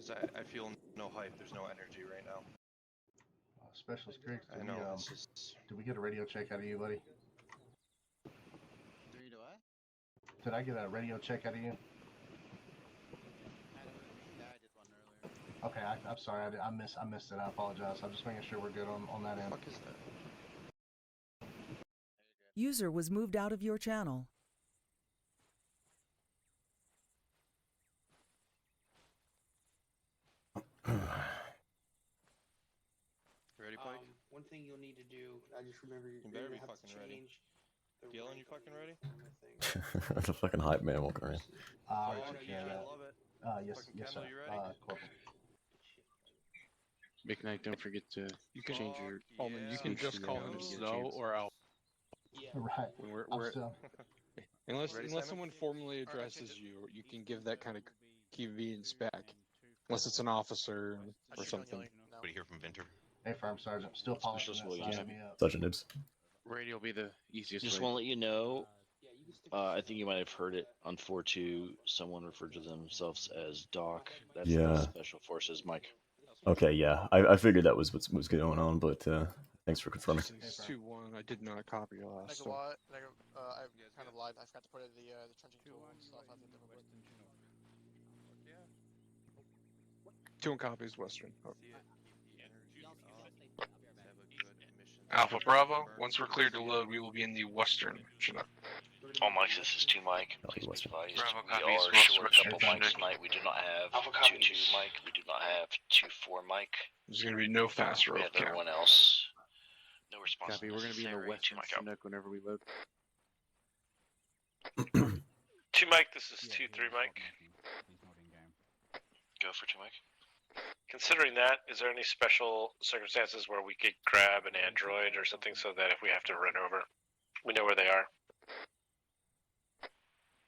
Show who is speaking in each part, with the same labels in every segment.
Speaker 1: Because I feel no hype. There's no energy right now.
Speaker 2: Specialist Griggs,
Speaker 1: I know. It's just...
Speaker 2: did we get a radio check out of you, buddy?
Speaker 3: Did we do what?
Speaker 2: Did I get a radio check out of you?
Speaker 3: I did one earlier.
Speaker 2: Okay, I'm sorry. I missed it. I apologize. I'm just making sure we're good on that end.
Speaker 1: What the fuck is that?
Speaker 4: User was moved out of your channel.
Speaker 1: Ready, Pike?
Speaker 5: One thing you'll need to do, I just remember you're
Speaker 1: better
Speaker 5: gonna
Speaker 1: be
Speaker 5: have
Speaker 1: fucking
Speaker 5: to
Speaker 1: ready.
Speaker 5: change the
Speaker 1: Galen,
Speaker 5: rank
Speaker 1: you fucking
Speaker 5: on
Speaker 1: ready?
Speaker 5: the thing.
Speaker 6: The fucking hype man walking around.
Speaker 1: Oh,
Speaker 2: I'll
Speaker 1: no,
Speaker 2: take
Speaker 1: you
Speaker 2: care of
Speaker 1: can't
Speaker 2: that.
Speaker 1: love it.
Speaker 2: Yes,
Speaker 1: Fucking
Speaker 2: yes, sir.
Speaker 1: Kendall, you ready?
Speaker 2: Corporal.
Speaker 7: Big Night, don't forget to change your.
Speaker 1: Fuck
Speaker 8: You
Speaker 1: yeah,
Speaker 8: can
Speaker 1: let's
Speaker 8: just call
Speaker 1: go.
Speaker 8: him Snow or Al.
Speaker 5: Yeah.
Speaker 2: Right.
Speaker 7: When
Speaker 2: I'm still.
Speaker 7: unless
Speaker 1: Ready,
Speaker 7: unless
Speaker 1: Simon?
Speaker 7: someone formally addresses you, you can give that kind of convenience back. Unless it's an officer or something.
Speaker 9: What do you hear from Vinter?
Speaker 2: Hey, Firm Sergeant. Still polishing that
Speaker 9: Williams.
Speaker 2: side of me up.
Speaker 6: Sergeant Nibs.
Speaker 7: Radio will be the easiest
Speaker 9: Just
Speaker 7: way.
Speaker 9: want to let you know,
Speaker 5: Yeah, you can stick
Speaker 9: I think you might have heard it on 4.2. Someone referred to themselves as Doc. That's
Speaker 6: Yeah.
Speaker 9: the Special Forces, Mike.
Speaker 6: Okay, yeah. I figured that was what was going on, but thanks for confirming.
Speaker 7: It's 2-1. I did not copy your last. So.
Speaker 8: I kind of lied. I forgot to put in the trenching tool and stuff. I think different.
Speaker 7: 2-1 copies Western. Oh.
Speaker 8: Alpha Bravo. Once we're cleared to load, we will be in the Western.
Speaker 9: All Mike, this is 2 Mike.
Speaker 6: Copy,
Speaker 9: Please be
Speaker 6: Western.
Speaker 9: advised.
Speaker 8: Bravo
Speaker 9: We
Speaker 8: copies,
Speaker 9: are
Speaker 8: Western.
Speaker 9: short a couple
Speaker 2: Western.
Speaker 9: mics tonight. We do not have
Speaker 5: Alpha
Speaker 9: 2-2
Speaker 5: copies.
Speaker 9: Mike. We do not have 2-4 Mike.
Speaker 7: There's going to be no fast
Speaker 9: We
Speaker 7: rope
Speaker 9: have
Speaker 7: cap.
Speaker 9: everyone else. No response.
Speaker 7: Copy. We're going to be in the
Speaker 9: necessary.
Speaker 7: Western
Speaker 9: 2 Mike out.
Speaker 7: Chinook whenever we load.
Speaker 8: 2 Mike, this is 2-3 Mike.
Speaker 9: Go for 2 Mike.
Speaker 8: Considering that, is there any special circumstances where we could grab an android or something so that if we have to run over, we know where they are?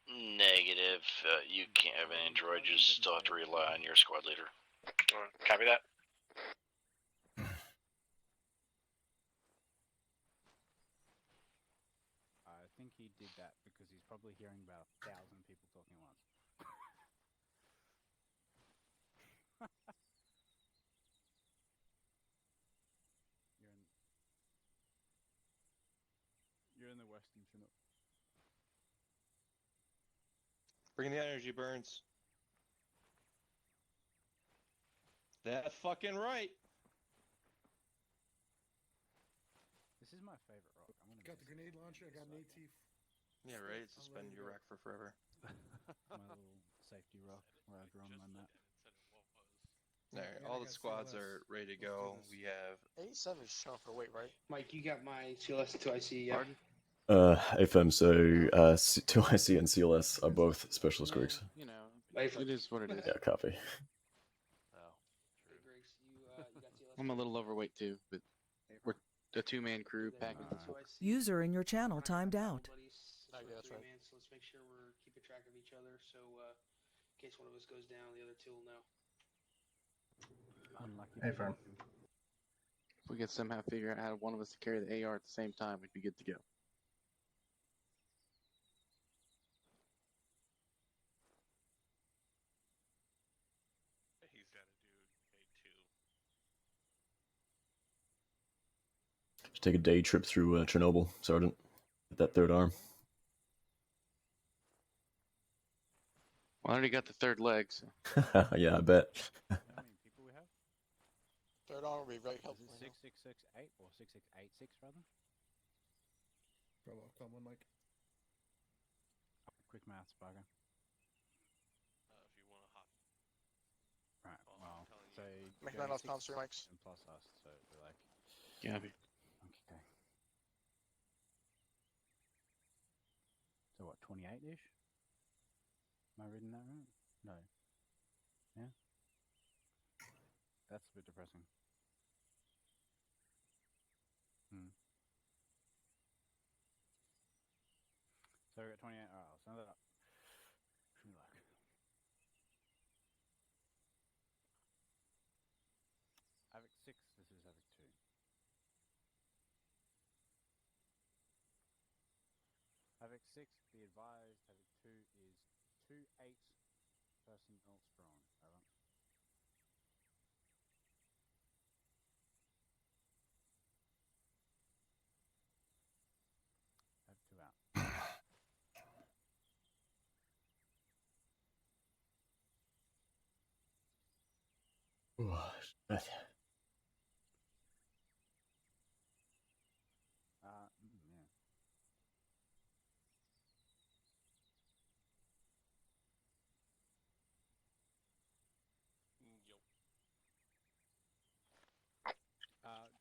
Speaker 9: Negative. You can't have an android. You still have to rely on your squad leader.
Speaker 8: Copy that.
Speaker 10: I think he did that because he's probably hearing about 1,000 people talking at once. You're in the Western Chinook.
Speaker 1: Bring the energy, Burns. That's fucking right.
Speaker 10: This is my favorite rock. I'm gonna
Speaker 11: Got the grenade launcher. I got an AT.
Speaker 1: Yeah, right. Suspend your rack for forever.
Speaker 10: my little safety rock where I draw on my map.
Speaker 1: Alright, all the squads are ready to go. We have
Speaker 8: 87 is showing for weight, right?
Speaker 5: Mike, you got my CLS 2IC, yeah?
Speaker 6: FM, so 2IC and CLS are both Specialist Griggs.
Speaker 7: You know,
Speaker 5: Wait,
Speaker 7: it is what it is.
Speaker 6: Yeah, copy.
Speaker 5: Hey, Griggs, you got CLS?
Speaker 7: I'm a little overweight too, but we're a 2-man crew packing.
Speaker 4: User in your channel timed out.
Speaker 5: Yeah, that's right. Man, so let's make sure we're keeping track of each other. So in case one of us goes down, the other two will know.
Speaker 10: Unlucky.
Speaker 2: Hey, Firm.
Speaker 7: If we could somehow figure out how one of us to carry the AR at the same time, we'd be good to go.
Speaker 8: He's got to do
Speaker 6: Just take a day trip through Chernobyl, Sergeant. With that third arm.
Speaker 7: Well, I already got the third leg, so.
Speaker 6: Yeah, I bet.
Speaker 10: How many people we have?
Speaker 8: Third arm will be very
Speaker 10: Is
Speaker 8: helpful.
Speaker 10: it 6668 or 6686 rather?
Speaker 11: Bravo, come on, Mike.
Speaker 10: Quick maths, bugger.
Speaker 8: If you want to hop.
Speaker 10: Right, well, so
Speaker 8: Make
Speaker 10: go
Speaker 8: nine off
Speaker 10: 6
Speaker 8: comms, 3 mics.
Speaker 10: and plus us, so we're like,
Speaker 7: Copy.
Speaker 10: okay. So what, 28-ish? Am I reading that right? No. Yeah? That's a bit depressing. So we got 28. Alright, I'll send that up. Wish me luck. Havoc 6, this is Havoc 2. Havoc 6, be advised, Havoc 2 is 2-8 personnel strong. Over. Yeah.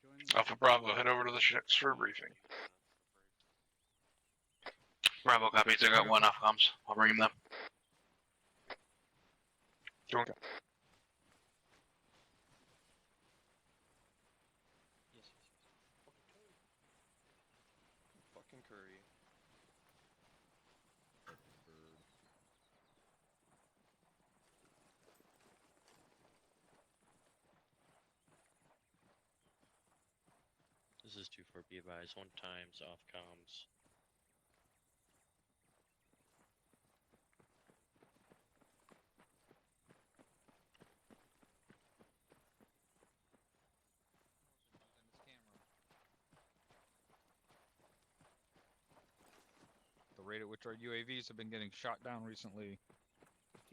Speaker 10: Join
Speaker 8: Alpha Bravo, head over to the ships for a briefing. Bravo copies. I got one off comms. I'll bring them. Join.
Speaker 1: Fucking Curry.
Speaker 9: This is 2-4 be advised, 1 times off comms.
Speaker 7: The rate at which our UAVs have been getting shot down recently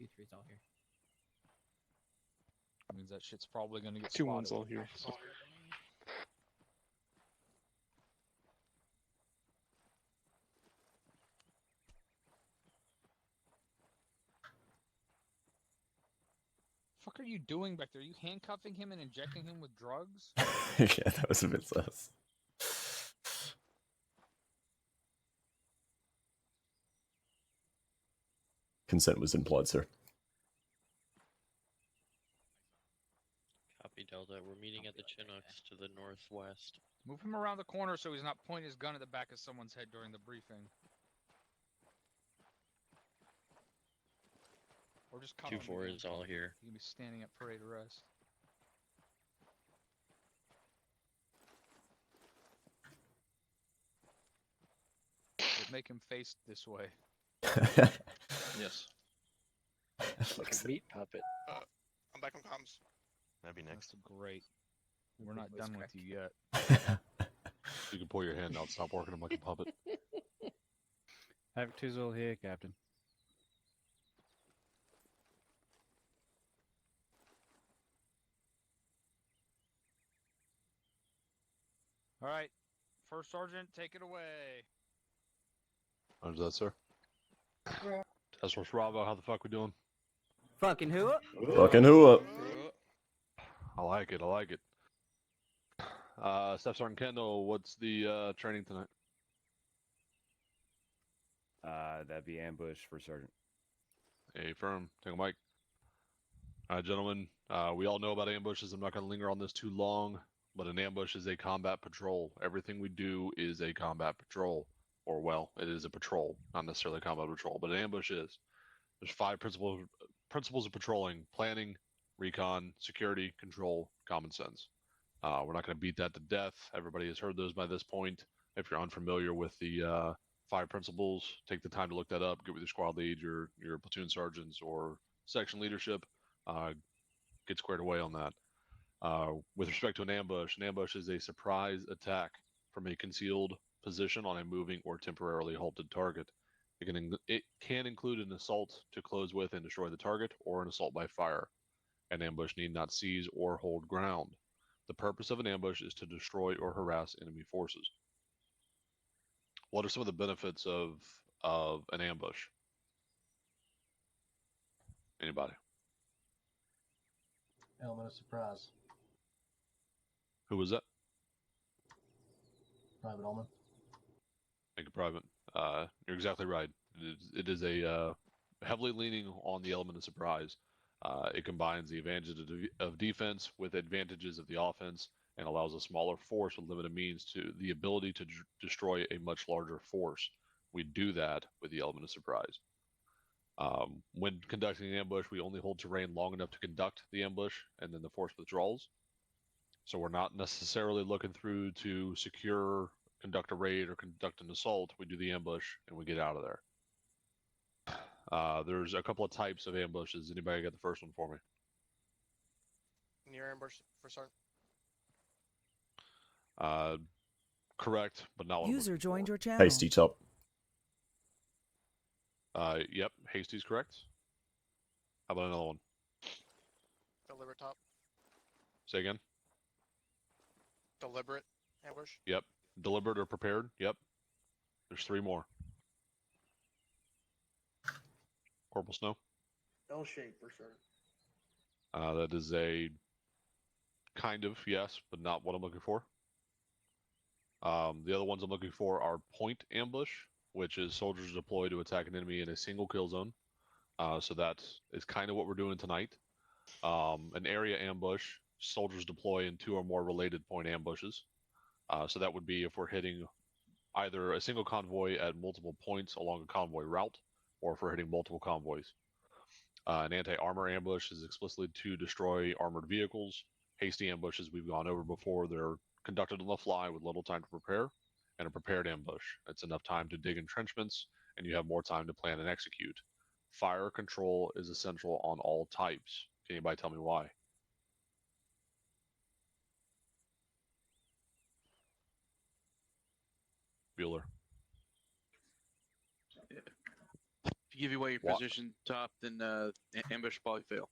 Speaker 3: 2-3's all here.
Speaker 7: means that shit's probably gonna get 2-1's spotted. all here. Fuck are you doing back there? Are you handcuffing him and injecting him with drugs?
Speaker 6: Yeah, that was a bit sus. Consent was implied, sir.
Speaker 9: Copy Delta. We're meeting at the Chinooks to the northwest.
Speaker 7: Move him around the corner so he's not pointing his gun at the back of someone's head during the briefing. Or just cover him
Speaker 9: 2-4
Speaker 7: again.
Speaker 9: is all here.
Speaker 7: He's gonna be standing at parade arrest. But make him face this way.
Speaker 1: Yes.
Speaker 9: Like a meat puppet.
Speaker 3: I'm back on comms.
Speaker 9: That'd be next.
Speaker 7: That's great. We're not done with you yet. You can pull your hand out. Stop working him like a puppet.
Speaker 10: Havoc 2's all here, Captain.
Speaker 7: All right, First Sergeant, take it away.
Speaker 12: How's that, sir? Task Force Bravo, how the fuck we doing?
Speaker 3: Fucking who up?
Speaker 6: Fucking who up?
Speaker 12: I like it, I like it. Staff Sergeant Kendall, what's the training tonight?
Speaker 13: That'd be ambush for Sergeant.
Speaker 12: A firm, take a mic. Alright, gentlemen, we all know about ambushes. I'm not going to linger on this too long, but an ambush is a combat patrol. Everything we do is a combat patrol. Or, well, it is a patrol, not necessarily a combat patrol, but an ambush is. There's 5 principles of patrolling: planning, recon, security, control, common sense. We're not going to beat that to death. Everybody has heard those by this point. If you're unfamiliar with the 5 principles, take the time to look that up. Get with your squad lead, your platoon sergeants, or section leadership. Get squared away on that. With respect to an ambush is a surprise attack from a concealed position on a moving or temporarily halted target. It can include an assault to close with and destroy the target, or an assault by fire. An ambush need not seize or hold ground. The purpose of an ambush is to destroy or harass enemy forces. What are some of the benefits of an ambush? Anybody?
Speaker 2: Element of surprise.
Speaker 12: Who was that?
Speaker 2: Private Ullman.
Speaker 12: Thank you, Private. You're exactly right. It is a heavily leaning on the element of surprise. It combines the advantages of defense with advantages of the offense, and allows a smaller force with limited means to the ability to destroy a much larger force. We do that with the element of surprise. When conducting an ambush, we only hold terrain long enough to conduct the ambush, and then the force withdraws. So we're not necessarily looking through to secure, conduct a raid, or conduct an assault. We do the ambush, and we get out of there. There's a couple of types of ambushes. Anybody got the first one for me?
Speaker 3: Near ambush for Sergeant.
Speaker 12: Correct, but not what
Speaker 4: User joined your channel.
Speaker 6: Hasty top.
Speaker 12: Yep, Hasty's correct. How about another one?
Speaker 3: Deliver top.
Speaker 12: Say again.
Speaker 3: Deliberate ambush.
Speaker 12: Yep. Deliberate or prepared. Yep. There's 3 more. Corporal Snow.
Speaker 5: L shape for certain.
Speaker 12: That is a kind of yes, but not what I'm looking for. The other ones I'm looking for are point ambush, which is soldiers deploy to attack an enemy in a single kill zone. So that is kind of what we're doing tonight. An area ambush, soldiers deploy in 2 or more related point ambushes. So that would be if we're hitting either a single convoy at multiple points along a convoy route, or if we're hitting multiple convoys. An anti-armor ambush is explicitly to destroy armored vehicles. Hasty ambushes we've gone over before. They're conducted on the fly with little time to prepare. And a prepared ambush. It's enough time to dig entrenchments, and you have more time to plan and execute. Fire control is essential on all types. Can anybody tell me why? Bueller.
Speaker 14: If you give away your
Speaker 12: What?
Speaker 14: position top, then ambush will probably fail.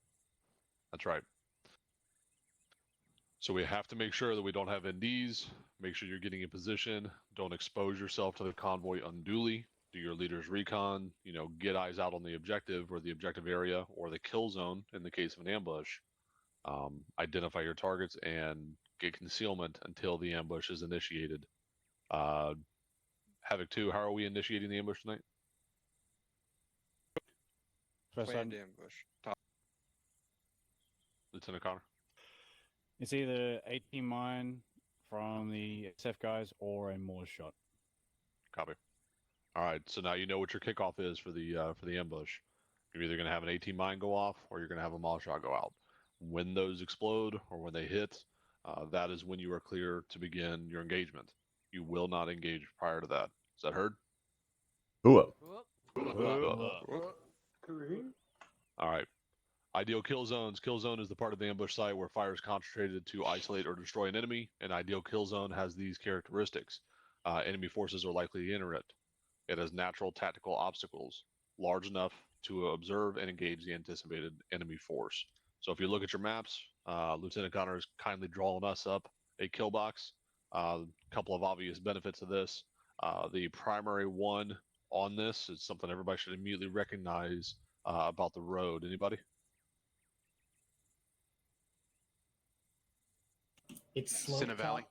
Speaker 12: That's right. So we have to make sure that we don't have NDs. Make sure you're getting in position. Don't expose yourself to the convoy unduly. Do your leader's recon. Get eyes out on the objective or the objective area or the kill zone in the case of an ambush. Identify your targets and get concealment until the ambush is initiated. Havoc 2, how are we initiating the ambush tonight?
Speaker 7: Planned ambush. Top.
Speaker 12: Lieutenant Connor?
Speaker 10: It's either 18 mine from the SF guys or a Moore shot.
Speaker 12: Copy. All right, so now you know what your kickoff is for the ambush. You're either going to have an 18 mine go off, or you're going to have a Moore shot go out. When those explode or when they hit, that is when you are clear to begin your engagement. You will not engage prior to that. Is that heard?
Speaker 6: Ooh.
Speaker 12: All right. Ideal kill zones. Kill zone is the part of the ambush site where fire is concentrated to isolate or destroy an enemy. An ideal kill zone has these characteristics. Enemy forces are likely to enter it. It has natural tactical obstacles, large enough to observe and engage the anticipated enemy force. So if you look at your maps, Lieutenant Connor is kindly drawing us up a kill box. A couple of obvious benefits of this. The primary one on this is something everybody should immediately recognize about the road. Anybody?
Speaker 15: It's
Speaker 14: in a
Speaker 15: sloped
Speaker 14: valley.
Speaker 15: top.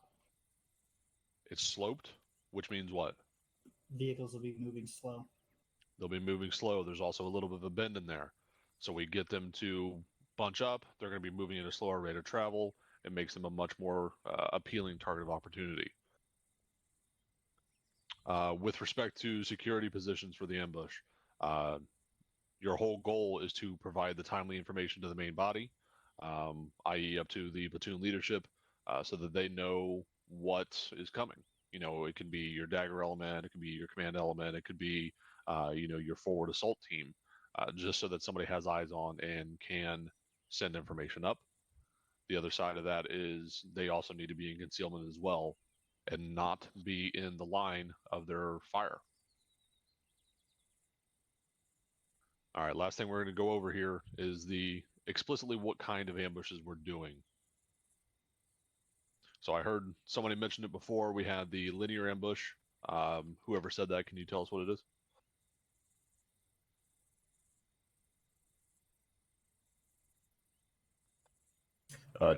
Speaker 12: It's sloped, which means what?
Speaker 15: Vehicles will be moving slow.
Speaker 12: They'll be moving slow. There's also a little bit of a bend in there. So we get them to bunch up. They're going to be moving at a slower rate of travel. It makes them a much more appealing target of opportunity. With respect to security positions for the ambush, your whole goal is to provide the timely information to the main body, i.e. up to the platoon leadership, so that they know what is coming. It could be your dagger element, it could be your command element, it could be, your forward assault team, just so that somebody has eyes on and can send information up. The other side of that is they also need to be in concealment as well and not be in the line of their fire. All right, last thing we're going to go over here is explicitly what kind of ambushes we're doing. So I heard somebody mention it before. We had the linear ambush. Whoever said that, can you tell us what it is?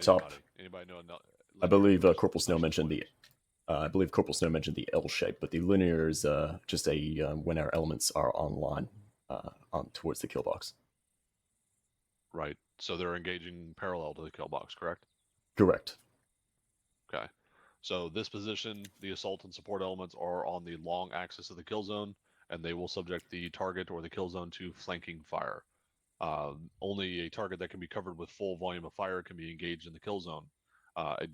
Speaker 6: Top.
Speaker 12: Anybody know?
Speaker 6: I believe Corporal Snow mentioned the. I believe Corporal Snow mentioned the L shape, but the linear is just a when our elements are online, on towards the kill box.
Speaker 12: Right. So they're engaging parallel to the kill box, correct?
Speaker 6: Correct.
Speaker 12: Okay. So this position, the assault and support elements are on the long axis of the kill zone, and they will subject the target or the kill zone to flanking fire. Only a target that can be covered with full volume of fire can be engaged in the kill zone. A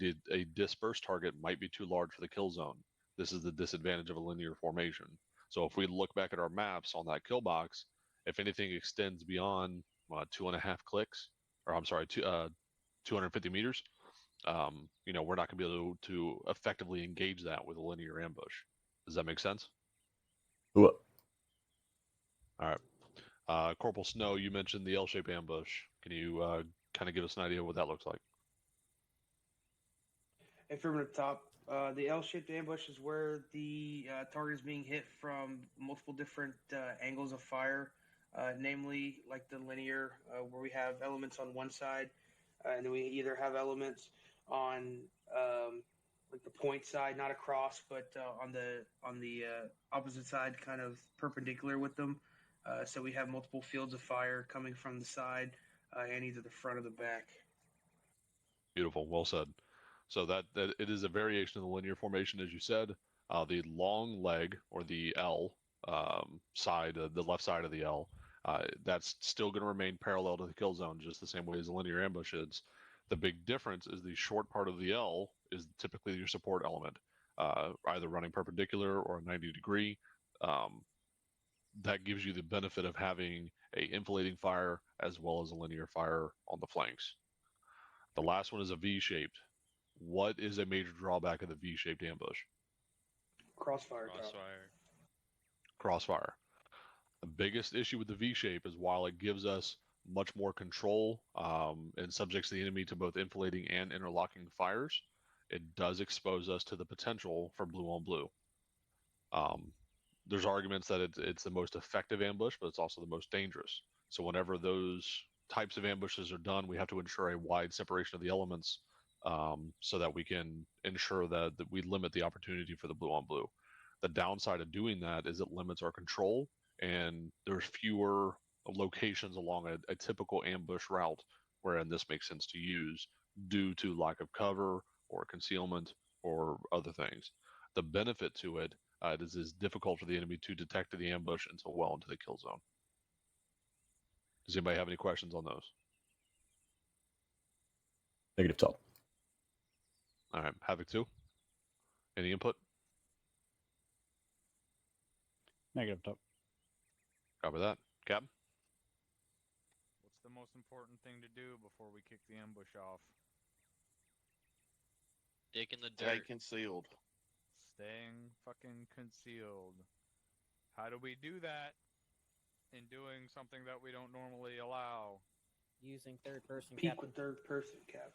Speaker 12: dispersed target might be too large for the kill zone. This is the disadvantage of a linear formation. So if we look back at our maps on that kill box, if anything extends beyond 2.5 clicks, or I'm sorry, 250 meters, we're not going to be able to effectively engage that with a linear ambush. Does that make sense?
Speaker 6: Ooh.
Speaker 12: All right. Corporal Snow, you mentioned the L-shaped ambush. Can you kind of give us an idea of what that looks like?
Speaker 5: Affirmative top. The L-shaped ambush is where the target is being hit from multiple different angles of fire, namely like the linear, where we have elements on one side, and then we either have elements on like the point side, not across, but on the opposite side, kind of perpendicular with them. So we have multiple fields of fire coming from the side and either the front or the back.
Speaker 12: Beautiful, well said. So that it is a variation of the linear formation, as you said. The long leg, or the L side, the left side of the L, that's still going to remain parallel to the kill zone, just the same way as the linear ambush is. The big difference is the short part of the L is typically your support element, either running perpendicular or 90 degree. That gives you the benefit of having a inflating fire as well as a linear fire on the flanks. The last one is a V-shaped. What is a major drawback of the V-shaped ambush?
Speaker 5: Crossfire.
Speaker 12: Crossfire. The biggest issue with the V-shape is while it gives us much more control and subjects the enemy to both inflating and interlocking fires, it does expose us to the potential for blue on blue. There's arguments that it's the most effective ambush, but it's also the most dangerous. So whenever those types of ambushes are done, we have to ensure a wide separation of the elements so that we can ensure that we limit the opportunity for the blue on blue. The downside of doing that is it limits our control, and there's fewer locations along a typical ambush route wherein this makes sense to use due to lack of cover or concealment or other things. The benefit to it is difficult for the enemy to detect the ambush until well into the kill zone. Does anybody have any questions on those?
Speaker 6: Negative top.
Speaker 12: All right, Havoc 2. Any input?
Speaker 10: Negative top.
Speaker 12: Copy that. Cap?
Speaker 16: What's the most important thing to do before we kick the ambush off?
Speaker 9: Dick in the
Speaker 1: Stay
Speaker 9: dirt.
Speaker 1: concealed.
Speaker 16: Staying fucking concealed. How do we do that in doing something that we don't normally allow?
Speaker 3: Using third person.
Speaker 5: Peek with third person, Cap.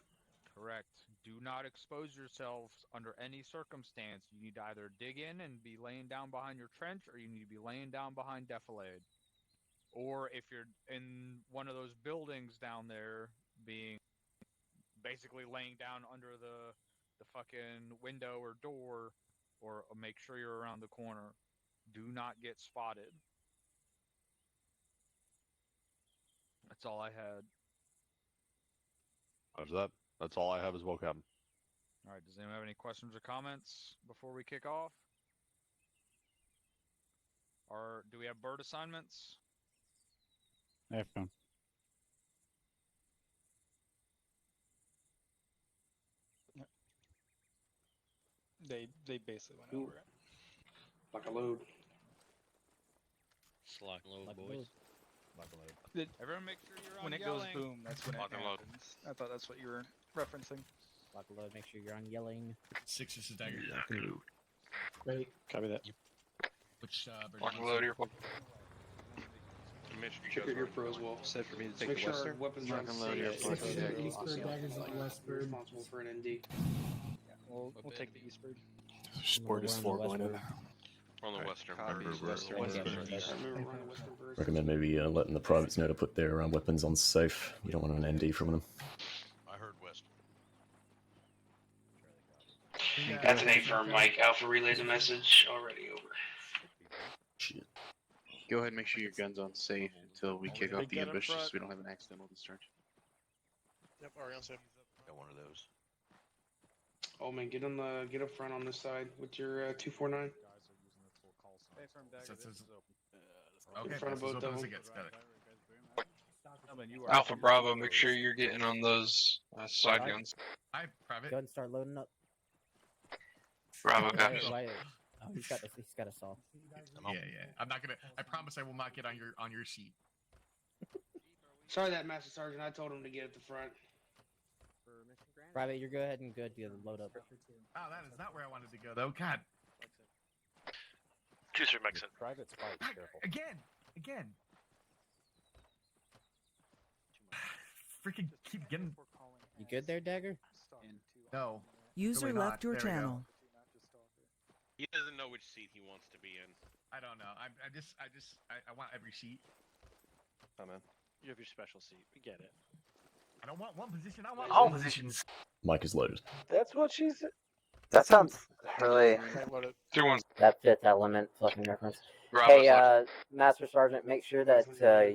Speaker 16: Correct. Do not expose yourselves under any circumstance. You need to either dig in and be laying down behind your trench, or you need to be laying down behind defilade. Or if you're in one of those buildings down there, being basically laying down under the fucking window or door, or make sure you're around the corner. Do not get spotted. That's all I had.
Speaker 12: How's that? That's all I have as well, Captain.
Speaker 16: All right, does anyone have any questions or comments before we kick off? Or do we have bird assignments?
Speaker 10: I have none.
Speaker 17: They basically went over it.
Speaker 5: Like a load.
Speaker 9: Lock and load, boys.
Speaker 17: Lock and load.
Speaker 16: Everyone make sure you're on
Speaker 17: When it
Speaker 16: yelling.
Speaker 17: goes boom, that's when it
Speaker 8: Lock and load.
Speaker 17: happens. I thought that's what you were referencing.
Speaker 3: Lock and load, make sure you're on yelling.
Speaker 11: Six is a dagger.
Speaker 15: Great.
Speaker 7: Copy that.
Speaker 11: Which
Speaker 8: Lock and load here.
Speaker 5: Check your pro as well.
Speaker 1: Said for me to
Speaker 5: Just
Speaker 1: take
Speaker 5: make
Speaker 1: the
Speaker 5: sure our
Speaker 1: western.
Speaker 5: weapons
Speaker 1: Lock
Speaker 5: aren't
Speaker 1: and load
Speaker 5: safe.
Speaker 1: here.
Speaker 15: Six is
Speaker 1: Yeah.
Speaker 15: the east bird, daggers is the west bird.
Speaker 5: Responsible for an ND.
Speaker 17: We'll take the east bird.
Speaker 3: Sport is four going in.
Speaker 8: On the western.
Speaker 1: Copies, western.
Speaker 6: Recommend maybe letting the privates know to put their weapons on safe. You don't want an ND from them.
Speaker 8: I heard west.
Speaker 5: That's an 8 firm, Mike. Alpha relayed the message already over.
Speaker 6: Shit.
Speaker 14: Go ahead and make sure your gun's on safe until we kick off the
Speaker 16: Get up
Speaker 14: ambush,
Speaker 16: front.
Speaker 14: so we don't have an accidental discharge.
Speaker 8: Yep, already on safe.
Speaker 9: Got one of those.
Speaker 5: Oh man, get up front on this side with your 249.
Speaker 11: Okay,
Speaker 5: in front of
Speaker 11: this is
Speaker 5: both
Speaker 11: open
Speaker 5: of
Speaker 11: as
Speaker 5: them.
Speaker 11: it gets. Got it.
Speaker 8: Alpha Bravo, make sure you're getting on those side
Speaker 3: Alright.
Speaker 8: guns.
Speaker 11: Hi, private.
Speaker 3: Go ahead and start loading up.
Speaker 8: Bravo,
Speaker 3: Wait,
Speaker 8: copies.
Speaker 3: wait. Oh, he's got a saw.
Speaker 11: Yeah. I'm not gonna. I promise I will not get on your seat.
Speaker 5: Sorry, that Master Sergeant. I told him to get at the front.
Speaker 3: Private, you're go ahead and good to load up.
Speaker 11: Oh, that is not where I wanted to go, though. God.
Speaker 8: Choose your Mexican.
Speaker 10: Private spike,
Speaker 11: God,
Speaker 10: careful.
Speaker 11: Again. Freaking keep getting.
Speaker 3: You good there, Dagger?
Speaker 11: No.
Speaker 4: User
Speaker 11: Really
Speaker 4: left
Speaker 11: not.
Speaker 4: your
Speaker 11: There we go.
Speaker 4: channel.
Speaker 18: He doesn't know which seat he wants to be in.
Speaker 11: I don't know. I want every seat.
Speaker 1: Oh man.
Speaker 9: You have your special seat. We get it.
Speaker 11: I don't want one position. I want
Speaker 19: All positions.
Speaker 6: Mic is loaded.
Speaker 19: That's what she said. That sounds really.
Speaker 3: That fifth element fucking reference.
Speaker 18: Bravo,
Speaker 3: Hey,
Speaker 18: Sergeant.
Speaker 3: Master Sergeant, make sure that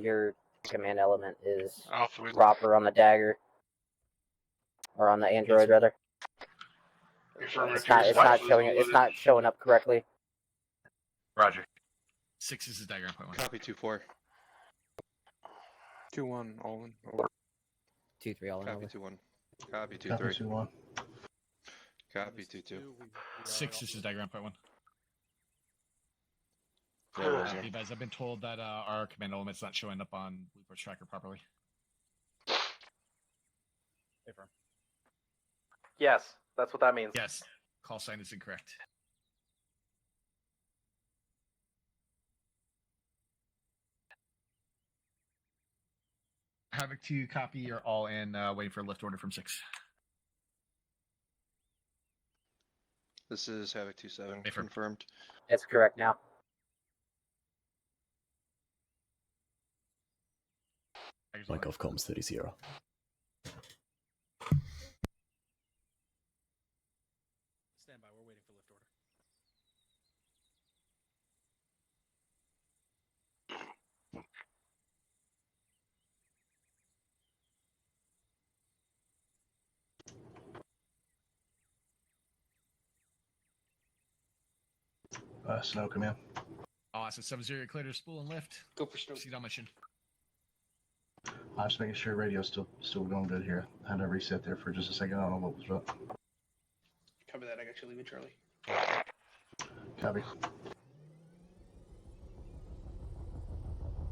Speaker 3: your command element is
Speaker 18: Alpha.
Speaker 3: proper on the dagger. Or on the android, rather. It's not showing up correctly.
Speaker 19: Roger.
Speaker 11: 6 is diagram point 1.
Speaker 1: Copy 2-4.
Speaker 7: 2-1, all in.
Speaker 3: 2-3 all in.
Speaker 1: Copy 2-1. Copy 2-3.
Speaker 2: Copy 2-1.
Speaker 1: Copy 2-2.
Speaker 11: 6 is diagram point 1. Guys, I've been told that our command element's not showing up on Bluebird's tracker properly. Hey, firm.
Speaker 19: Yes, that's what that means.
Speaker 11: Yes, call sign is incorrect. Havoc 2, copy. You're all in, waiting for a lift order from 6.
Speaker 1: This is Havoc 2-7.
Speaker 11: Hey, firm.
Speaker 1: Confirmed.
Speaker 3: It's correct now.
Speaker 6: Mic off comms 30 Sierra.
Speaker 11: Stand by, we're waiting for lift order.
Speaker 2: Snow command.
Speaker 11: Awesome. 7-0, clear to spool and lift.
Speaker 5: Go for Snow.
Speaker 11: Proceed on mission.
Speaker 2: I'm just making sure radio's still going good here. I had to reset there for just a second. I don't know what was up.
Speaker 5: Cover that. I got you leaving, Charlie.
Speaker 2: Copy.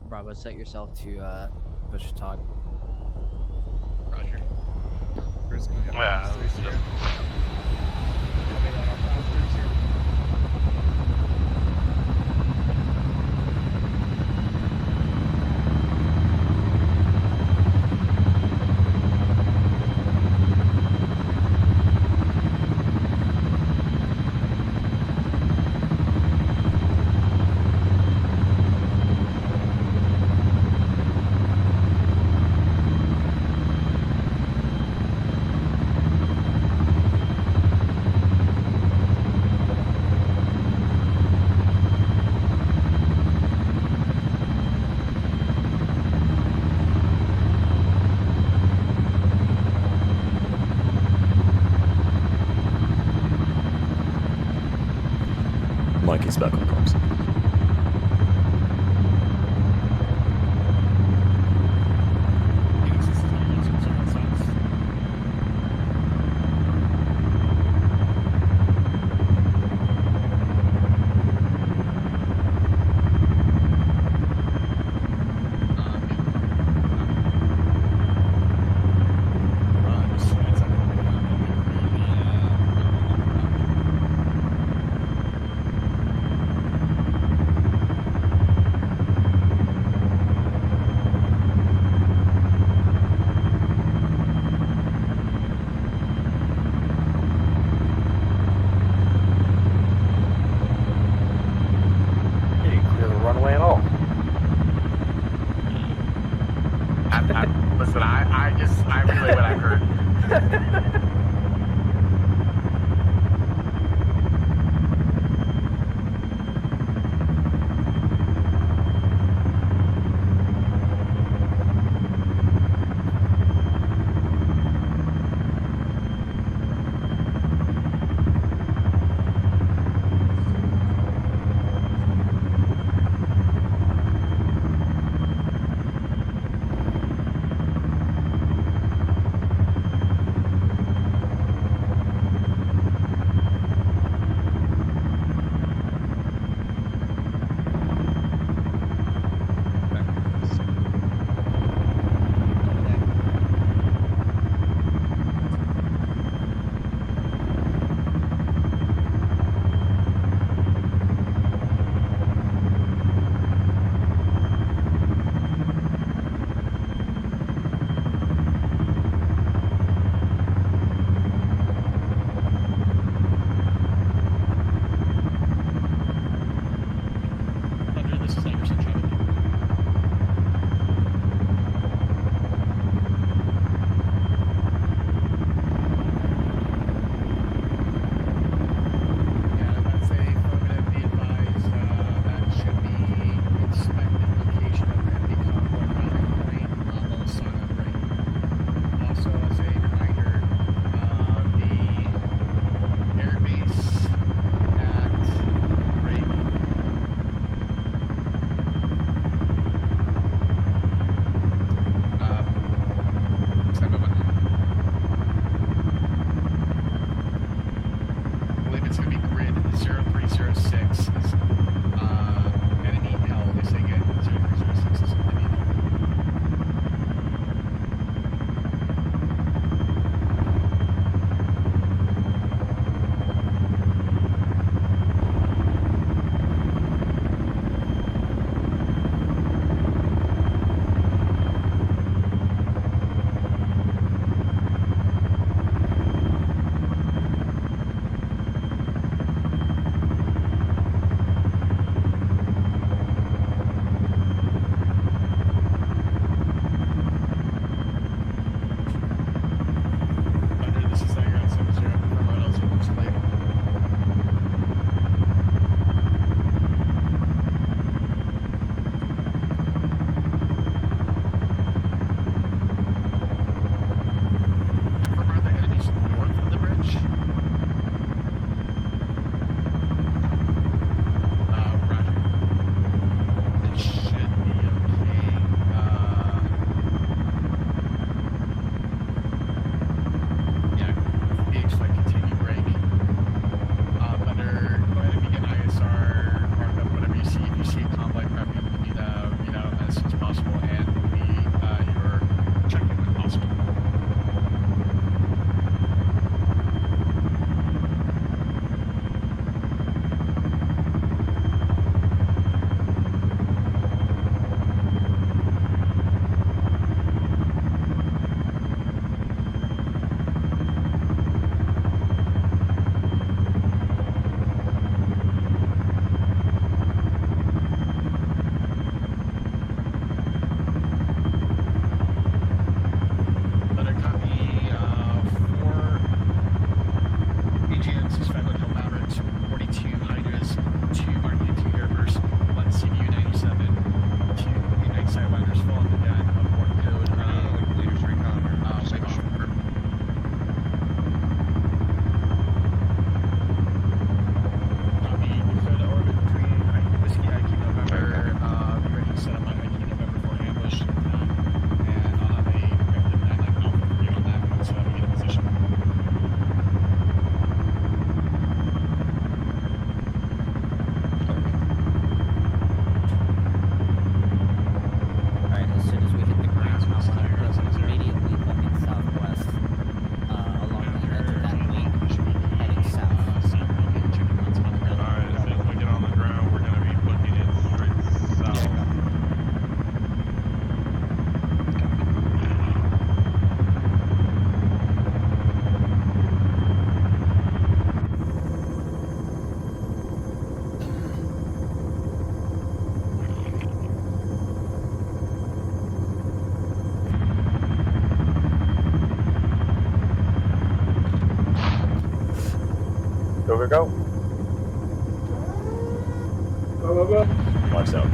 Speaker 3: Bravo, set yourself to push talk.
Speaker 11: Roger.
Speaker 18: Yeah.
Speaker 6: Mic is back on comms.
Speaker 19: You didn't clear the runway at all. Listen, I relay what I heard. go, go.
Speaker 15: Go, go, go.
Speaker 6: Lights out.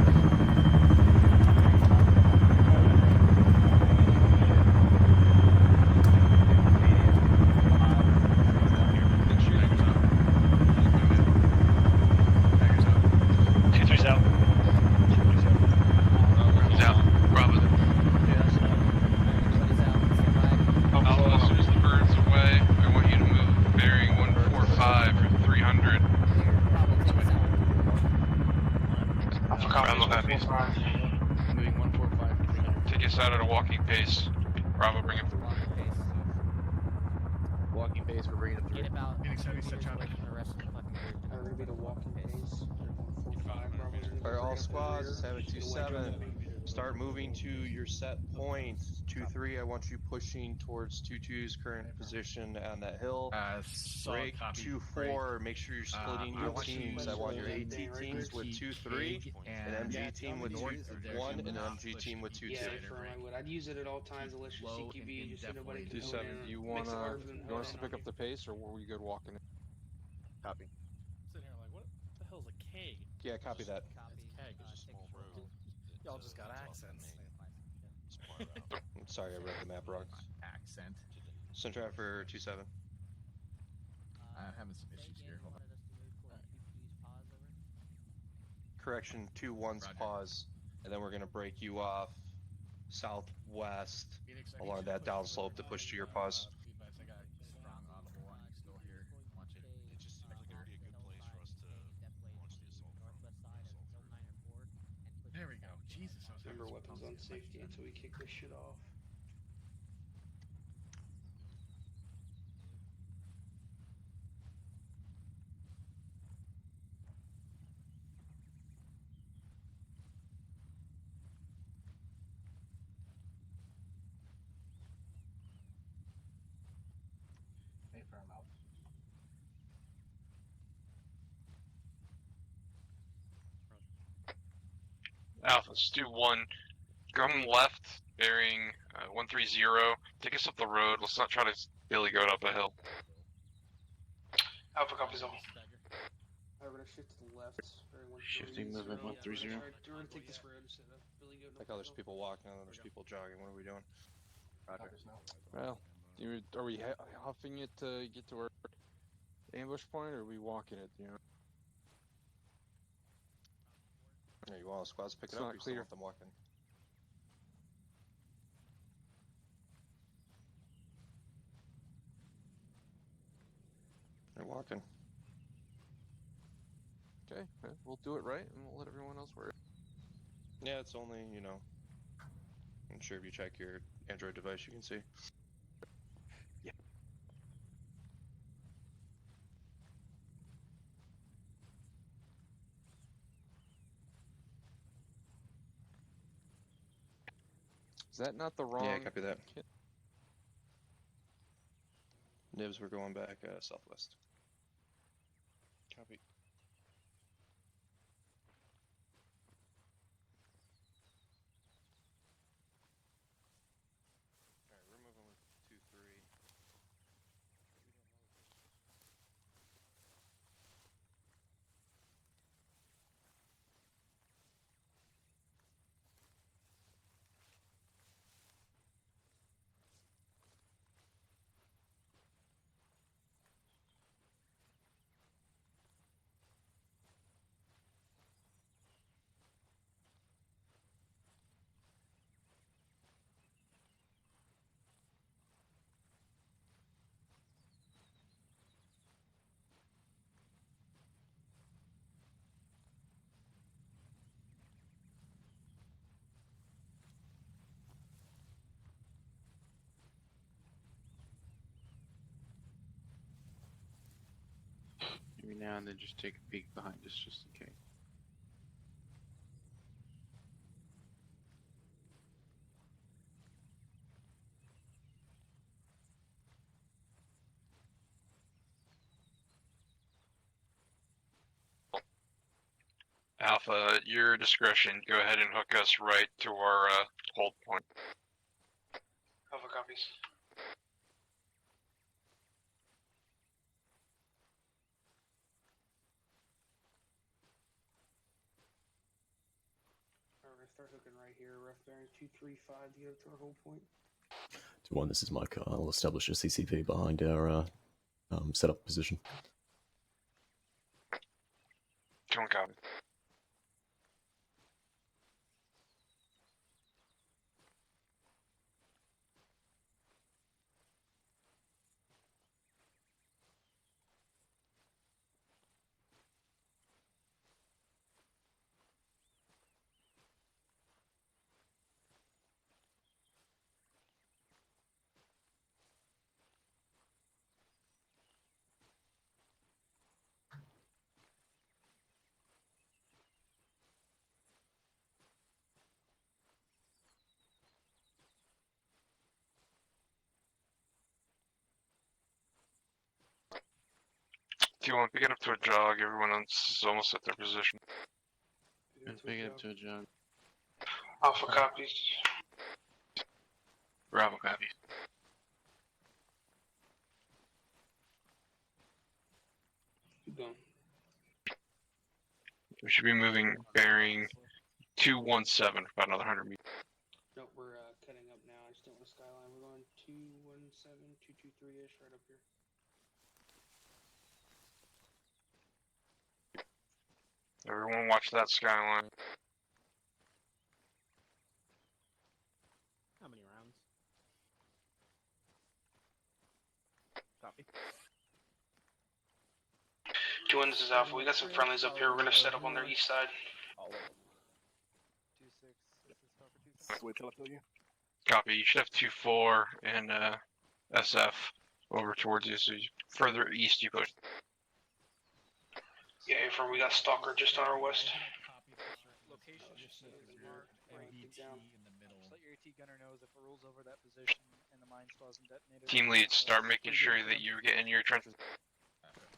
Speaker 8: Moving 145. Take us out at a walking pace. Bravo, bring him. Walking pace, we're bringing him through.
Speaker 17: Get about
Speaker 11: Phoenix, heavy,
Speaker 17: 100
Speaker 11: set
Speaker 17: meters
Speaker 11: traffic.
Speaker 17: away from the rest of the fucking group.
Speaker 5: We're gonna be the walking pace. 145. Bravo's gonna
Speaker 1: Alright, all
Speaker 5: bring up the
Speaker 1: squads,
Speaker 5: rear.
Speaker 1: Havoc
Speaker 5: Get away from
Speaker 1: 2-7.
Speaker 5: moving.
Speaker 1: Start moving to your set point. 2-3, I want you pushing towards 2-2's current position on that hill.
Speaker 11: Solid
Speaker 1: Break
Speaker 11: copy.
Speaker 1: 2-4, make sure you're splitting
Speaker 11: I
Speaker 1: your
Speaker 11: want you
Speaker 1: teams. I want your AT
Speaker 5: Right,
Speaker 1: teams with 2-3, an MG team with 2-1, and an MG team with 2-2.
Speaker 5: Yeah, firm, I would. I'd use it at all times unless you're CQB, just so nobody can hone
Speaker 7: 2-7.
Speaker 5: in.
Speaker 7: Do you
Speaker 5: Makes it
Speaker 7: wanna
Speaker 5: harder for them to
Speaker 7: you want us to
Speaker 5: hone in
Speaker 7: pick
Speaker 5: on
Speaker 7: up the pace, or were we good walking it?
Speaker 8: Copy.
Speaker 18: Sitting here like, what the hell's a keg?
Speaker 1: Yeah, copy that.
Speaker 18: Keg is a small road. Y'all just got accents.
Speaker 1: I'm sorry, I read the map wrong.
Speaker 11: Accent.
Speaker 1: Central for 2-7.
Speaker 11: I'm having some issues here. Hold on.
Speaker 1: Correction, 2-1's pause, and then we're gonna break you off southwest along that downslope to push to your pause.
Speaker 11: I got strong audible. I'm still here. Watch it. It just seems like it'd be a good place for us to launch the assault from. There we go. Jesus, I was having
Speaker 5: Remember
Speaker 11: some
Speaker 5: weapons
Speaker 11: problems
Speaker 5: on
Speaker 11: getting my
Speaker 5: safety until we kick this shit off.
Speaker 2: Hey, firm out.
Speaker 8: Alpha, Stu 1. Come left, bearing 130. Take us up the road. Let's not try to billy goat up a hill. Alpha copies all.
Speaker 5: Alright, we're gonna shift to the left.
Speaker 14: Shifting movement 130.
Speaker 5: We're gonna take this road instead of Billy Goat.
Speaker 1: Like how there's people walking and there's people jogging. What are we doing?
Speaker 2: Roger.
Speaker 7: Well, are we huffing it to get to our ambush point, or are we walking it? You know.
Speaker 1: Yeah, you want all squads pick
Speaker 7: It's
Speaker 1: it up,
Speaker 7: not
Speaker 1: or you still
Speaker 7: clear.
Speaker 1: want them walking? They're walking.
Speaker 7: Okay, we'll do it right, and we'll let everyone else worry.
Speaker 1: Yeah, it's only, you know, I'm sure if you check your Android device, you can see.
Speaker 7: Yeah. Is that not the wrong?
Speaker 1: Yeah, copy that. Nibs, we're going back southwest. Copy. Alright, we're moving with 2-3.
Speaker 14: Every now and then just take a peek behind us just in case.
Speaker 8: Alpha, at your discretion, go ahead and hook us right to our hold point. Alpha copies.
Speaker 5: cooking right here. Rough bearing 235 to get up to our hold point.
Speaker 6: 2-1, this is Mike. I'll establish a CCP behind our setup position.
Speaker 20: 2-1 copy. Do you want to pick it up to a jog? Everyone else is almost at their position.
Speaker 14: Pick it up to a jog.
Speaker 5: Alpha copies.
Speaker 20: Bravo copies.
Speaker 5: Keep going.
Speaker 20: We should be moving bearing 217 for about another 100 meters.
Speaker 5: Nope, we're cutting up now. I just don't want to skyline. We're going 217, 223-ish right up here.
Speaker 20: Everyone watch that skyline.
Speaker 11: How many rounds? Copy.
Speaker 5: 2-1, this is Alpha. We got some friendlies up here. We're gonna set up on their east side.
Speaker 11: 2-6. This is Puffer 2-6.
Speaker 2: Wait till I fill you.
Speaker 20: Copy. You should have 2-4 and SF over towards you. So you, further east you push.
Speaker 5: Yeah, from we got Stalker just on our west.
Speaker 17: Location is marked right down. Just let your AT gunner knows if it rolls over that position and the mine still hasn't detonated.
Speaker 20: Team leads, start making sure that you get in your trenches.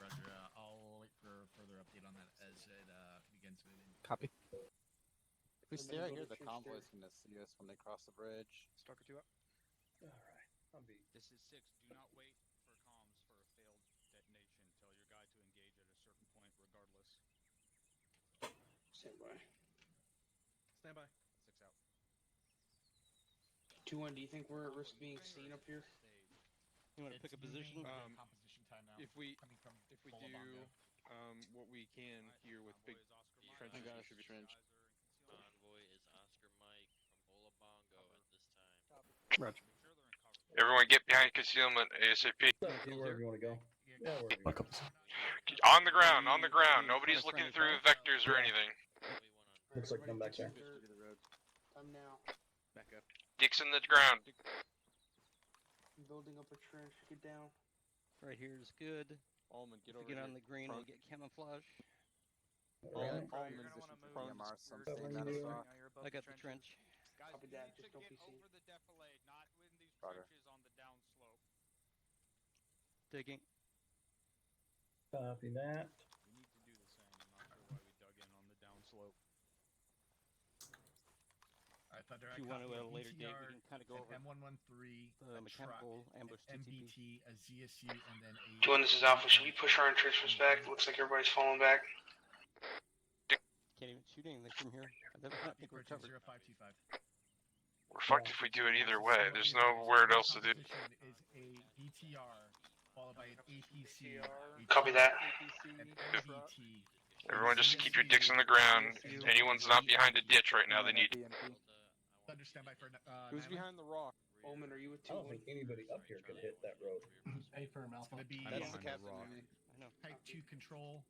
Speaker 11: Roger. I'll wait for further update on that as it begins moving.
Speaker 7: Copy.
Speaker 5: If we stay right here, the convoy's
Speaker 7: gonna see us when they cross the bridge.
Speaker 17: Stalker 2 up.
Speaker 5: Alright, I'll be.
Speaker 16: This is 6. Do not wait for comms for a failed detonation. Tell your guy to engage at a certain point regardless.
Speaker 5: Stand by.
Speaker 11: Stand by.
Speaker 16: 6 out.
Speaker 5: 2-1, do you think we're at risk being seen up here?
Speaker 11: You want to pick a position?
Speaker 7: Composition time now. If we
Speaker 11: Coming from
Speaker 7: do
Speaker 11: Bongo.
Speaker 7: what we can here with big trenches,
Speaker 14: I got
Speaker 7: should be
Speaker 14: trench.
Speaker 9: Convoy is Oscar Mike from Bola Bongo at this time.
Speaker 7: Roger.
Speaker 20: Everyone get behind concealment ASAP.
Speaker 15: Wherever you want to go. Yeah, wherever you
Speaker 6: My
Speaker 15: want.
Speaker 6: copies.
Speaker 20: On the ground, on the ground. Nobody's looking through vectors or anything.
Speaker 15: Looks like I'm back there.
Speaker 5: I'm now.
Speaker 14: Back up.
Speaker 20: Dicks in the ground.
Speaker 5: I'm building up a trench. Get down.
Speaker 11: Right here is good.
Speaker 7: Allman, get
Speaker 11: If
Speaker 7: over
Speaker 11: you get
Speaker 7: here.
Speaker 11: on the green, we'll
Speaker 7: Front.
Speaker 11: get camouflage.
Speaker 15: Alright.
Speaker 7: Allman,
Speaker 17: You're gonna
Speaker 7: this
Speaker 17: want to
Speaker 7: is
Speaker 17: move
Speaker 7: prone.
Speaker 17: your
Speaker 7: EMR,
Speaker 17: spears
Speaker 7: something
Speaker 17: and
Speaker 15: that
Speaker 17: stuff.
Speaker 15: I
Speaker 17: Now you're above
Speaker 11: I got the
Speaker 17: trenches.
Speaker 11: trench.
Speaker 16: Guys,
Speaker 5: Copy
Speaker 16: you
Speaker 5: that,
Speaker 16: need
Speaker 5: just
Speaker 16: to
Speaker 5: don't
Speaker 16: get
Speaker 5: be seen.
Speaker 16: over the defilade, not in these
Speaker 14: Roger.
Speaker 16: trenches on the downslope.
Speaker 11: Digging.
Speaker 15: Copy that.
Speaker 16: We need to do the same. I'm not sure why we dug in on the downslope.
Speaker 11: Alright, Thunder,
Speaker 10: If you want to at a later date, we can kind of go over
Speaker 11: M113,
Speaker 10: the
Speaker 11: mechanical ambush TTP.
Speaker 10: MBT, a ZSU, and then a...
Speaker 5: 2-1, this is Alpha. Should we push our entrenchments back? Looks like everybody's falling back.
Speaker 11: Can't even shoot anything from here. I think we're covered.
Speaker 10: 0525.
Speaker 20: We're fucked if we do it either way. There's nowhere else to do.
Speaker 10: Composition is a BTR followed by an APC.
Speaker 5: Copy that.
Speaker 10: And MBT.
Speaker 20: Everyone just keep your dicks on the ground. If anyone's not behind a ditch right now, they need to.
Speaker 10: Thunder, stand by for
Speaker 7: Who's
Speaker 10: Nyland.
Speaker 7: behind the rock?
Speaker 5: Omen, are you with
Speaker 15: I don't
Speaker 5: 2-1?
Speaker 15: think anybody up here could hit that road.
Speaker 2: Hey, firm
Speaker 10: It's
Speaker 2: Alpha.
Speaker 10: going to be
Speaker 7: That's the
Speaker 11: behind
Speaker 7: captain.
Speaker 11: rock. I know.
Speaker 10: Type 2 control.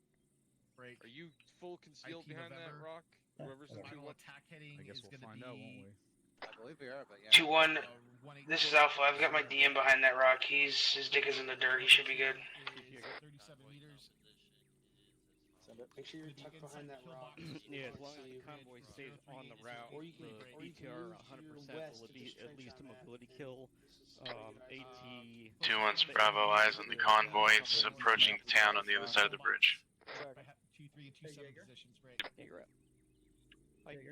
Speaker 10: Break.
Speaker 7: Are you full concealed
Speaker 10: IP
Speaker 7: behind that
Speaker 10: November.
Speaker 7: rock? Whoever's in
Speaker 10: Final
Speaker 7: 2-1.
Speaker 10: attack heading
Speaker 16: I guess
Speaker 10: is
Speaker 16: we'll
Speaker 10: going to
Speaker 16: find
Speaker 10: be...
Speaker 16: out, won't we?
Speaker 7: I believe we are, but yeah.
Speaker 5: 2-1, this is Alpha. I've got my DM behind that rock. His dick is in the dirt. He should be good.
Speaker 10: 37 meters.
Speaker 5: Make sure you're tucked behind that rock.
Speaker 11: Yeah, as long as the convoy stays on the route,
Speaker 5: Or you can
Speaker 11: the
Speaker 5: move
Speaker 11: BTR
Speaker 5: to your
Speaker 11: 100%
Speaker 5: west
Speaker 11: will
Speaker 5: to
Speaker 11: be
Speaker 5: this
Speaker 11: at
Speaker 5: trench
Speaker 11: least a
Speaker 5: I'm at.
Speaker 11: mobility kill. AT...
Speaker 20: 2-1's Bravo, eyes on the convoy. It's approaching the town on the other side of the bridge.
Speaker 10: 2, 3, and 2, 7 positions. Break.
Speaker 11: Yeah, you're up.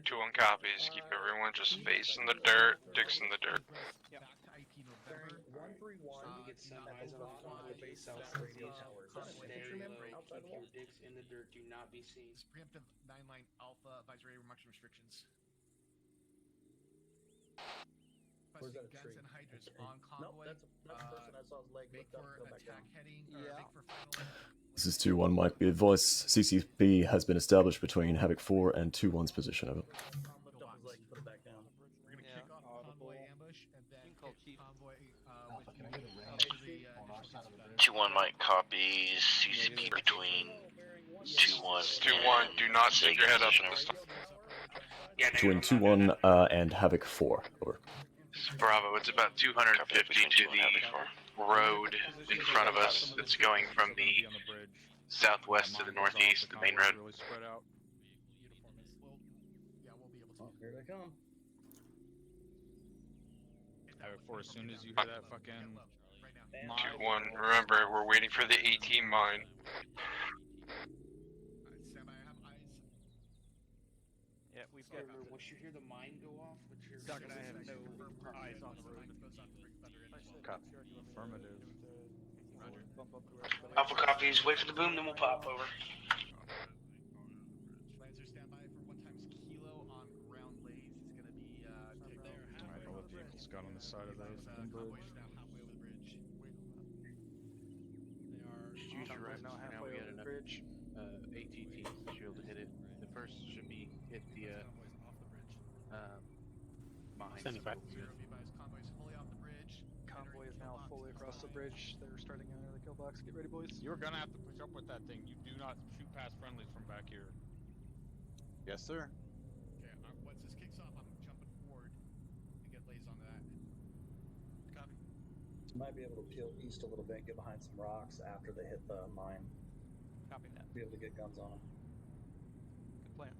Speaker 20: 2-1 copies. Keep everyone just face in the dirt, dicks in the dirt.
Speaker 10: Back to IP November.
Speaker 15: 131.
Speaker 5: We get some eyes on the convoy base south radio towers. Stay low. Keep your dicks in the dirt. Do not be seen.
Speaker 10: This preemptive 9-line Alpha advisory remarks and restrictions.
Speaker 15: Where's
Speaker 21: requesting
Speaker 15: that
Speaker 21: guns
Speaker 15: tree?
Speaker 21: and hydras
Speaker 15: Okay.
Speaker 21: on
Speaker 15: Nope,
Speaker 21: convoy.
Speaker 15: that's the person I saw's leg
Speaker 21: Make
Speaker 15: lift up,
Speaker 21: for
Speaker 15: go back
Speaker 21: attack
Speaker 15: down.
Speaker 21: heading, or make for final.
Speaker 6: This is 2-1, Mike. Be advised, CCP has been established between Havoc 4 and 2-1's position. Over.
Speaker 15: Lift up his leg and put it back down.
Speaker 21: We're gonna kick off the convoy ambush and then hit convoy with
Speaker 2: Can I get a
Speaker 21: the
Speaker 2: range
Speaker 21: after the
Speaker 2: on our
Speaker 21: initial
Speaker 2: side of the
Speaker 21: dispatch.
Speaker 2: bridge?
Speaker 9: 2-1 Mike copies CCP between 2-1
Speaker 20: 2-1, do not stick your head up this time. Yeah,
Speaker 6: Between
Speaker 20: negative, I'm not
Speaker 6: 2-1 and Havoc 4. Over.
Speaker 20: Bravo, it's about 250 to the road in front of us. It's going from the southwest to the northeast, the main road.
Speaker 16: Really spread out.
Speaker 15: Oh, here they come.
Speaker 16: For as soon as you hear that fucking
Speaker 20: 2-1, remember, we're waiting for the 18 mine.
Speaker 5: Yeah, we've got. Once you hear the mine go off, which you're
Speaker 16: Doc and I have no eyes on the road.
Speaker 5: Copy.
Speaker 16: Affirmative.
Speaker 5: Alpha copies. Wait for the boom, then we'll pop over.
Speaker 21: Lancer standby for 1 times kilo on ground lays. He's gonna be take there.
Speaker 16: I don't know what vehicles got on the side of those.
Speaker 21: Convoy is now halfway over the bridge. They are.
Speaker 14: Usually right now we got enough ATTs to be able to hit it. The first should be hit the mine.
Speaker 17: 75.
Speaker 21: Convoy is fully off the bridge.
Speaker 17: Convoy is now fully across the bridge. They're starting under the kill box. Get ready, boys.
Speaker 16: You're gonna have to push up with that thing. You do not shoot past friendlies from back here.
Speaker 7: Yes, sir.
Speaker 21: Okay, once this kicks off, I'm jumping forward and get lays onto that. Copy.
Speaker 15: You might be able to peel east a little bit, get behind some rocks after they hit the mine.
Speaker 17: Copy that.
Speaker 15: Be able to get guns on them.
Speaker 17: Good plan.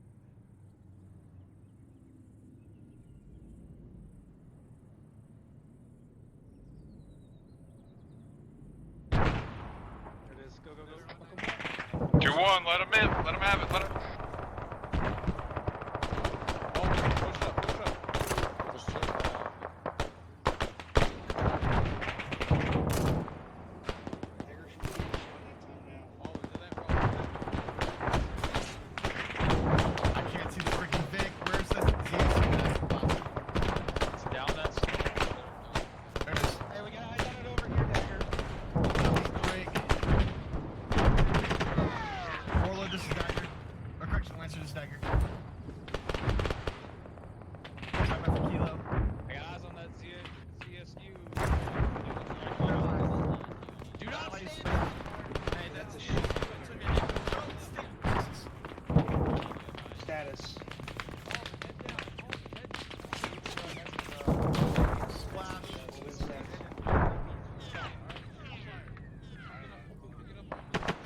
Speaker 17: There it is. Go, go, go.
Speaker 20: 2-1, let him in. Let him have it. Let him.
Speaker 21: I can't see the freaking Vic. Where's the
Speaker 16: It's down that.
Speaker 21: There it is.
Speaker 17: Hey, we got eyes on it over here, Dagger.
Speaker 21: Great. Warlord, this is Dagger. Or correction, Lancer, this is Dagger. Time out for Kilo.
Speaker 16: I got eyes on that CSU. Do not stand. Hey, that's a shit.
Speaker 5: Status.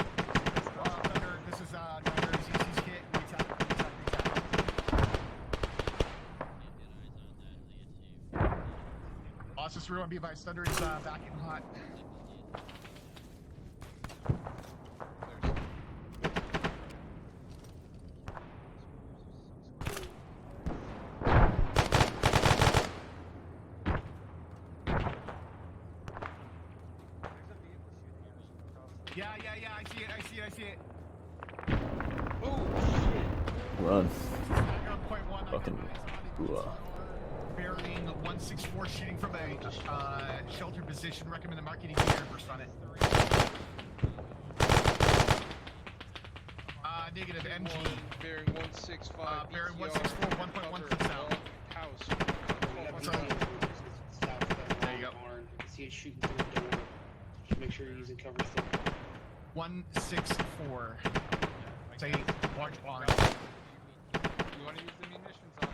Speaker 21: Thunder, this is Thunder, CC's kit. Retap. Ossus, everyone be advised, Thunder is back in hot. Yeah, I see it.
Speaker 6: Run.
Speaker 21: Stagger on point one, I
Speaker 6: Fucking.
Speaker 21: burying 164 shooting from a shelter position. Recommend the marketing gear burst on it. Negative MG.
Speaker 7: Bearing 165.
Speaker 21: Bearing 164, 1.1 to the south.
Speaker 7: House.
Speaker 21: There you go.
Speaker 5: You see it shooting through the door. Just make sure you're using cover still.
Speaker 21: 164. Say large barn.
Speaker 16: You want to use the munitions on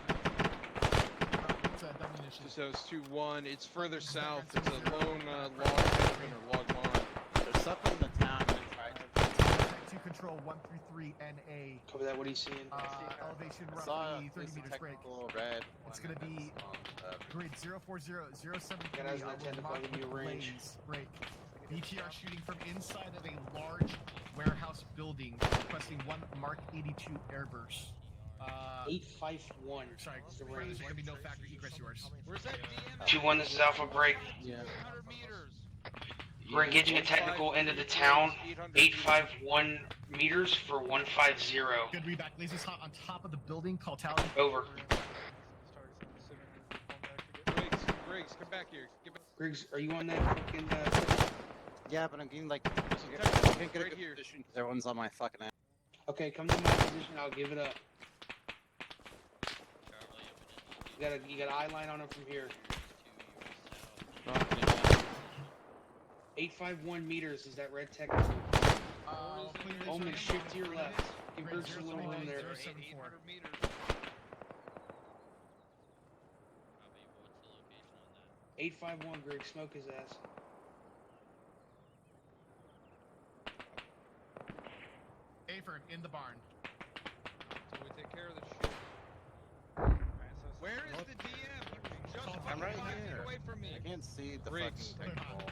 Speaker 16: it?
Speaker 7: So it's 2-1. It's further south. It's a lone log cabin or log barn.
Speaker 21: There's stuff in the town. To control 133 NA.
Speaker 5: Cover that. What are you seeing?
Speaker 21: Elevation roughly 30 meters break.
Speaker 14: Red.
Speaker 21: It's gonna be grid 040073.
Speaker 5: Got eyes on that technical, I'll give you a range.
Speaker 21: Break. BTR shooting from inside of a large warehouse building, requesting 1 Mark 82 airburst.
Speaker 5: 851.
Speaker 21: Sorry,
Speaker 5: is the
Speaker 21: there's
Speaker 5: range.
Speaker 21: gonna be no factory egress yours.
Speaker 16: Where's that DM?
Speaker 5: 2-1, this is Alpha Break.
Speaker 21: Yeah.
Speaker 16: 800 meters.
Speaker 5: We're engaging a technical into the town. 851 meters for 150.
Speaker 21: Good reback. Laser's hot on top of the building. Call tally.
Speaker 5: Over.
Speaker 7: Brakes,
Speaker 16: Griggs, come back here. Get back.
Speaker 5: Griggs, are you on that fucking?
Speaker 13: Yeah, but I'm getting like I can't get a
Speaker 16: Right
Speaker 13: good
Speaker 16: here.
Speaker 13: position because everyone's on my fucking ass.
Speaker 5: Okay, come to my position. I'll give it up. You got eye line on him from here. 851 meters is that red tech? Omen, shift to your left. Give Griggs a little room there.
Speaker 16: 800 meters.
Speaker 5: 851, Griggs, smoke his ass.
Speaker 21: A-firm, in the barn.
Speaker 16: So we take care of this shit. Where is the DM? Just
Speaker 13: I'm right
Speaker 16: 5 feet
Speaker 13: here.
Speaker 16: away from me.
Speaker 13: I can't see the
Speaker 16: Griggs.
Speaker 13: fucking technical.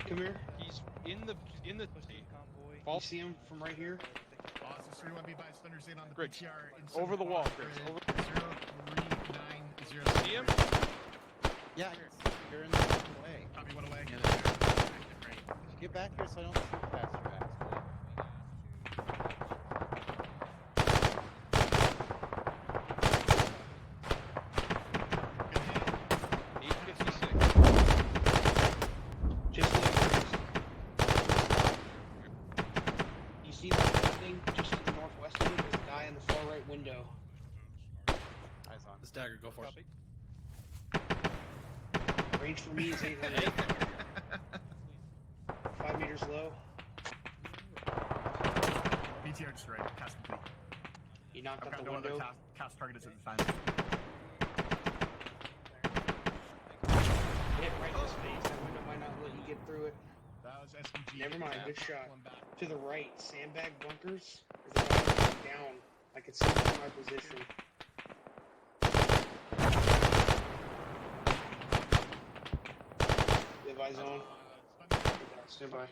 Speaker 5: Come here.
Speaker 16: He's in the
Speaker 5: You see him from right here?
Speaker 21: Awesome. 31B by Splendor's in on the
Speaker 16: Griggs,
Speaker 21: PTR.
Speaker 16: over the wall, Griggs, over.
Speaker 21: 0390.
Speaker 16: See him?
Speaker 13: Yeah, I can see you're in the fucking way.
Speaker 21: Copy, one away.
Speaker 13: Get back here so I don't shoot past your ass.
Speaker 5: Just look, Griggs. You see that building just to the northwest of it? There's a guy in the far right window.
Speaker 13: Eyes on.
Speaker 11: This dagger, go for it.
Speaker 5: Range for me is 800. 5 meters low.
Speaker 21: BTR destroyed. Cast complete.
Speaker 5: He knocked
Speaker 21: I've
Speaker 5: out
Speaker 21: got
Speaker 5: the
Speaker 21: no other
Speaker 5: window.
Speaker 21: cast target is at the time.
Speaker 5: Hit right in his face. That window might not let you get through it.
Speaker 21: That was SPG.
Speaker 5: Never mind.
Speaker 21: Yeah.
Speaker 5: Good shot.
Speaker 21: One back.
Speaker 5: To the right, sandbag bunkers. There's a guy looking down. I can see him from my position. You have eyes on? Stand by.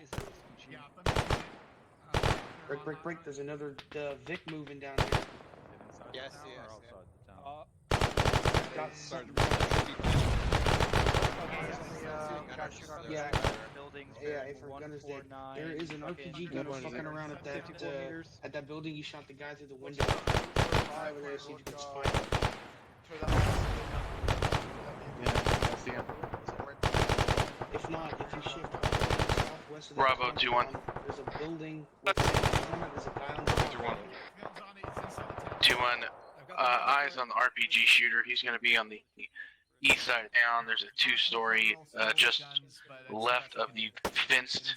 Speaker 5: Break. There's another Vic moving down here.
Speaker 13: Yes,
Speaker 5: Got something. Yeah, for gunners dead. There is an RPG gunner fucking around at that building. You shot the guy through the window. Fly over there, see if you can spy him. If not, if you shift southwest of the
Speaker 20: Bravo, 2-1.
Speaker 5: there's a building with there's a guy on the top.
Speaker 20: 2-1. Eyes on the RPG shooter. He's going to be on the east side of town. There's a 2-story just left of the fenced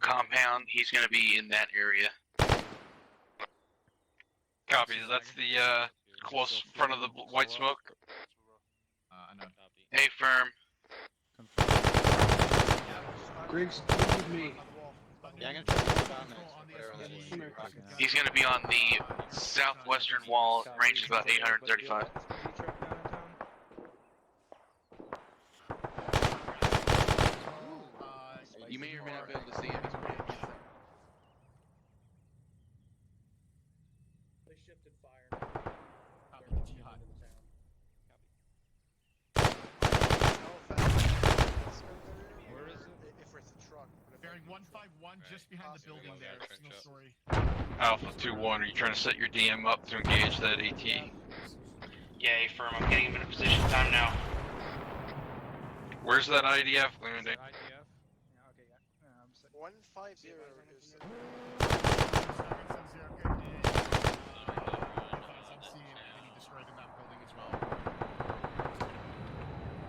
Speaker 20: compound. He's going to be in that area.
Speaker 16: Copy. That's the
Speaker 20: Close front of the white smoke.
Speaker 21: I know.
Speaker 20: A firm.
Speaker 5: Griggs, come with me.
Speaker 13: Yeah, I'm gonna try to get down there.
Speaker 20: He's going to be on the southwestern wall. Range is about 835.
Speaker 13: You may or may not be able to see him. He's pretty decent.
Speaker 15: They shifted fire.
Speaker 21: Copy, PG hot.
Speaker 16: Where is it?
Speaker 15: If it's a truck.
Speaker 21: Bearing 151 just behind the building there. Single story.
Speaker 16: Alpha 2-1, are you trying to set your DM up to engage that AT?
Speaker 20: Yeah, A firm. I'm getting him in a position. Time now.
Speaker 16: Where's that IDF landing?
Speaker 17: IDF? Yeah, okay, yeah.
Speaker 15: 150 is.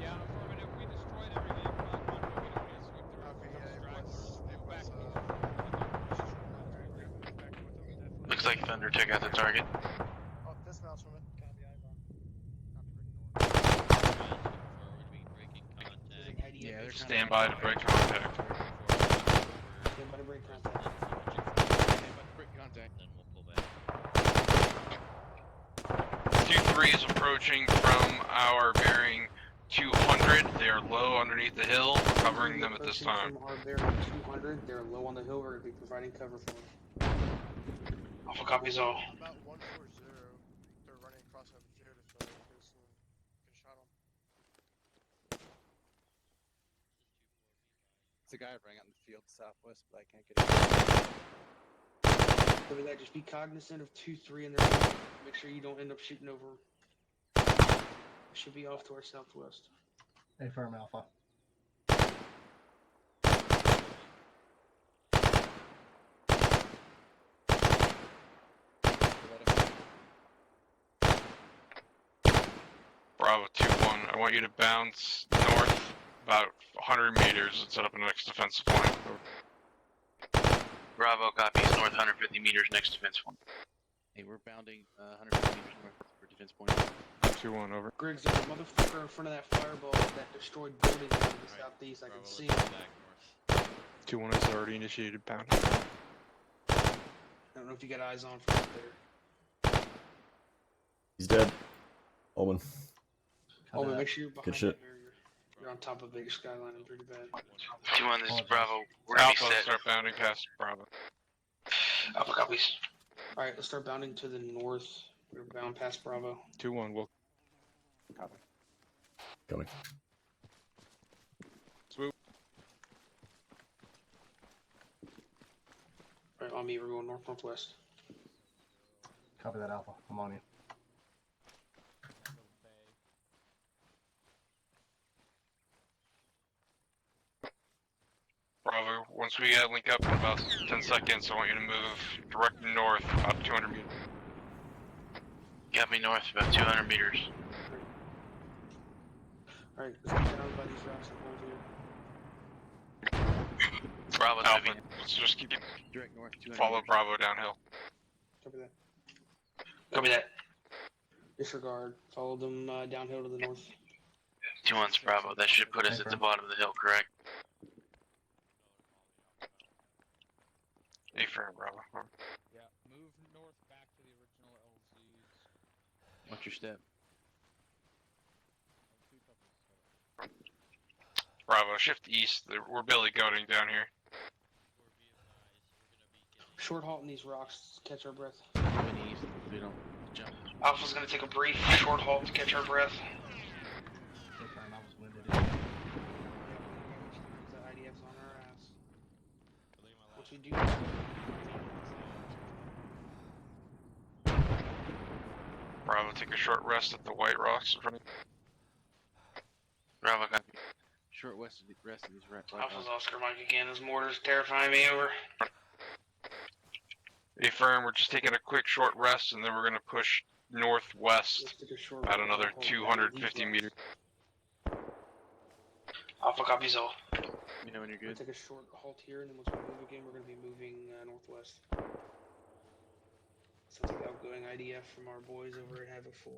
Speaker 17: Yeah, affirmative. We destroyed everything. We're not going to get a sweep through. Okay, yeah,
Speaker 20: Looks like Thunder took out the target.
Speaker 15: Oh, dismounts from it. Copy,
Speaker 5: Yeah,
Speaker 16: Stand by to break contact.
Speaker 5: Stand by to break contact.
Speaker 13: Break contact.
Speaker 16: 2-3 is approaching from our bearing 200. They are low underneath the hill. We're covering them at this time.
Speaker 5: From our bearing 200, they're low on the hill. We're going to be providing cover for them.
Speaker 20: Alpha copies all.
Speaker 15: About 140. They're running across over here to fill this and get shot on.
Speaker 13: It's a guy I bring out in the field southwest, but I can't get it.
Speaker 5: Over that, just be cognizant of 2-3 in their back. Make sure you don't end up shooting over. Should be off to our southwest.
Speaker 2: Affirm Alpha.
Speaker 12: Bravo 2-1. I want you to bounce north about 100 meters and set up a next defensive line.
Speaker 20: Bravo copies north 150 meters next defense point.
Speaker 14: Hey, we're bounding 150 meters north for defense point.
Speaker 12: 2-1, over.
Speaker 5: Griggs, there's a motherfucker in front of that fireball that destroyed buildings in the southeast. I can see him.
Speaker 12: 2-1 has already initiated pounding.
Speaker 5: I don't know if you got eyes on from up there.
Speaker 6: He's dead. Omen.
Speaker 5: Oh, but make sure you're behind
Speaker 6: Good shit.
Speaker 5: that barrier. You're on top of big skyline and pretty bad.
Speaker 20: 2-1, this is Bravo. We're gonna be
Speaker 12: Alpha,
Speaker 20: set.
Speaker 12: start bounding past Bravo.
Speaker 20: Alpha copies.
Speaker 5: Alright, let's start bounding to the north. We're bound past Bravo.
Speaker 12: 2-1, we'll
Speaker 5: Copy.
Speaker 6: Coming.
Speaker 12: swoop.
Speaker 5: Alright, on me, we're going north-northwest.
Speaker 2: Copy that, Alpha. I'm on you.
Speaker 12: Bravo, once we link up in about 10 seconds, I want you to move direct north about 200 meters.
Speaker 20: Got me north about 200 meters.
Speaker 5: Alright, let's get down by these rocks and hold here.
Speaker 20: Bravo's
Speaker 12: Alpha,
Speaker 20: gonna be
Speaker 12: let's just keep
Speaker 14: Direct north 200
Speaker 12: follow
Speaker 14: meters.
Speaker 12: Bravo downhill.
Speaker 5: Copy that.
Speaker 20: Copy that.
Speaker 5: Disregard. Follow them downhill to the north.
Speaker 20: 2-1's Bravo. That should put us at the bottom of the hill, correct?
Speaker 12: Affirm, Bravo.
Speaker 16: Yeah, move north back to the original LZs.
Speaker 14: Watch your step.
Speaker 12: Bravo, shift east. We're Billy goating down here.
Speaker 5: Short halt in these rocks. Catch our breath.
Speaker 14: Coming east. We don't jump.
Speaker 5: Alpha's gonna take a brief short halt to catch our breath.
Speaker 2: Affirm, I was winded.
Speaker 5: The IDF's on our ass. Once we do
Speaker 12: Bravo, take a short rest at the white rocks in front of you.
Speaker 20: Bravo copy.
Speaker 14: Short rest of these right.
Speaker 5: Alpha's Oscar Mike again. Those mortars terrifying me over.
Speaker 12: Affirm, we're just taking a quick short rest and then we're gonna push northwest
Speaker 5: Let's take a short
Speaker 12: about
Speaker 5: halt.
Speaker 12: another
Speaker 5: Hold
Speaker 12: 250
Speaker 5: down
Speaker 12: meters.
Speaker 5: Alpha copies all.
Speaker 14: You know when you're
Speaker 5: We'll
Speaker 14: good.
Speaker 5: take a short halt here, and then once we move again, we're going to be moving northwest. Sounds like outgoing IDF from our boys over at Havoc 4.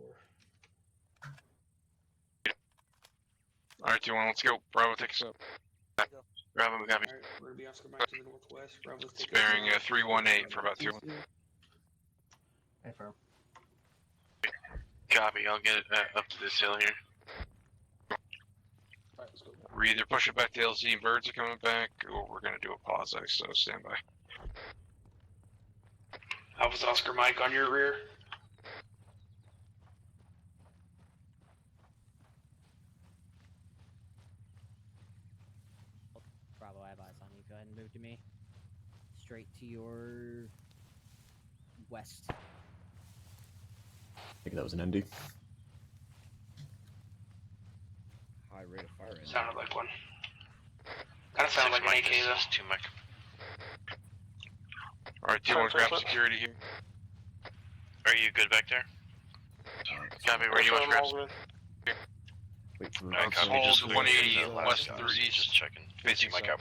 Speaker 12: Alright, 2-1, let's go. Bravo, take us up.
Speaker 20: Bravo copy.
Speaker 5: Alright, we're going to be Oscar Mike to the northwest. Bravo's
Speaker 12: It's
Speaker 5: taking
Speaker 12: bearing 318 for about 2.
Speaker 2: Affirm.
Speaker 20: Copy. I'll get it up to this hill here.
Speaker 5: Alright, let's go.
Speaker 12: We're either pushing back to LZ, birds are coming back, or we're gonna do a pause, so stand by.
Speaker 5: Alpha's Oscar Mike on your rear.
Speaker 22: Bravo, I have eyes on you. Go ahead and move to me. Straight to your west.
Speaker 6: I think that was an ND.
Speaker 22: High rate of fire.
Speaker 5: Sounded like one. Kind of sounded like an AK though.
Speaker 20: 2 Mike.
Speaker 12: Alright, 2-1, grab security here.
Speaker 20: Are you good back there? Copy. Where do you want to grab?
Speaker 6: Wait for
Speaker 20: Alright, copy.
Speaker 12: Hold
Speaker 20: Just
Speaker 12: 180 west through east.
Speaker 20: Just checking.
Speaker 12: Facing
Speaker 20: Mike out.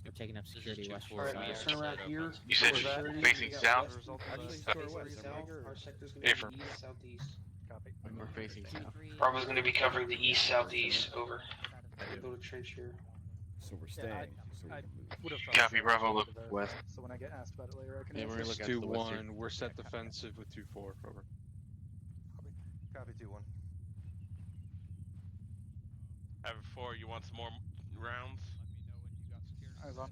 Speaker 22: We're taking up security west.
Speaker 5: Alright, let's turn around here.
Speaker 20: You said
Speaker 5: Towards
Speaker 20: you're
Speaker 5: security.
Speaker 20: facing
Speaker 5: We got
Speaker 20: south?
Speaker 5: west,
Speaker 22: Actually,
Speaker 5: east,
Speaker 22: towards
Speaker 5: facing
Speaker 22: west.
Speaker 5: south. Our sector's going to
Speaker 12: Affirm.
Speaker 5: be east, southeast.
Speaker 17: Copy.
Speaker 14: We're facing south.
Speaker 5: Bravo's going to be covering the east, southeast. Over. We'll go to trench here.
Speaker 10: So we're staying.
Speaker 17: I would have
Speaker 20: Copy. Bravo. Look west.
Speaker 17: So when I get asked about it later, I can
Speaker 14: Yeah,
Speaker 17: answer.
Speaker 14: we're
Speaker 12: It's
Speaker 14: looking at the west here.
Speaker 12: 2-1, we're set defensive with 2-4, over.
Speaker 1: Copy 2-1.
Speaker 18: Havoc 4, you want some more rounds?
Speaker 17: Eyes on.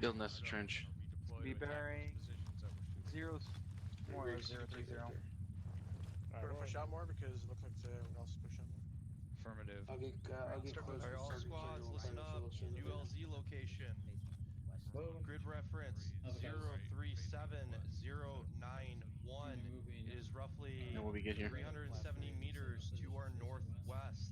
Speaker 14: Building us a trench.
Speaker 17: Be bearing 0 more 030.
Speaker 13: Alright, push out more because it looks like everyone else is pushing.
Speaker 16: Affirmative.
Speaker 5: I'll get close.
Speaker 1: Alright, all squads, listen up. New LZ location. Grid reference 037091. It is roughly
Speaker 14: And we'll be good here.
Speaker 1: 370 meters to our northwest.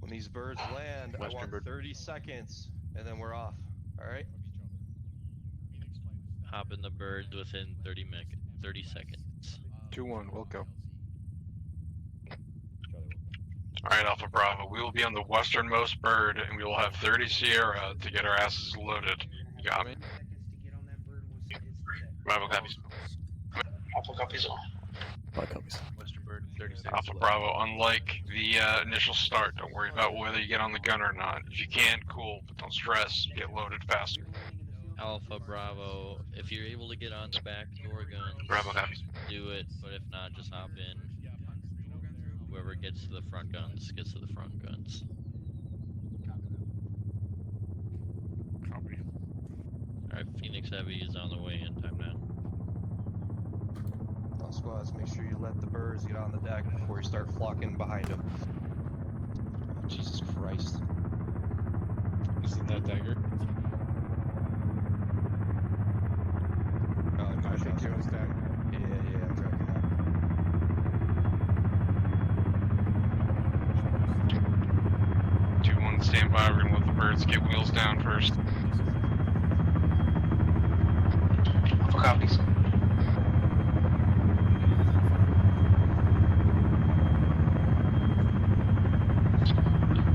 Speaker 1: When these birds land, I want 30 seconds, and then we're off. All right?
Speaker 3: Hop in the birds within 30 seconds.
Speaker 7: 2-1, we'll go.
Speaker 12: Alright, Alpha Bravo, we will be on the westernmost bird, and we will have 30 Sierra to get our asses loaded. You got me?
Speaker 20: Bravo copies. Alpha copies all.
Speaker 6: Copies.
Speaker 14: Western bird, 30 seconds.
Speaker 12: Alpha Bravo, unlike the initial start, don't worry about whether you get on the gun or not. If you can, cool, but don't stress, get loaded faster.
Speaker 3: Alpha Bravo, if you're able to get on the back door guns,
Speaker 20: Bravo copies.
Speaker 3: do it, but if not, just hop in. Whoever gets to the front guns, gets to the front guns.
Speaker 12: Copy.
Speaker 3: Alright, Phoenix Heavy is on the way in time now.
Speaker 1: All squads, make sure you let the birds get on the deck before you start flocking behind them. Oh, Jesus Christ.
Speaker 7: Isn't that dagger?
Speaker 1: I think it was that. Yeah, I'm tracking that.
Speaker 12: Stand by, we're gonna let the birds get wheels down first.
Speaker 20: Alpha copies.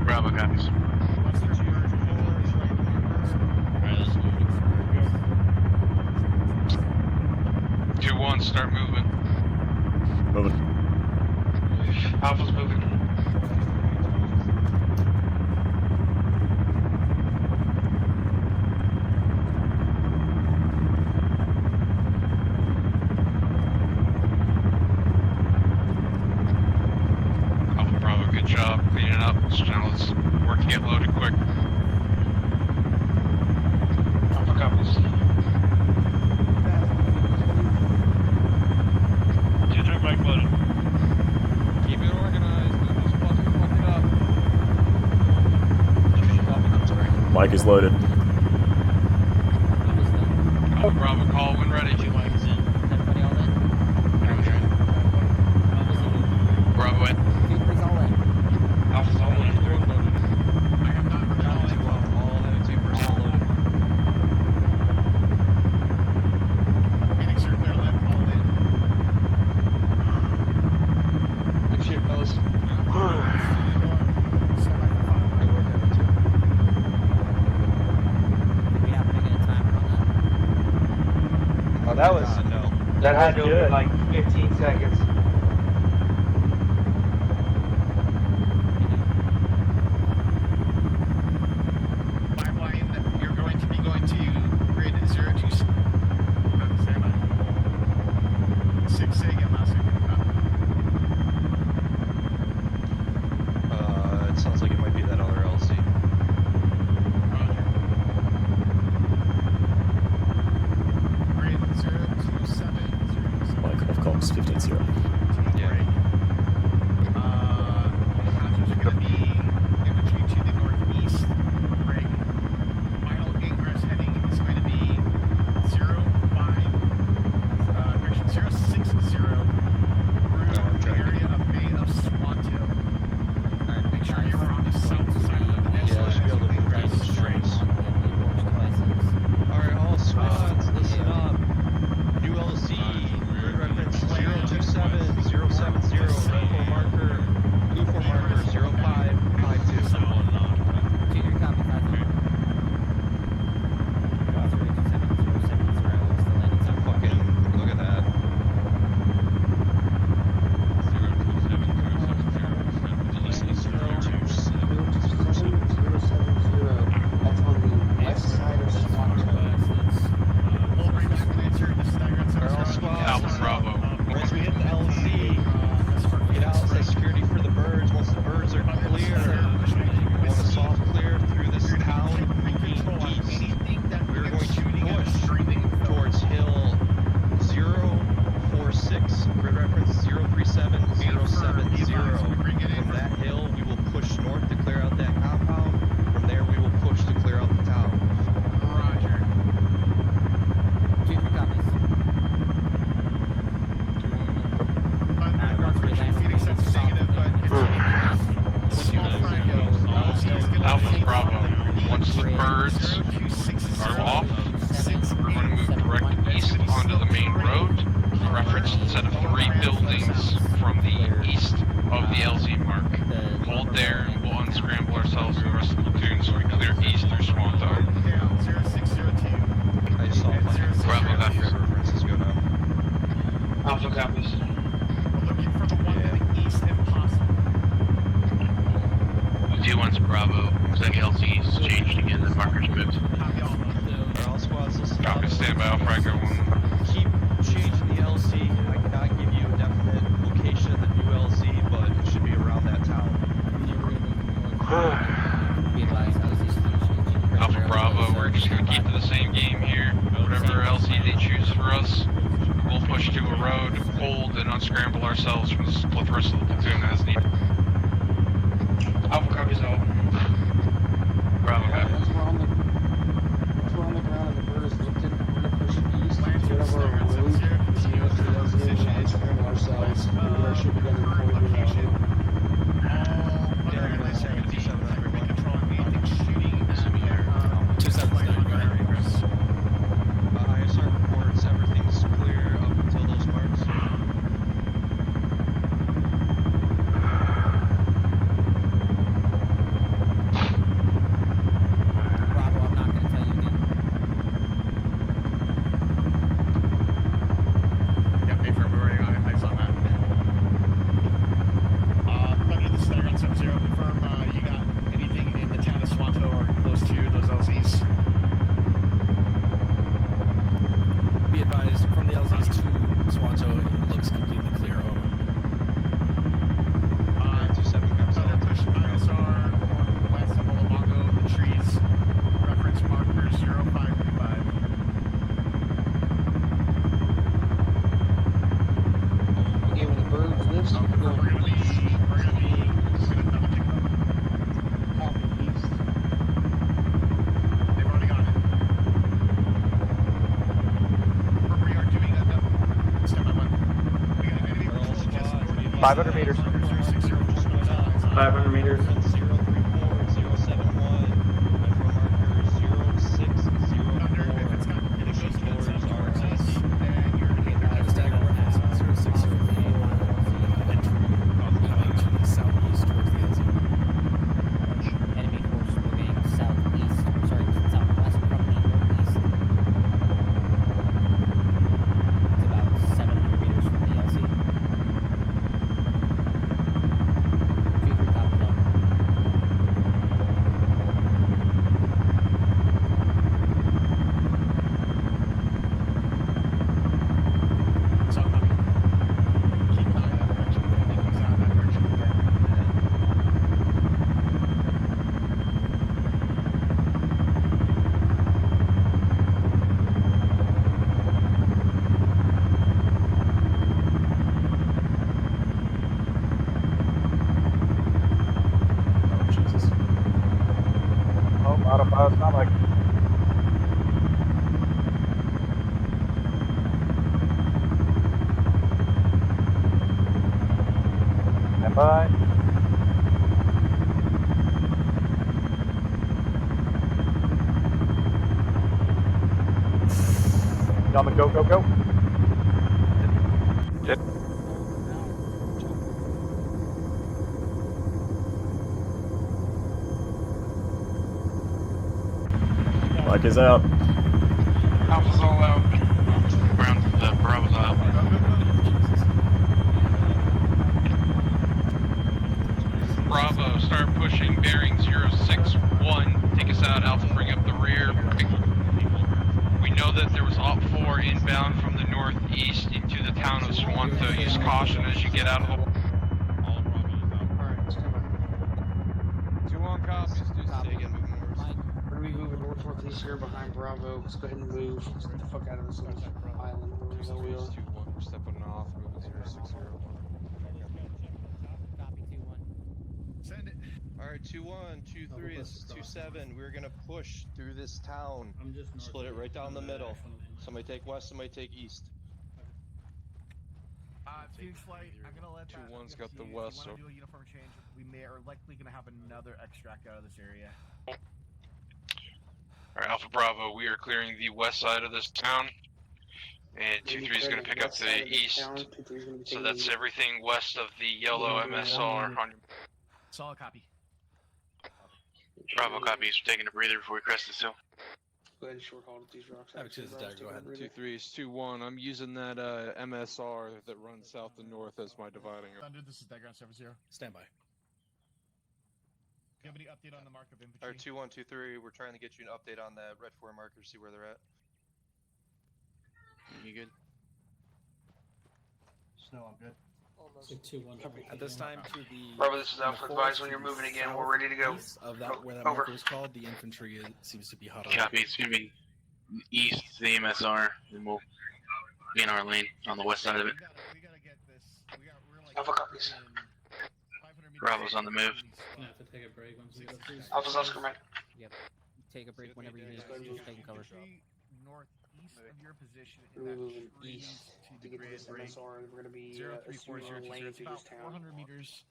Speaker 20: Bravo copies.
Speaker 3: Alright, let's move.
Speaker 12: 2-1, start moving.
Speaker 6: Moving.
Speaker 20: Alpha's moving.
Speaker 12: Alpha Bravo, good job cleaning up. So now let's work to get loaded quick.
Speaker 20: Alpha copies.
Speaker 12: 2-3 bike loaded.
Speaker 14: Keep it organized. Don't just fuck it up.
Speaker 6: Mike is loaded.
Speaker 12: Alpha Bravo, call when ready.
Speaker 22: Mike is in. Everybody all in?
Speaker 12: Bravo in.
Speaker 22: Everybody's all in.
Speaker 20: Alpha's all in.
Speaker 21: I have not heard all in.
Speaker 1: All heavy 2% loaded.
Speaker 21: Phoenix, you're clear left, all in.
Speaker 20: Good shit, fellas.
Speaker 22: Did we happen to get a timer on that?
Speaker 1: Oh, that was no.
Speaker 5: That had to have been like 15 seconds.
Speaker 21: Pipeline, you're going to be going to grid 02. Stand by. 6 again, last second.
Speaker 1: It sounds like it might be that other LC.
Speaker 21: Grid 027.
Speaker 6: Mike, off comms, 15-0.
Speaker 12: are off. We're going to move direct east onto the main road. Reference set of 3 buildings from the east of the LZ mark. Hold there and we'll unscramble ourselves and the rest of the platoon so we clear east through Swanto.
Speaker 21: Down 0602.
Speaker 1: I saw
Speaker 20: Bravo copy.
Speaker 1: references go down.
Speaker 5: Alpha copies.
Speaker 21: We're looking for the one to the east if possible.
Speaker 20: 2-1's Bravo. Looks like LC's changed again. The marker's moved.
Speaker 21: Copy all.
Speaker 1: All squads, listen
Speaker 12: Copy,
Speaker 1: up.
Speaker 12: stand by, Alpha Echo 1.
Speaker 1: Keep changing the LZ. I cannot give you a definite location of the new LZ, but it should be around that town.
Speaker 12: Alpha Bravo, we're just going to keep to the same game here. Whatever LZ they choose for us, we'll push to a road, hold, and unscramble ourselves from the rest of the platoon as needed.
Speaker 5: Alpha copies all.
Speaker 12: Bravo, copy.
Speaker 5: Once we're on the ground and the bird is lifted, we're gonna push east, get over a road, continue up to the LZ, and unscramble ourselves. We get our shit together before we do that.
Speaker 1: ISR reports everything's clear up until those marks.
Speaker 22: Bravo, I'm not gonna tell you again.
Speaker 21: Yeah, pay for it. We're already on it. I saw that. Thunder, this is Thunder on 70. Confirm you got anything in the town of Swanto or close to those LZs?
Speaker 11: Be advised, from the LZs to Swanto, it looks completely clear. Over.
Speaker 1: 27 comes out.
Speaker 21: Push ISR west of Olabongo, the trees. Reference marker 0535.
Speaker 5: Okay, when the bird lifts, we're going
Speaker 21: We're gonna double check them.
Speaker 5: copy east.
Speaker 21: They've already got it. We are doing a double. Step by one. We got an enemy patrol just north of the
Speaker 4: 500 meters.
Speaker 21: 060.
Speaker 4: 500 meters.
Speaker 1: 034, 071, info marker 0604.
Speaker 21: Thunder, if it's got any of those units up towards us, then you're gonna get
Speaker 11: Just stagger reference 0604. Entry coming to the southeast towards the LZ.
Speaker 22: Enemy force moving southeast, or sorry, southwest from the northeast. It's about 700 meters from the LZ. 2-3 copy done.
Speaker 21: So, keep an eye in that direction. If anything comes out in that direction,
Speaker 6: Oh, Jesus.
Speaker 4: Oh, out of stomach. Stand by. Gentlemen, go, go, go.
Speaker 6: Mike is out.
Speaker 20: Alpha's all out. Bravo's out.
Speaker 12: Bravo, start pushing bearing 061. Take us out, Alpha, bring up the rear. We know that there was OP4 inbound from the northeast into the town of Swanto. Use caution as you get out of the...
Speaker 5: Alright, stand by.
Speaker 16: 2-1 copies, Deuce taken, moving over.
Speaker 5: We're gonna be moving north-northeast here behind Bravo. Let's go ahead and move. Let's get the fuck out of this little island where the hell we are.
Speaker 16: 2-1, we're stepping off, moving 060.
Speaker 22: Copy 2-1.
Speaker 21: send it.
Speaker 1: Alright, 2-1, 2-3, this is 2-7. We're gonna push through this town. Split it right down the middle. Somebody take west, somebody take east.
Speaker 21: Phoenix Flight, I'm gonna let that.
Speaker 16: 2-1's got the
Speaker 21: If
Speaker 16: west,
Speaker 21: you
Speaker 16: so-
Speaker 21: wanna do a uniform change, we may are likely gonna have another extract out of this area.
Speaker 12: Alright, Alpha Bravo, we are clearing the west side of this town. And 2-3 is going to pick up to the east. So that's everything west of the yellow MSR on your...
Speaker 21: Solid copy.
Speaker 20: Bravo copies. We're taking a breather before we crest this hill.
Speaker 5: Go ahead and short haul with these rocks.
Speaker 7: Havoc is the dagger, go ahead.
Speaker 1: 2-3 is 2-1. I'm using that MSR that runs south and north as my dividing.
Speaker 21: Thunder, this is Dagger on 7-0.
Speaker 7: Stand by.
Speaker 21: Do you have any update on the mark of infantry?
Speaker 1: Alright, 2-1, 2-3. We're trying to get you an update on that red 4 marker, see where they're at.
Speaker 20: You good?
Speaker 2: Snow, I'm good.
Speaker 7: At this time, to the
Speaker 5: Bravo, this is Alpha. Advise when you're moving again. We're ready to go.
Speaker 7: east of that, where that
Speaker 5: Over.
Speaker 7: marker was called, the infantry seems to be huddled.
Speaker 20: Copy. It's going to be east of the MSR, and we'll be in our lane on the west side of it.
Speaker 21: We gotta get this. We're like
Speaker 5: Alpha copies.
Speaker 21: 500 meters.
Speaker 20: Bravo's on the move.
Speaker 22: Have to take a break once we go through.
Speaker 5: Alpha's Oscar, man.
Speaker 22: Yep. Take a break whenever you need. Just taking cover.
Speaker 21: Infantry northeast of your position in
Speaker 5: We're
Speaker 21: that
Speaker 5: moving
Speaker 21: tree
Speaker 5: east
Speaker 21: to
Speaker 5: to
Speaker 21: the
Speaker 5: get to
Speaker 21: grid
Speaker 5: this
Speaker 21: break.
Speaker 5: MSR, and we're going to be
Speaker 21: 03402.
Speaker 5: lane
Speaker 21: It's
Speaker 5: through
Speaker 21: about
Speaker 5: this town.
Speaker 21: 400 meters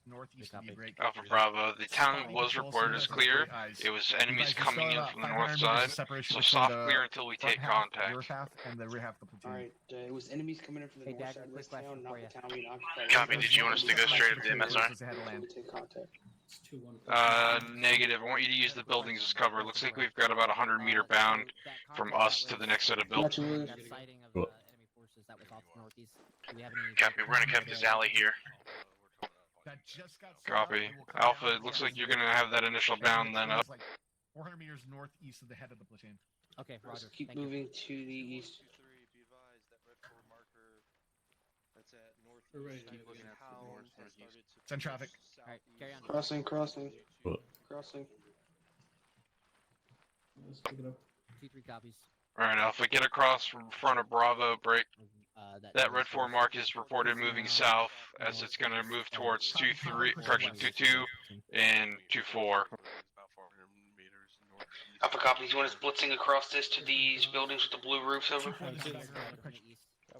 Speaker 21: northeast of the break.
Speaker 12: Alpha Bravo, the town was reported as clear. It was enemies coming in from the north side, so soft clear until we take contact.
Speaker 21: Your half and the rear half of the platoon.
Speaker 5: Alright, it was enemies coming in from the
Speaker 22: Hey,
Speaker 5: north
Speaker 22: Dagger,
Speaker 5: side of
Speaker 22: quick
Speaker 5: this
Speaker 22: question
Speaker 5: town,
Speaker 22: for
Speaker 5: not
Speaker 22: you.
Speaker 5: the town being occupied.
Speaker 20: Copy. Did you want us to go straight up to the MSR?
Speaker 5: We take contact.
Speaker 12: Negative. I want you to use the buildings as cover. Looks like we've got about 100-meter bound from us to the next set of buildings.
Speaker 22: That sighting of
Speaker 6: Cool.
Speaker 22: enemy forces that was off northeast. Do we have any?
Speaker 20: Copy. We're going to cap this alley here.
Speaker 21: That just got set
Speaker 12: Copy.
Speaker 21: up. It will come
Speaker 12: Alpha,
Speaker 21: down
Speaker 12: it looks
Speaker 21: to
Speaker 12: like
Speaker 21: the
Speaker 12: you're going to have that initial bound then up.
Speaker 21: It's like 400 meters northeast of the head of the platoon.
Speaker 22: Okay, Roger.
Speaker 5: Let's keep
Speaker 22: Thank you.
Speaker 5: moving to the east.
Speaker 1: 2-3, be advised that red 4 marker that's at northeast side of the town has started to
Speaker 21: Send traffic.
Speaker 1: push
Speaker 22: Alright, carry on.
Speaker 5: Crossing, crossing.
Speaker 6: Cool.
Speaker 5: Crossing.
Speaker 22: 2-3 copies.
Speaker 12: Alright, Alpha, get across from front of Bravo, break. That red 4 mark is reported moving south as it's going to move towards 2-3, correction, 2-2 and 2-4.
Speaker 5: Alpha copies. You want us blitzing across this to these buildings with the blue roofs over?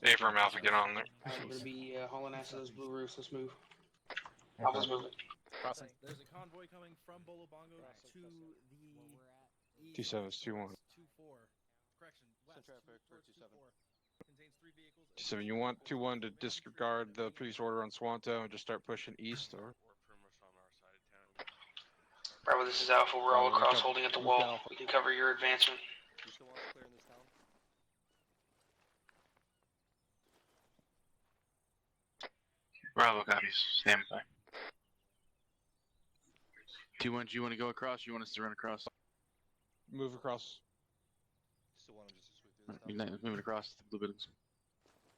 Speaker 12: Affirm, Alpha, get on there.
Speaker 5: Alright, we're gonna be hauling ass to those blue roofs. Let's move. Alpha's moving.
Speaker 7: Crossing.
Speaker 11: There's a convoy coming from Bolobongo to the
Speaker 1: 2-7 is 2-1.
Speaker 11: 2-4. Correction, west
Speaker 1: traffic
Speaker 11: towards 2-4. Contains 3 vehicles.
Speaker 1: 2-7, you want 2-1 to disregard the previous order on Swanto and just start pushing east, or?
Speaker 5: Bravo, this is Alpha. We're all across holding at the wall. We can cover your advancement.
Speaker 1: You still want to clear in this town?
Speaker 20: Bravo copies. Stand by. 2-1, do you want to go across or you want us to run across?
Speaker 1: Move across. Still want to just sweep through this town.
Speaker 20: Moving across the blue buildings.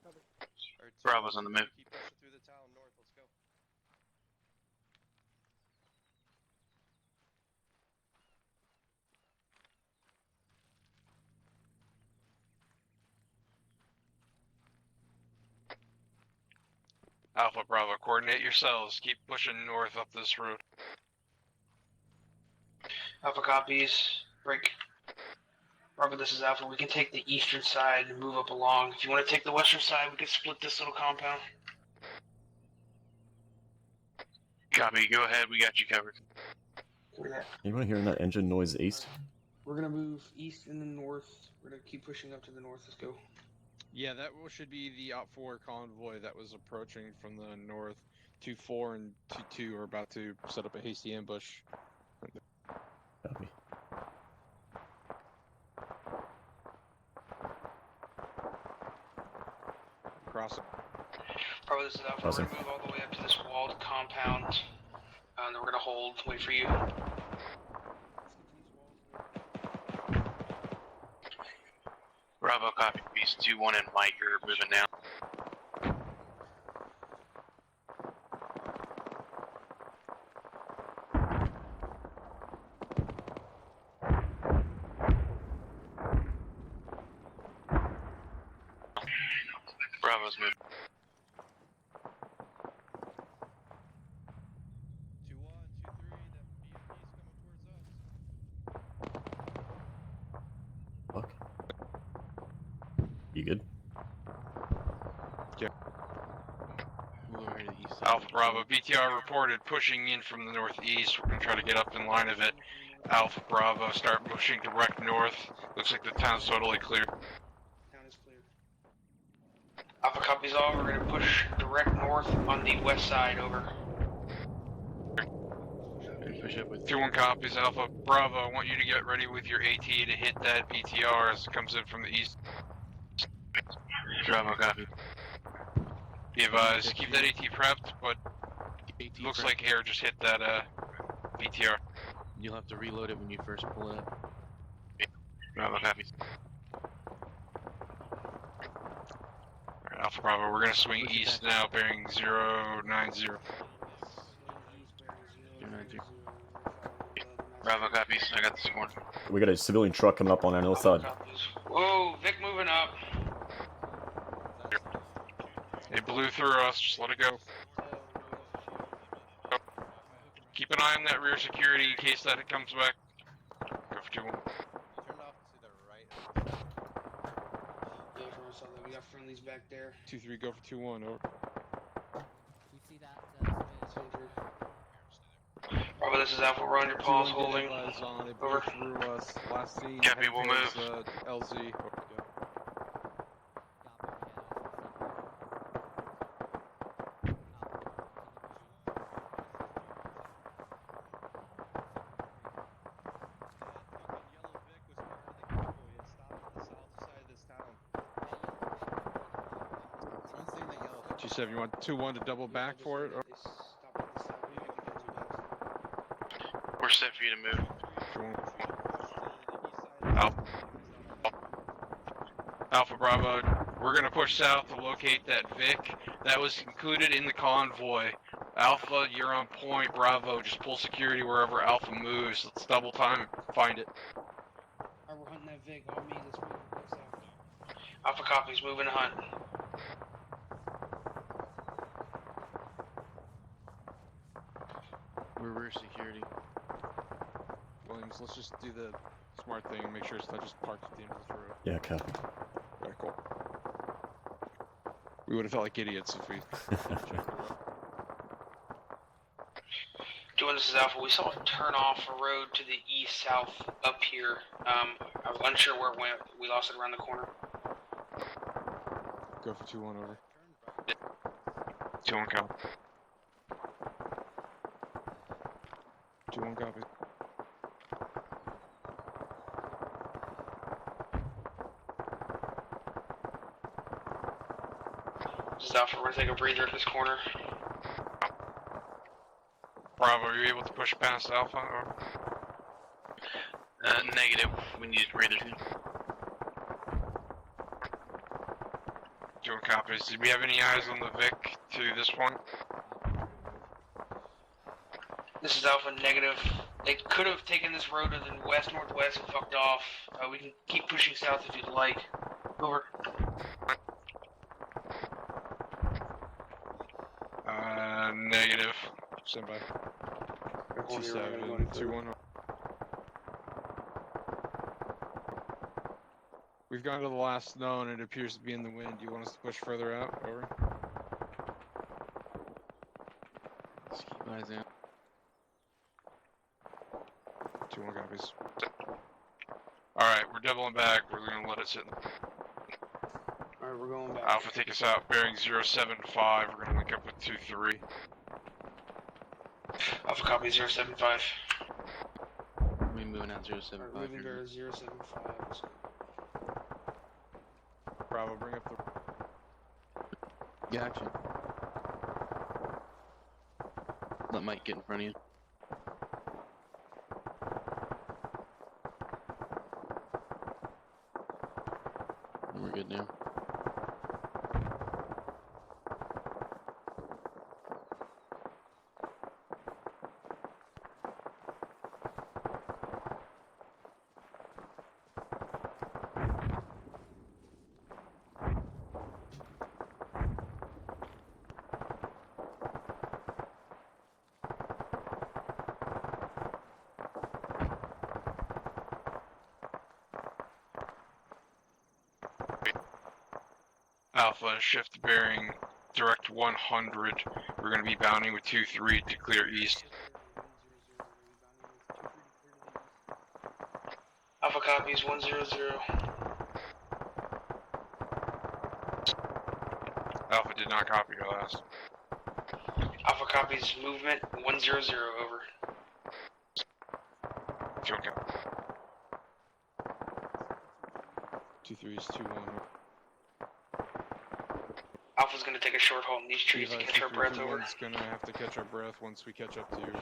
Speaker 1: Alright,
Speaker 20: Bravo's on the move.
Speaker 1: Keep pushing through the town north. Let's go.
Speaker 12: Alpha Bravo, coordinate yourselves. Keep pushing north up this road.
Speaker 5: Alpha copies. Break. Bravo, this is Alpha. We can take the eastern side and move up along. If you want to take the western side, we can split this little compound.
Speaker 20: Copy. Go ahead. We got you covered.
Speaker 6: Anyone hearing that engine noise east?
Speaker 5: We're gonna move east and then north. We're gonna keep pushing up to the north. Let's go.
Speaker 1: Yeah, that should be the OP4 convoy that was approaching from the north. 2-4 and 2-2 are about to set up a hasty ambush.
Speaker 6: Copy.
Speaker 1: Crossing.
Speaker 5: Bravo, this is Alpha.
Speaker 6: Crossing.
Speaker 5: We're gonna move all the way up to this walled compound. And then we're gonna hold. Wait for you.
Speaker 20: Bravo copy. Beast 2-1 and Mike are moving now. Bravo's moving.
Speaker 1: 2-1, 2-3, that BMP is coming towards us.
Speaker 6: Fuck. You good?
Speaker 12: Alpha Bravo, BTR reported pushing in from the northeast. We're going to try to get up in line of it. Alpha Bravo, start pushing direct north. Looks like the town's totally clear.
Speaker 5: Town is clear. Alpha copies all. We're gonna push direct north on the west side. Over.
Speaker 20: Push up with
Speaker 12: 2-1 copies, Alpha Bravo. I want you to get ready with your AT to hit that BTR as it comes in from the east.
Speaker 20: Bravo copy.
Speaker 12: Be advised, keep that AT prepped, but looks like air just hit that BTR.
Speaker 20: You'll have to reload it when you first pull it up. Bravo copy.
Speaker 12: Alright, Alpha Bravo, we're gonna swing east now, bearing 090.
Speaker 20: Bravo copies. I got this one.
Speaker 6: We got a civilian truck coming up on our north side.
Speaker 5: Whoa, Vic moving up.
Speaker 12: It blew through us, just let it go. Keep an eye on that rear security in case that it comes back. Go for 2-1.
Speaker 5: Yeah, I saw that. We got friendlies back there.
Speaker 7: 2-3, go for 2-1, over.
Speaker 22: You see that?
Speaker 5: Bravo, this is Alpha. We're on your pause, holding.
Speaker 7: They blew through us last scene.
Speaker 20: Copy, we'll move.
Speaker 7: LZ. G7, you want 2-1 to double back for it? Or?
Speaker 20: We're set for you to move.
Speaker 12: Alpha Bravo, we're gonna push south to locate that Vic. That was included in the convoy. Alpha, you're on point. Bravo, just pull security wherever Alpha moves. Let's double time and find it.
Speaker 5: Alright, we're hunting that Vic. On me. Let's move. Alpha copies. Moving to hunt.
Speaker 20: We're rear security.
Speaker 7: Williams, let's just do the smart thing and make sure it's not just parked at the end of the road.
Speaker 6: Yeah, copy.
Speaker 7: Alright, cool. We would have felt like idiots if we checked the road.
Speaker 5: Doing this is Alpha. We saw it turn off a road to the east-south up here. I'm unsure where it went. We lost it around the corner.
Speaker 7: Go for 2-1, over.
Speaker 12: 2-1 copy.
Speaker 7: 2-1 copy.
Speaker 5: This is Alpha. We're gonna take a breather at this corner.
Speaker 12: Bravo, are you able to push past Alpha? Or?
Speaker 20: Negative. We need breathers.
Speaker 12: 2-1 copies. Did we have any eyes on the Vic to this point?
Speaker 5: This is Alpha. Negative. They could have taken this road to the west-northwest and fucked off. We can keep pushing south if you'd like. Over.
Speaker 12: Negative.
Speaker 7: Stand by.
Speaker 5: Hold here,
Speaker 7: 2-7, 2-1. We've gone to the last known, and it appears to be in the wind. Do you want us to push further out? Over.
Speaker 20: Let's keep eyes out.
Speaker 7: 2-1 copies.
Speaker 12: Alright, we're doubling back. We're gonna let it sit.
Speaker 5: Alright, we're going back.
Speaker 12: Alpha, take us out. Bearing 075. We're gonna link up with 2-3.
Speaker 5: Alpha copy 075.
Speaker 20: We moving out 075.
Speaker 5: Alright, moving there 075.
Speaker 7: Bravo, bring up the...
Speaker 20: Gotcha. Let Mike get in front of you. We're good now.
Speaker 12: Alpha, shift bearing direct 100. We're going to be bounding with 2-3 to clear east.
Speaker 5: copies 100.
Speaker 12: Alpha did not copy your last.
Speaker 5: Alpha copies movement 100 over.
Speaker 12: Field count.
Speaker 7: 2-3's 2-1.
Speaker 5: Alpha's gonna take a short halt in these trees to catch our breath over.
Speaker 7: One's gonna have to catch our breath once we catch up to you.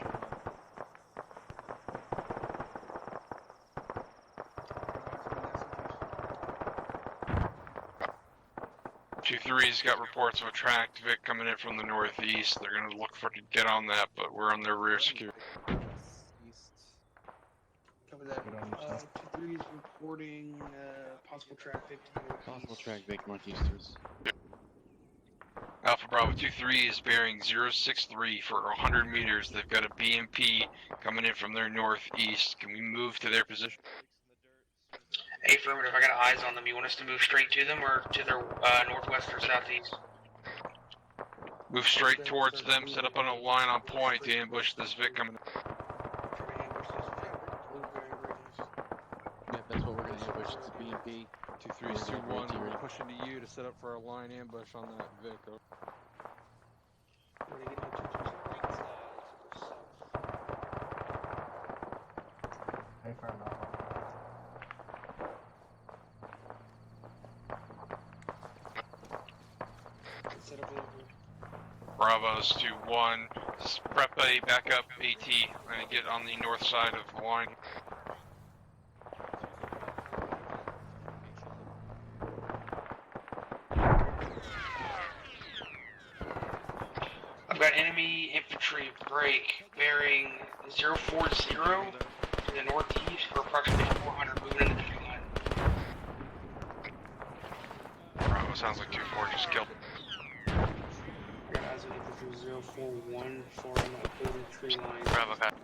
Speaker 12: 2-3's got reports of a tracked Vic coming in from the northeast. They're gonna look for to get on that, but we're on their rear security.
Speaker 5: Cover that. 2-3's reporting possible traffic to the northeast.
Speaker 14: Possible track Vic northeasters.
Speaker 12: Alpha Bravo 2-3 is bearing 063 for 100 meters. They've got a BMP coming in from their northeast. Can we move to their position?
Speaker 5: Affirmative, I got eyes on them. You want us to move straight to them or to their northwest or southeast?
Speaker 12: Move straight towards them, set up on a line on point to ambush this Vic coming in.
Speaker 14: Yeah, that's what we're gonna ambush. It's a BMP.
Speaker 7: 2-3's 2-1. We're pushing to you to set up for a line ambush on that Vic.
Speaker 2: Hey, firm up.
Speaker 12: Bravo's 2-1. Prep a backup AT and get on the north side of the line.
Speaker 5: I've got enemy infantry break bearing 040 to the northeast for approximately 400 moving in the tree line.
Speaker 12: Bravo sounds like 2-4 just killed him.
Speaker 5: I got eyes on infantry 041 for that building tree line.
Speaker 12: Bravo got.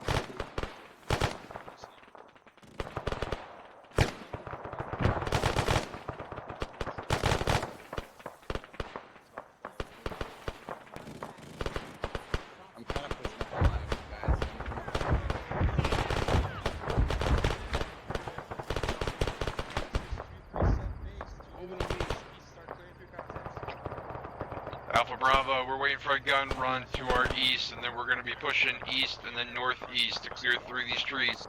Speaker 13: I'm kind of pushing up a line with you guys.
Speaker 12: Alpha Bravo, we're waiting for a gun run to our east, and then we're going to be pushing east and then northeast to clear through these trees.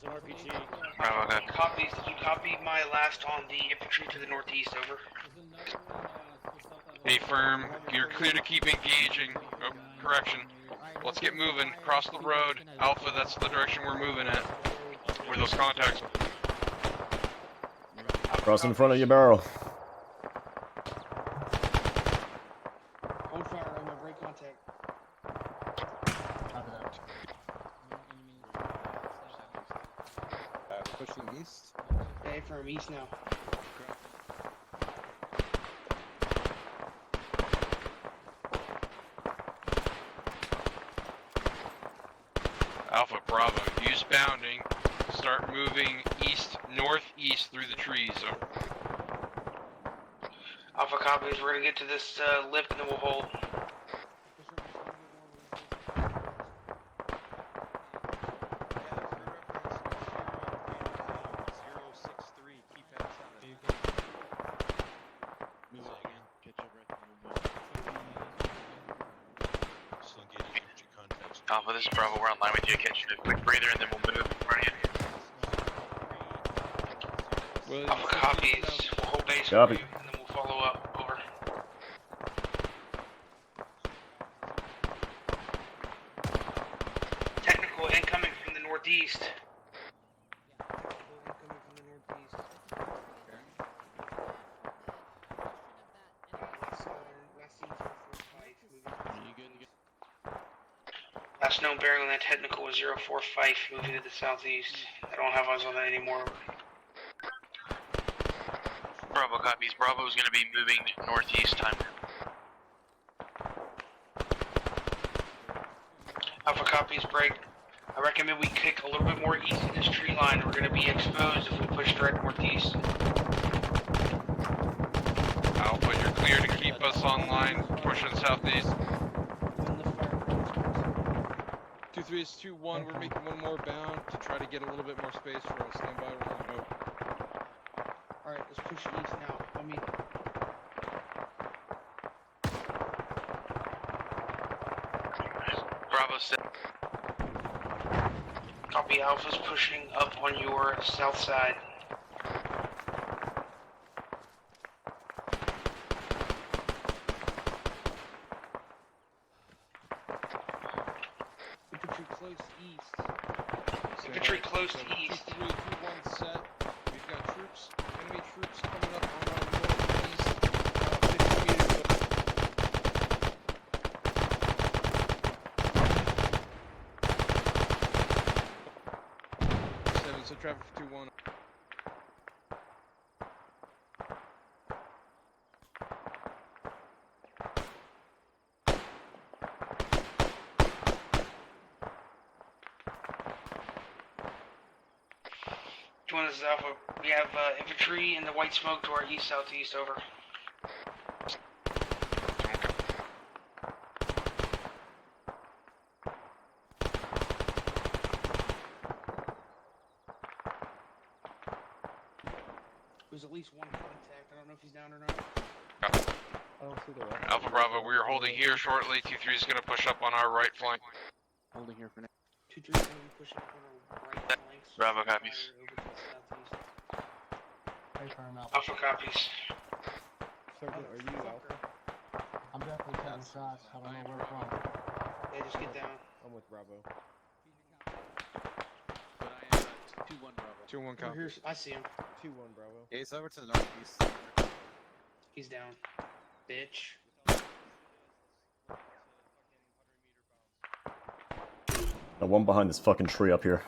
Speaker 8: There's an RPG.
Speaker 12: Bravo, got.
Speaker 5: Copies, did you copy my last on the infantry to the northeast, over?
Speaker 12: Hey firm, you're clear to keep engaging. Oh, correction. Let's get moving. Cross the road. Alpha, that's the direction we're moving at. Where those contacts are.
Speaker 6: Cross in front of your barrel.
Speaker 5: Hold fire, I'm gonna break contact.
Speaker 13: Pushing east.
Speaker 5: Okay, from east now.
Speaker 12: Alpha Bravo, use bounding. Start moving east, northeast through the trees. Over.
Speaker 5: Alpha copies, we're gonna get to this lift and then we'll hold.
Speaker 20: Alpha, this is Bravo. We're on line with you. Catch a quick breather and then we'll move in front of you.
Speaker 5: Alpha copies, we'll hold base
Speaker 6: Copy.
Speaker 5: for you and then we'll follow up. Over. Technical incoming from the northeast. Last known bearing on that technical was 045 moving to the southeast. I don't have eyes on that anymore.
Speaker 20: Bravo copies. Bravo is going to be moving northeast time.
Speaker 5: Alpha copies, break. I recommend we kick a little bit more east of this tree line. We're going to be exposed if we push direct northeast.
Speaker 12: Alpha, you're clear to keep us online, pushing southeast.
Speaker 7: 2-3's 2-1. We're making one more bound to try to get a little bit more space for us. Stand by, we're on the boat.
Speaker 5: Let's push east now. I mean,
Speaker 20: Bravo 6. Copy. Alpha's pushing up on your south side.
Speaker 5: infantry close east.
Speaker 20: Infantry close east.
Speaker 7: 2-3-2-1 set. We've got troops, enemy troops coming up on our northeast, 50 meters. So traffic for 2-1.
Speaker 20: This is Alpha. We have infantry in the white smoke to our east-southeast, over.
Speaker 5: There's at least one contact. I don't know if he's down or not.
Speaker 22: I don't see the rest.
Speaker 12: Alpha Bravo, we are holding here shortly. 2-3 is going to push up on our right flank.
Speaker 14: Holding here for now.
Speaker 5: 2-3 is going to be pushing up on our right flanks.
Speaker 20: Bravo copies.
Speaker 5: Over to the southeast.
Speaker 20: Alpha copies.
Speaker 22: Sergeant, are you Alpha?
Speaker 15: I'm definitely taking shots. I don't know where from.
Speaker 5: Yeah, just get down.
Speaker 22: I'm with Bravo.
Speaker 14: But I am 2-1 Bravo.
Speaker 7: 2-1 copy.
Speaker 5: Here's, I see him.
Speaker 22: 2-1 Bravo.
Speaker 14: Yeah, he's over to the northeast.
Speaker 5: He's down. Bitch.
Speaker 6: The one behind this fucking tree up here.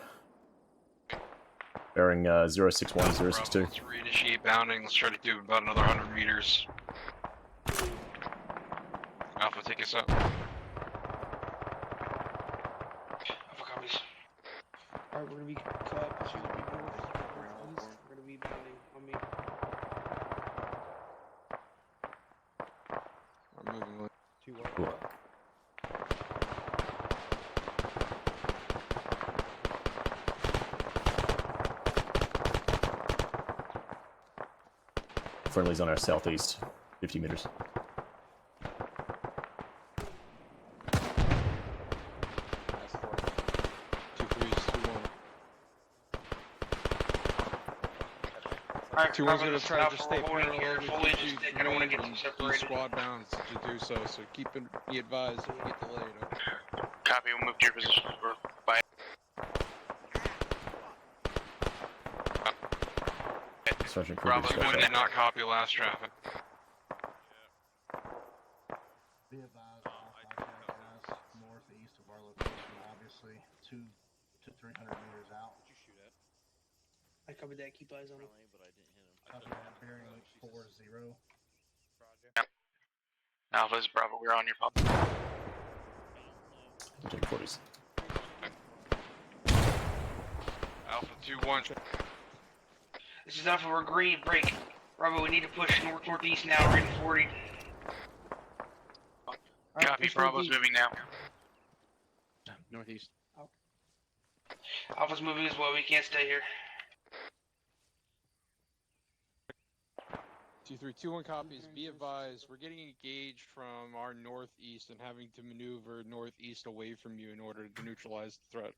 Speaker 6: Bearing 061, 062.
Speaker 12: Let's reinitiate bounding. Let's try to do about another 100 meters. Alpha, take us up.
Speaker 20: Alpha copies.
Speaker 5: Alright, we're gonna be cut. It's gonna be northeast. We're gonna be bounding on me.
Speaker 7: I'm moving.
Speaker 22: 2-1.
Speaker 6: Cool. Friendly's on our southeast, 50 meters.
Speaker 7: That's 4. 2-3 is 2-1.
Speaker 20: Alright,
Speaker 7: 2-1's going to try to
Speaker 20: Alpha,
Speaker 7: just stay
Speaker 20: we're holding
Speaker 7: parallel
Speaker 20: here.
Speaker 7: to
Speaker 20: Fully just
Speaker 7: 2-3
Speaker 20: I don't want to get too
Speaker 7: and be
Speaker 20: separated.
Speaker 7: squad bound to do so, so be advised if you get delayed. Okay?
Speaker 20: Copy, we'll move to your position. We're by.
Speaker 6: Sergeant
Speaker 12: Bravo
Speaker 6: Kruger's got
Speaker 12: 1
Speaker 6: that.
Speaker 12: did not copy last traffic.
Speaker 2: Be advised, Alpha, guys, northeast of our location, obviously, 200 to 300 meters out.
Speaker 11: What'd you shoot at?
Speaker 5: I covered that. Keep eyes on him.
Speaker 11: But I didn't hit him.
Speaker 2: Copy that, bearing 40.
Speaker 20: Alpha is Bravo, we're on your pop.
Speaker 6: Take 40s.
Speaker 12: Alpha 2-1.
Speaker 20: This is Alpha, we're green, break. Bravo, we need to push northeast now, we're in 40. Copy, Bravo's moving now.
Speaker 14: Northeast.
Speaker 20: Alpha's moving as well, we can't stay here.
Speaker 7: 2-3-2-1 copies. Be advised, we're getting engaged from our northeast and having to maneuver northeast away from you in order to neutralize the threat.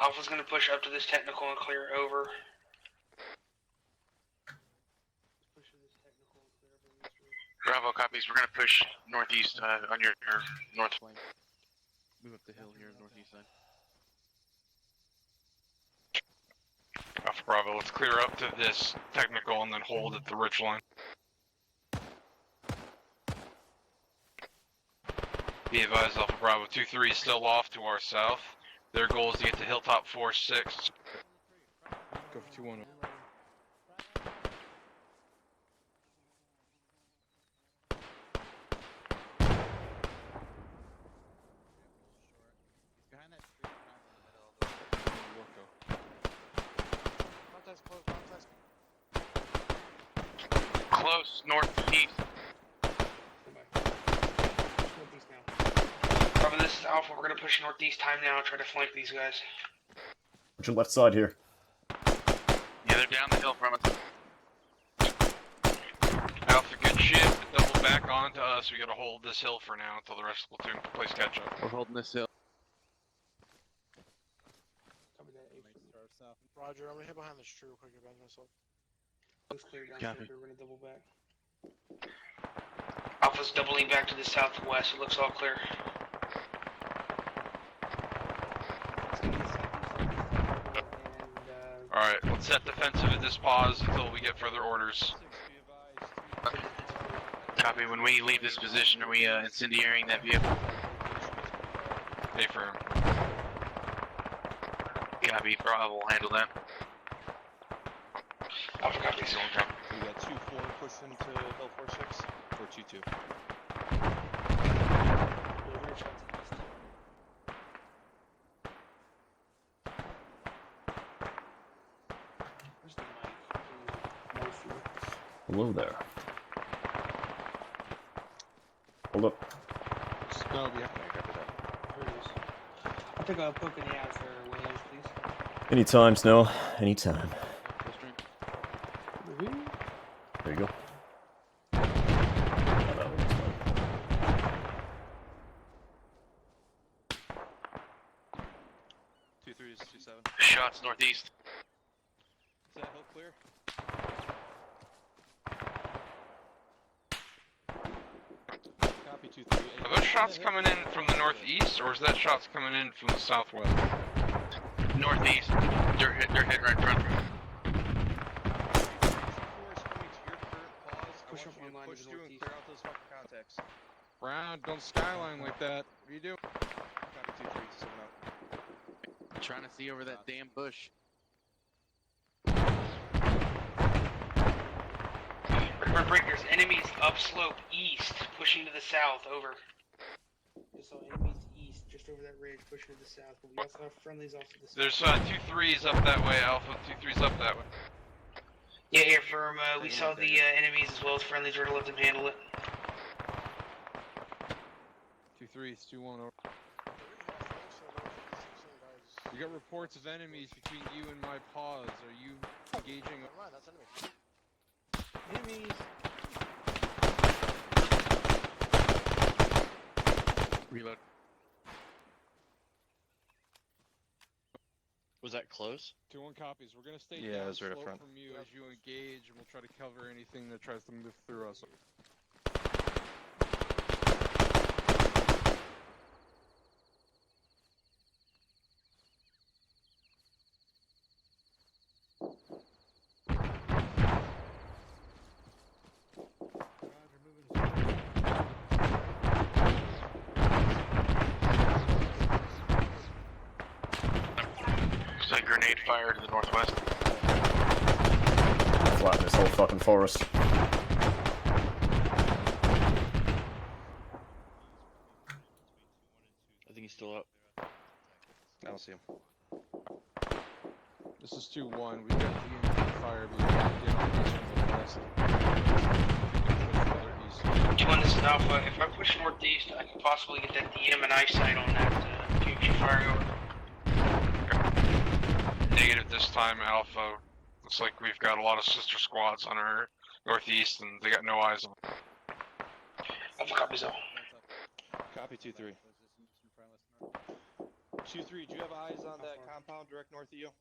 Speaker 20: Alpha's gonna push up to this technical and clear over. Bravo copies, we're gonna push northeast on your north flank.
Speaker 14: Move up the hill here, northeast side.
Speaker 12: Alpha Bravo, let's clear up to this technical and then hold at the ridge line. Be advised, Alpha Bravo 2-3 is still off to our south. Their goal is to get to Hilltop 4-6.
Speaker 7: Go for 2-1.
Speaker 14: Behind that tree, not in the middle of the
Speaker 11: Contact's close, contact's
Speaker 20: Close, northeast.
Speaker 5: Northeast now.
Speaker 20: Bravo, this is Alpha, we're gonna push northeast time now and try to flank these guys.
Speaker 6: What's your left side here?
Speaker 20: Yeah, they're down the hill from us.
Speaker 12: Alpha, good shit. Double back onto us. We gotta hold this hill for now until the rest of the platoon plays catch up.
Speaker 14: We're holding this hill.
Speaker 8: Roger, I'm gonna hit behind this tree real quick, about myself.
Speaker 5: Looks clear down
Speaker 20: Copy.
Speaker 5: here. We're gonna double back. Alpha's doubling back to the southwest. It looks all clear.
Speaker 12: Alright, let's set defensive at this pause until we get further orders.
Speaker 20: Copy. When we leave this position, are we incendiaring that vehicle?
Speaker 12: Stay firm.
Speaker 20: Copy. Bravo will handle that.
Speaker 5: Alpha copy.
Speaker 1: We got 2-4 pushing to Hill 4-6 or 2-2.
Speaker 6: Hello there. Hold up.
Speaker 7: No, yeah.
Speaker 5: I'll take a poke in the ass for Williams, please.
Speaker 6: Anytime, Snow. Anytime. There you go.
Speaker 1: 2-3 is 2-7.
Speaker 20: Shots northeast.
Speaker 1: Is that hill clear? Copy 2-3.
Speaker 12: Are those shots coming in from the northeast, or is that shots coming in from the southwest?
Speaker 20: Northeast. They're hit right in front of me.
Speaker 1: Push up one line to the northeast. Clear out those fucking contacts.
Speaker 7: Brown, don't skyline like that. What are you doing?
Speaker 1: Copy 2-3, 7 out.
Speaker 14: I'm trying to see over that damn bush.
Speaker 5: Remember, break, there's enemies upslope east, pushing to the south, over. So enemies east, just over that ridge, pushing to the south, but we also have friendlies off to the south.
Speaker 12: There's 2-3s up that way, Alpha. 2-3s up that way.
Speaker 5: Yeah, here, firm, we saw the enemies as well as friendlies, we're gonna let them handle it.
Speaker 7: 2-3, 2-1 over. We got reports of enemies between you and my paws. Are you engaging?
Speaker 8: Never mind, that's enemy.
Speaker 5: Enemies!
Speaker 14: Reload.
Speaker 9: Was that close?
Speaker 7: 2-1 copies. We're gonna stay
Speaker 1: Yeah,
Speaker 7: down
Speaker 1: it's right up
Speaker 7: slope
Speaker 1: front.
Speaker 7: from you as you engage, and we'll try to cover anything that tries to move through us.
Speaker 20: Looks like grenade fire to the northwest.
Speaker 6: Flatten this whole fucking forest.
Speaker 9: I think he's still up.
Speaker 1: I don't see him.
Speaker 7: This is 2-1. We got DMG fire, but we can't get on this from the west.
Speaker 5: 2-1, this is Alpha. If I push northeast, I could possibly get that DM and eyesight on that DMG firing over.
Speaker 12: Negative this time, Alpha. Looks like we've got a lot of sister squads on our northeast, and they got no eyes on.
Speaker 5: Alpha copies all.
Speaker 1: Copy 2-3. 2-3, do you have eyes on that compound direct north of you?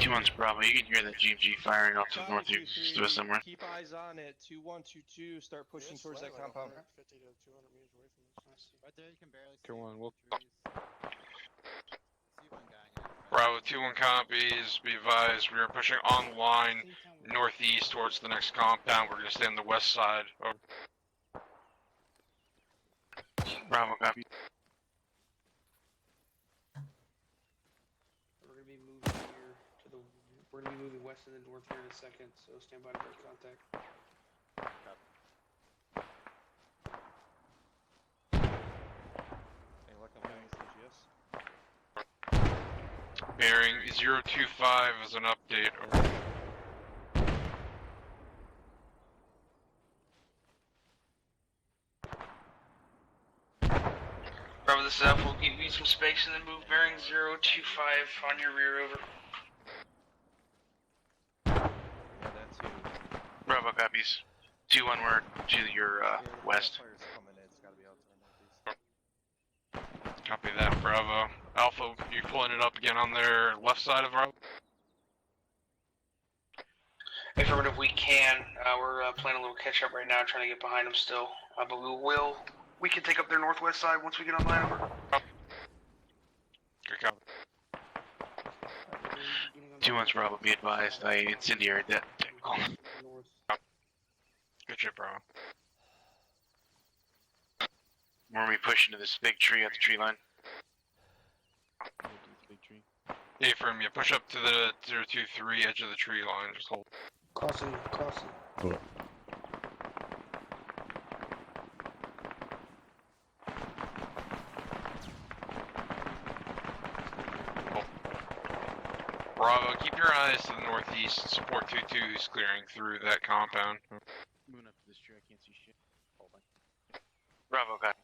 Speaker 20: 2-1's Bravo. You can hear that GMG firing off to the north east of us somewhere.
Speaker 1: Keep eyes on it. 2-1, 2-2, start pushing towards that compound.
Speaker 8: 50 to 200 meters away from this.
Speaker 22: Right there, you can barely see
Speaker 7: 2-1, we'll...
Speaker 12: Bravo 2-1 copies. Be advised, we are pushing online northeast towards the next compound. We're going to stay on the west side. Over.
Speaker 20: Bravo copy.
Speaker 5: We're gonna be moving here to the. We're gonna be moving west and then north here in a second, so stand by to break contact.
Speaker 1: Hey, look, I'm getting CGS.
Speaker 12: Bearing 025 as an update. Over.
Speaker 5: Bravo, this this up. We'll give you some space and then move bearing 025 on your rear over.
Speaker 1: Yeah, that's you.
Speaker 20: Bravo copies. 2-1, we're to your west.
Speaker 12: Copy that, Bravo. Alpha, you pulling it up again on their left side of our...
Speaker 5: Affirmative, we can. We're playing a little catch up right now, trying to get behind them still. But we can take up their northwest side once we get online over.
Speaker 12: Good copy.
Speaker 20: 2-1's Bravo, be advised. I incendiaried that technical.
Speaker 12: Good shit, Bravo.
Speaker 20: We're gonna be pushing to this big tree at the tree line.
Speaker 12: Hey, firm, you push up to the 023 edge of the tree line. Just hold.
Speaker 5: Crossing.
Speaker 6: Cool.
Speaker 12: Bravo, keep your eyes to the northeast. Support 2-2 is clearing through that compound.
Speaker 14: Moving up to this tree, I can't see shit. Holding.
Speaker 20: Bravo, got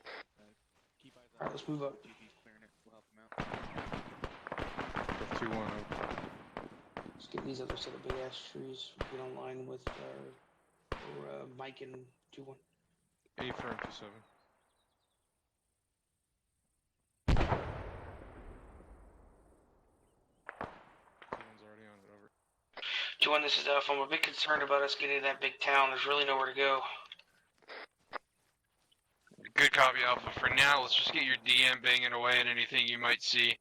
Speaker 14: Keep eyes
Speaker 5: Alright, let's move up.
Speaker 14: GP's clearing it. We'll help him out.
Speaker 12: 2-1.
Speaker 5: Let's get these other set of big ass trees. Get online with Mike and 2-1.
Speaker 7: A firm 2-7. Someone's already on it, over.
Speaker 5: 2-1, this is Alpha. I'm a bit concerned about us getting to that big town. There's really nowhere to go.
Speaker 12: Good copy, Alpha. For now, let's just get your DM banging away at anything you might see.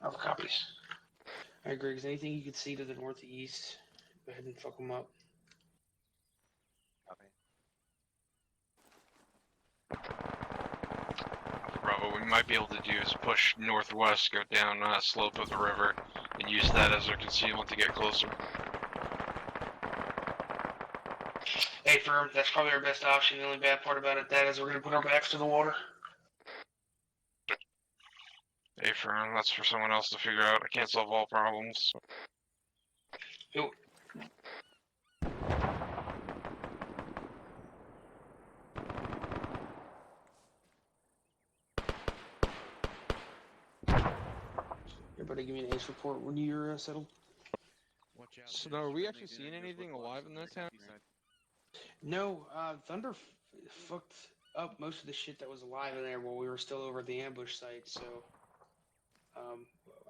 Speaker 5: Alpha copies. Alright, Griggs, anything you can see to the northeast, go ahead and fuck them up.
Speaker 12: Bravo, what we might be able to do is push northwest, go down slope of the river, and use that as our concealment to get closer.
Speaker 5: Hey, firm, that's probably our best option. The only bad part about it is we're going to put our backs to the water.
Speaker 12: Hey, Fern, that's for someone else to figure out. I can't solve all problems.
Speaker 5: Yo. Everybody give me an ace report when you're settled.
Speaker 14: Watch out.
Speaker 7: So, are we actually seeing anything alive in that town?
Speaker 5: No, Thunder fucked up most of the shit that was alive in there while we were still over at the ambush site, so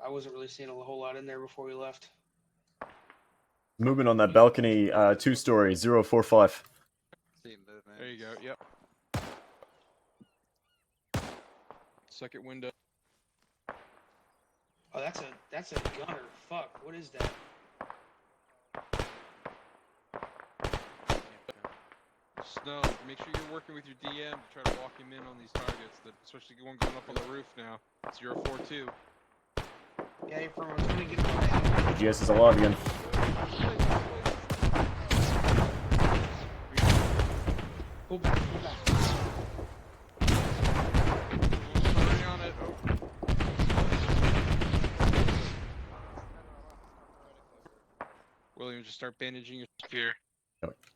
Speaker 5: I wasn't really seeing a whole lot in there before we left.
Speaker 6: Movement on that balcony, 2-story, 045.
Speaker 7: There you go, yep. Second window.
Speaker 5: Oh, that's a gunner. Fuck, what is that?
Speaker 7: Snow, make sure you're working with your DM to try to walk him in on these targets, especially the one going up on the roof now. 042.
Speaker 5: Yeah, you're from trying to get away.
Speaker 6: GS is alive again.
Speaker 5: Pull back.
Speaker 7: On it. Oh. William, just start bandaging your spear.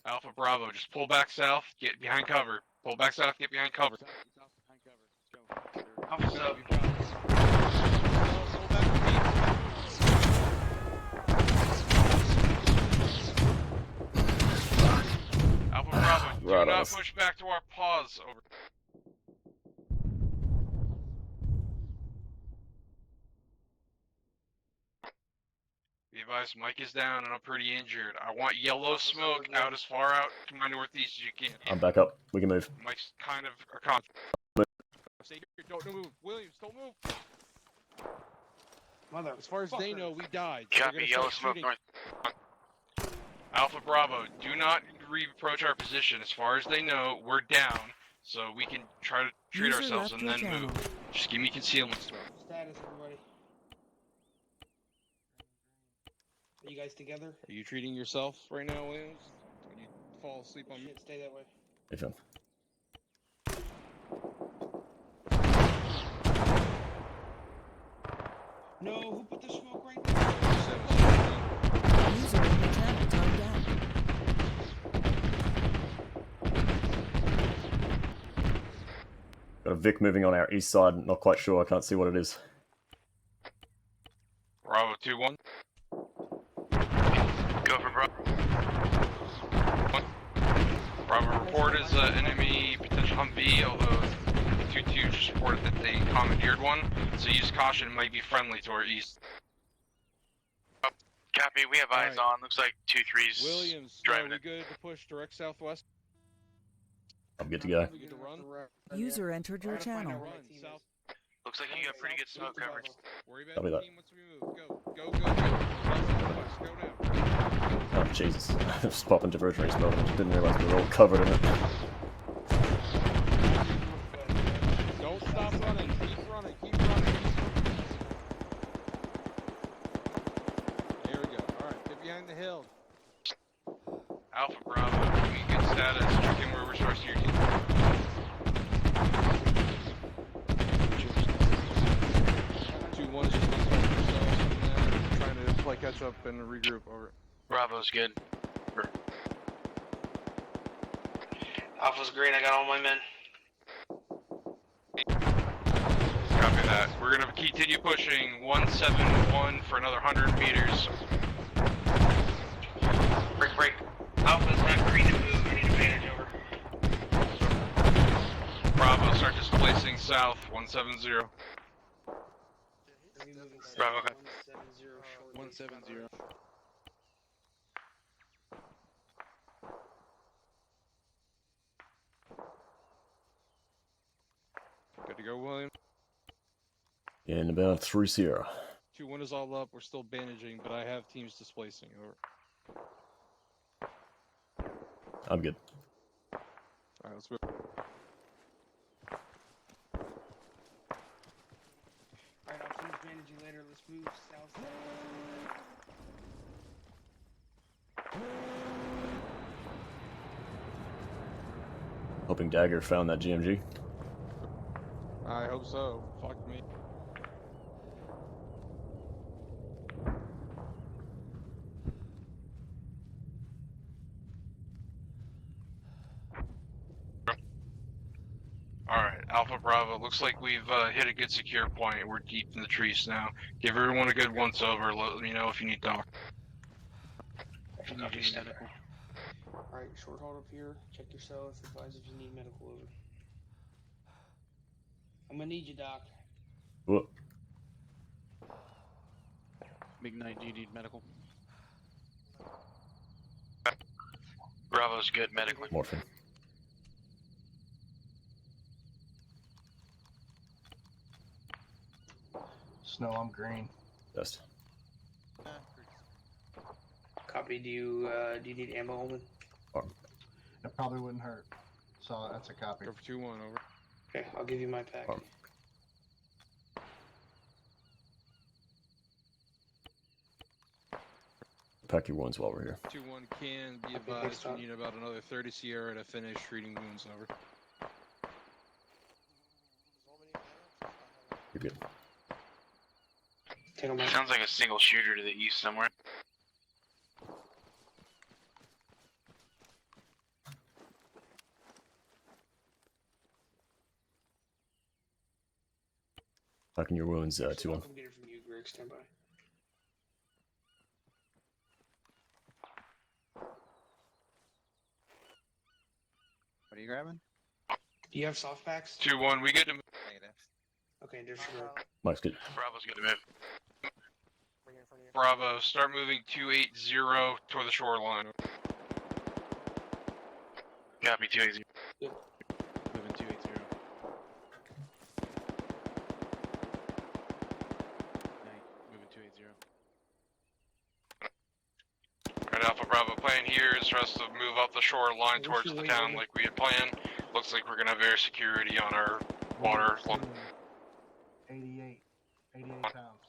Speaker 12: Alpha Bravo, just pull back south, get behind cover. Pull back south, get behind cover.
Speaker 5: Alpha sub.
Speaker 12: Alpha Bravo, do
Speaker 6: Right
Speaker 12: not
Speaker 6: on.
Speaker 12: push back to our pause. Over. Be advised, Mike is down and I'm pretty injured. I want yellow smoke out as far out to my northeast as you can.
Speaker 6: I'm back up. We can move.
Speaker 12: Mike's kind of a con.
Speaker 7: Stay here, don't move. Williams, don't move.
Speaker 5: Mother.
Speaker 7: As far as they know, we died. So they're
Speaker 20: Copy,
Speaker 7: gonna
Speaker 20: yellow
Speaker 7: start
Speaker 20: smoke
Speaker 7: shooting.
Speaker 20: north.
Speaker 12: Alpha Bravo, do not re-approach our position. As far as they know, we're down, so we can try to treat
Speaker 10: User
Speaker 12: ourselves
Speaker 10: left
Speaker 12: and
Speaker 10: your
Speaker 12: then
Speaker 10: channel.
Speaker 12: move. Just give me concealment.
Speaker 5: Status, everybody. Are you guys together?
Speaker 7: Are you treating yourself right now, Williams? When you fall asleep on me?
Speaker 5: Shit, stay that way.
Speaker 6: Hey, Phil.
Speaker 5: No, who put the smoke right there?
Speaker 10: User in your channel timed out.
Speaker 6: Got a Vic moving on our east side. Not quite sure. I can't see what it is.
Speaker 12: Bravo 2-1.
Speaker 20: Go for Bravo.
Speaker 12: Bravo report is enemy potential Humvee, although 2-2 just reported that they commandeered one, so use caution, it might be friendly to our east.
Speaker 20: Copy, we have eyes on. Looks like 2-3's
Speaker 7: Williams,
Speaker 20: driving
Speaker 7: are we
Speaker 20: it.
Speaker 7: good to push direct southwest?
Speaker 6: I'm good to go.
Speaker 7: Good to run?
Speaker 10: User entered your channel.
Speaker 7: Run, south.
Speaker 20: Looks like you got pretty good smoke coverage.
Speaker 7: Worry about
Speaker 6: Copy
Speaker 7: the
Speaker 6: that.
Speaker 7: team once we move. Go, go, go, go. Southwest, go now.
Speaker 6: Oh, Jesus. I was popping diversionary smoke. I didn't realize we were all covered in it.
Speaker 7: Don't stop running. Keep running. Keep running. There we go. All right, get behind the hill.
Speaker 12: Alpha Bravo, we good status, check in where we're sourcing your team.
Speaker 7: 2-1 is just ourselves, trying to play catch up and regroup. Over.
Speaker 20: Bravo's good. Alpha's green, I got all my men.
Speaker 12: Copy that. We're gonna continue pushing 171 for another 100 meters.
Speaker 20: Break. Alpha's not green to move, we need advantage over.
Speaker 12: Bravo, start displacing south, 170.
Speaker 20: Bravo, okay.
Speaker 14: 170.
Speaker 7: Good to go, William.
Speaker 6: In about 3 Sierra.
Speaker 7: 2-1 is all up. We're still bandaging, but I have teams displacing. Over.
Speaker 6: I'm good.
Speaker 7: All right, let's move.
Speaker 5: Alright, I'll finish managing later. Let's move south.
Speaker 6: Hoping Dagger found that GMG.
Speaker 7: I hope so. Fuck me.
Speaker 12: Alright, Alpha Bravo, looks like we've hit a good secure point. We're deep in the trees now. Give everyone a good once over, let me know if you need dock.
Speaker 5: Copy, stand by. Alright, short hold up here. Check yourself. Advise if you need medical over. I'm gonna need you, Doc.
Speaker 6: What?
Speaker 14: MiG-9, do you need medical?
Speaker 20: Bravo's good medically.
Speaker 6: Morphine.
Speaker 2: Snow, I'm green.
Speaker 6: Best.
Speaker 5: Copy. Do you need ammo, Holman?
Speaker 2: It probably wouldn't hurt. So that's a copy.
Speaker 7: Go for 2-1, over.
Speaker 5: Okay, I'll give you my pack.
Speaker 6: Pack your wounds while we're here.
Speaker 7: 2-1 can be advised. We need about another 30 Sierra to finish treating wounds. Over.
Speaker 6: You're good.
Speaker 20: Sounds like a single shooter to the east somewhere.
Speaker 6: Packing your wounds, 2-1.
Speaker 5: I'll come get it from you, Greg. Stand by.
Speaker 13: What are you grabbing?
Speaker 5: Do you have soft packs?
Speaker 12: 2-1, we get to move.
Speaker 13: Negative.
Speaker 5: Okay, disregard.
Speaker 6: Mike's good.
Speaker 20: Bravo's good to move.
Speaker 12: Bravo, start moving 280 toward the shoreline.
Speaker 20: Copy, 280.
Speaker 14: Moving 280. Moving 280.
Speaker 12: Right, Alpha Bravo, plan here is for us to move up the shoreline towards the town like we had planned. Looks like we're gonna have air security on our water.
Speaker 2: 88 pounds.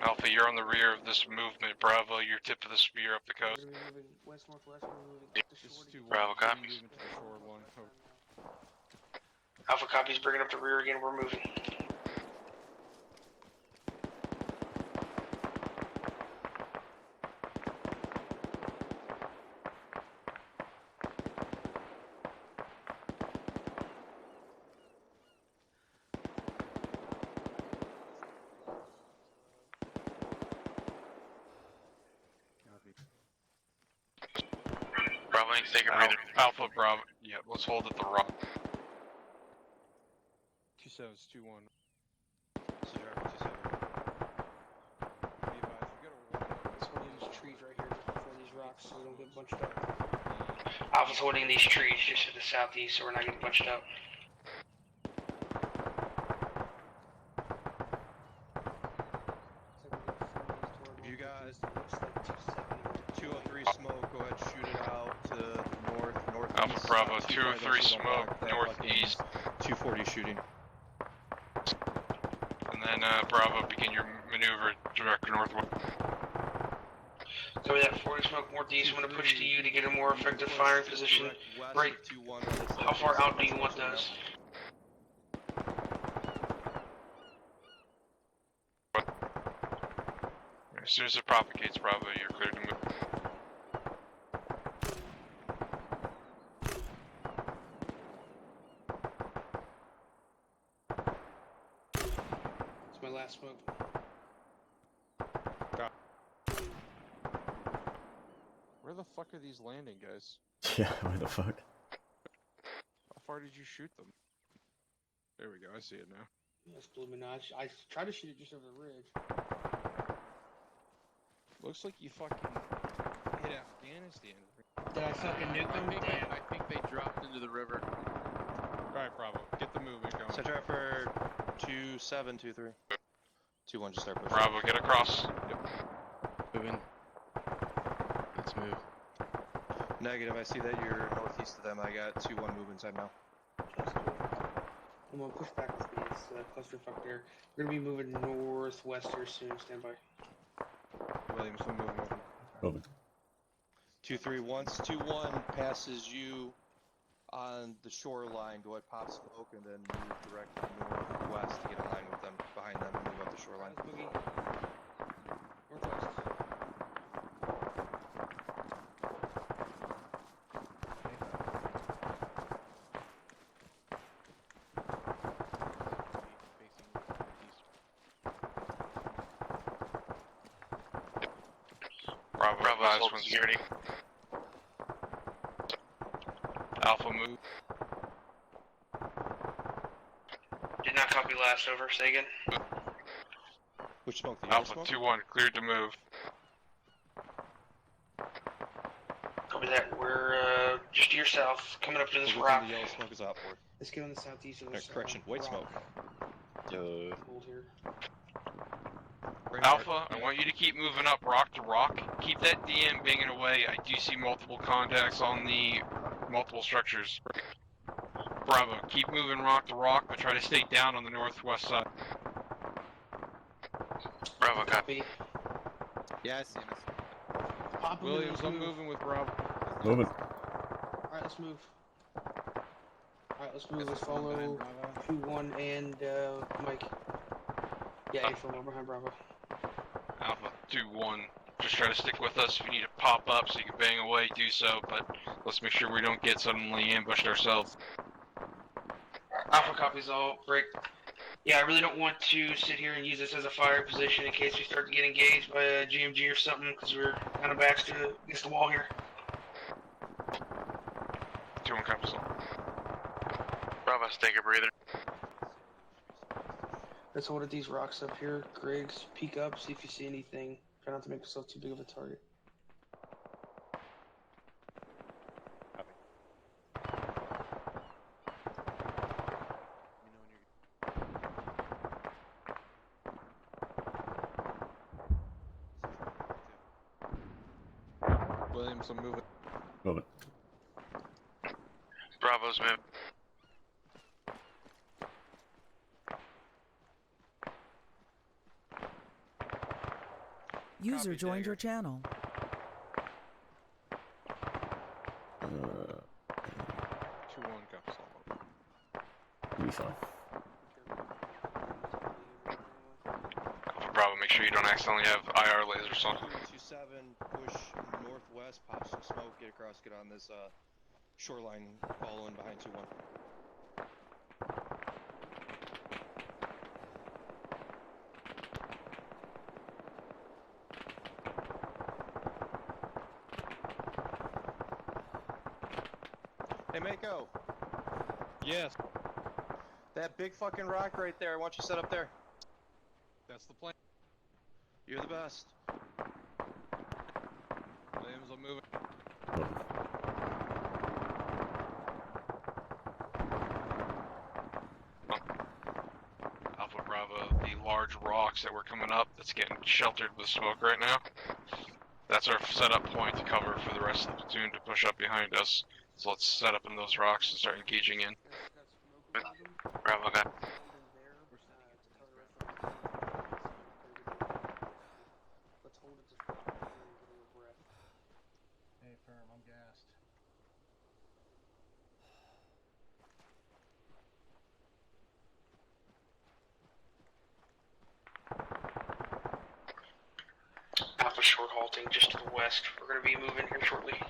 Speaker 12: Alpha, you're on the rear of this movement. Bravo, you're tip of the spear up the coast.
Speaker 5: We're moving west-northwest. We're moving
Speaker 7: This is 2-1.
Speaker 20: Bravo copies.
Speaker 7: Moving to the shore one. Over.
Speaker 5: Alpha copies, bringing up the rear again. We're moving.
Speaker 12: Bravo needs to take a breather. Alpha Bravo. Yeah, let's hold at the rock.
Speaker 7: 27's 2-1.
Speaker 1: So driver 27.
Speaker 7: Be advised, we got a warning.
Speaker 5: It's one of these trees right here before these rocks so we don't get bunched up. Alpha's holding these trees just to the southeast so we're not getting bunched up.
Speaker 1: If you got 203 smoke, go ahead and shoot it out to the northeast.
Speaker 12: Alpha Bravo,
Speaker 1: 240
Speaker 12: 203 smoke, northeast.
Speaker 1: 240 shooting.
Speaker 12: And then Bravo, begin your maneuver direct northwest.
Speaker 5: Cover that 40 smoke northeast. I'm going to push to you to get a more effective firing position. Right. How far out do you want those?
Speaker 12: As soon as it propagates, Bravo, you're clear to move.
Speaker 5: It's my last smoke.
Speaker 7: Where the fuck are these landing, guys?
Speaker 6: Yeah, where the fuck?
Speaker 7: How far did you shoot them? There we go, I see it now.
Speaker 5: That's Blue Minaj. I tried to shoot it just over the ridge.
Speaker 7: Looks like you fucking hit Afghanistan.
Speaker 5: Did I fucking nuke them?
Speaker 14: I think they dropped into the river.
Speaker 7: Alright, Bravo, get the movement going.
Speaker 1: Set drive for 2723. 21, just start pushing.
Speaker 12: Bravo, get across.
Speaker 7: Yep.
Speaker 14: Moving. Let's move.
Speaker 1: Negative, I see that you're northeast of them. I got 2-1 move inside now.
Speaker 5: I'm gonna push back with these clusterfuck there. We're gonna be moving northwest here soon. Stand by.
Speaker 7: Williamson, moving over.
Speaker 6: Moving.
Speaker 1: 2-3, once 2-1 passes you on the shoreline, go ahead, pop smoke, and then move directly northwest to get in line with them, behind them, and move up the shoreline.
Speaker 5: Northwest.
Speaker 12: Bravo, hold security. Alpha move.
Speaker 5: Did not copy last. Over. Say again.
Speaker 1: Which smoke? The yellow
Speaker 12: Alpha
Speaker 1: smoke?
Speaker 12: 2-1, cleared to move.
Speaker 5: Copy that. We're just to your south, coming up to this
Speaker 1: The
Speaker 5: rock.
Speaker 1: yellow smoke is outboard.
Speaker 5: Let's get on the southeast of this.
Speaker 1: Correction, white smoke.
Speaker 5: Hold here.
Speaker 12: Alpha, I want you to keep moving up rock to rock. Keep that DM banging away. I do see multiple contacts on the multiple structures. Bravo, keep moving rock to rock, but try to stay down on the northwest side. Bravo, copy.
Speaker 14: Yeah, I see him.
Speaker 5: Pop him
Speaker 7: Williams,
Speaker 5: and
Speaker 7: I'm
Speaker 5: let's move.
Speaker 7: moving with Bravo.
Speaker 6: Moving.
Speaker 5: Alright, let's move. Alright, let's move. Let's follow 2-1 and Mike. Yeah, 8-4 behind Bravo.
Speaker 12: Alpha 2-1. Just try to stick with us. If you need to pop up so you can bang away, do so, but let's make sure we don't get suddenly ambushed ourselves.
Speaker 5: Alpha copies all. Break. Yeah, I really don't want to sit here and use this as a fire position in case we start to get engaged by a GMG or something, because we're kind of back against the wall here.
Speaker 12: 2-1 copies all. Bravo, take a breather.
Speaker 5: Let's hold at these rocks up here. Griggs, peek up, see if you see anything. Try not to make yourself too big of a target.
Speaker 7: Williams, I'm moving.
Speaker 6: Moving.
Speaker 12: Bravo's move.
Speaker 10: User joined your channel.
Speaker 7: 2-1 copies all.
Speaker 6: You'll be fine.
Speaker 12: Alpha Bravo, make sure you don't accidentally have IR lasers on.
Speaker 1: 27, push northwest, pop some smoke, get across, get on this shoreline, following behind 2-1. Hey, Mako.
Speaker 7: Yes.
Speaker 1: That big fucking rock right there. I want you set up there.
Speaker 7: That's the plan.
Speaker 1: You're the best.
Speaker 7: Flames will move.
Speaker 12: Alpha Bravo, the large rocks that were coming up that's getting sheltered with smoke right now. That's our setup point to cover for the rest of the platoon to push up behind us. So let's set up in those rocks and start engaging in.
Speaker 20: Bravo, got.
Speaker 5: Let's hold it to start and get a little breath.
Speaker 2: Hey, firm, I'm gassed.
Speaker 20: Alpha short halting just to the west. We're gonna be moving here shortly.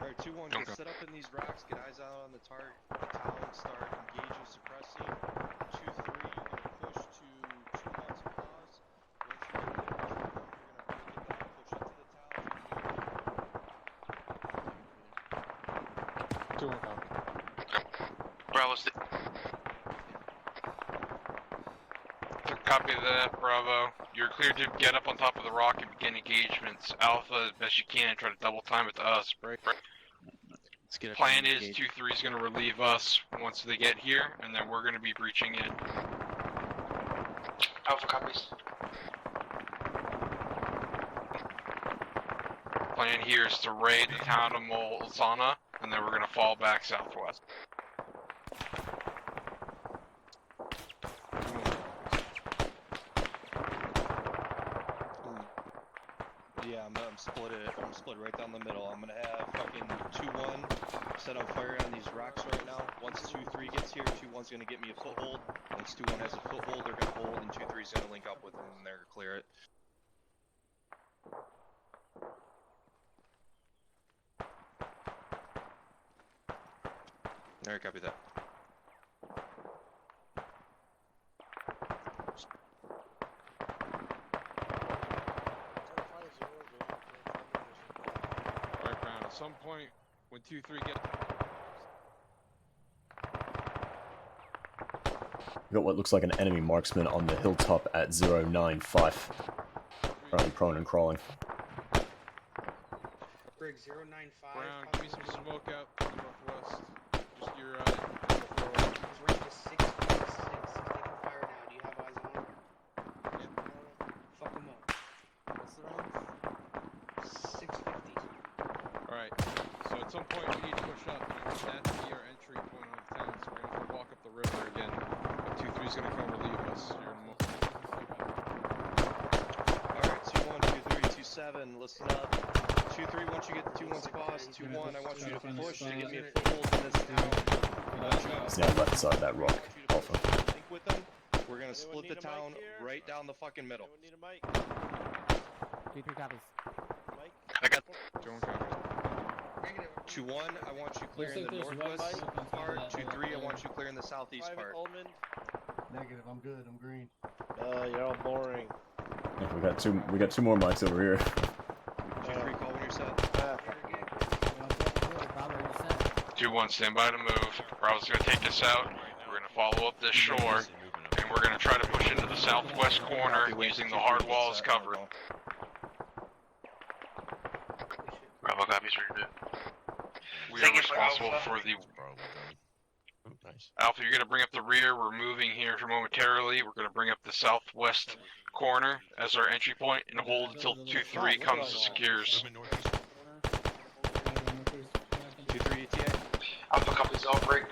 Speaker 1: Alright, 2-1, get set up in these rocks, get eyes out on the target, the town, start engaging, suppressing. 2-3, you're gonna push to 2-1's pause. Once you get that push with them, you're gonna break it down, push into the town.
Speaker 7: 2-1 copy.
Speaker 20: Bravo's
Speaker 12: Copy that, Bravo. You're cleared to get up on top of the rock and begin engagements. Alpha, as best you can, try to double time it to us.
Speaker 3: Let's get
Speaker 12: Plan is 2-3 is going to relieve us once they get here, and then we're going to be breaching in.
Speaker 20: Alpha copies.
Speaker 12: Plan here is to raid the town of Molsana, and then we're going to fall back southwest.
Speaker 1: Yeah, I'm split right down the middle. I'm gonna have fucking 2-1 set on fire on these rocks right now. Once 2-3 gets here, 2-1's gonna get me a foothold. Once 2-1 has a foothold, they're gonna hold, and 2-3's gonna link up with them, and they're gonna clear it. Alright, copy that.
Speaker 7: Right, Brown. At some point, when 2-3 get.
Speaker 6: We got what looks like an enemy marksman on the hilltop at 095. Currently prone and crawling.
Speaker 5: Brig 095.
Speaker 7: Brown, give me some smoke out to the northwest. Just your
Speaker 5: His range is 6 feet 6. He's taking fire now. Do you have eyes on him?
Speaker 7: Yeah.
Speaker 5: Fuck him up.
Speaker 7: What's the range?
Speaker 5: 650.
Speaker 7: Alright, so at some point we need to push up, and I want that to be our entry point on the town, so we're gonna have to walk up the river again. But 2-3's gonna come relieve us. You're gonna
Speaker 1: Alright, 2-1, 2-3, 2-7, listen up. 2-3, once you get the 2-1's pause, 2-1, I want you to push to get me a foothold in this town.
Speaker 6: He's now left side of that rock. Alpha.
Speaker 1: Link with them. We're gonna split the town right down the fucking middle.
Speaker 22: 2-3 copies.
Speaker 20: I got.
Speaker 7: 2-1 copy.
Speaker 1: 2-1, I want you clearing the northwest part. 2-3, I want you clearing the southeast part.
Speaker 2: Negative, I'm good, I'm green.
Speaker 18: You're all boring.
Speaker 6: Yeah, we got two more mics over here.
Speaker 1: 2-3, call when you're set.
Speaker 12: 2-1, stand by to move. Bravo's going to take us out. We're going to follow up this shore, and we're going to try to push into the southwest corner using the hard wall as cover.
Speaker 20: Bravo copies, ready to.
Speaker 12: We are responsible for the... Alpha, you're going to bring up the rear. We're moving here momentarily. We're going to bring up the southwest corner as our entry point and hold until 2-3 comes and secures.
Speaker 1: 2-3 ETA.
Speaker 20: Alpha copies, all break.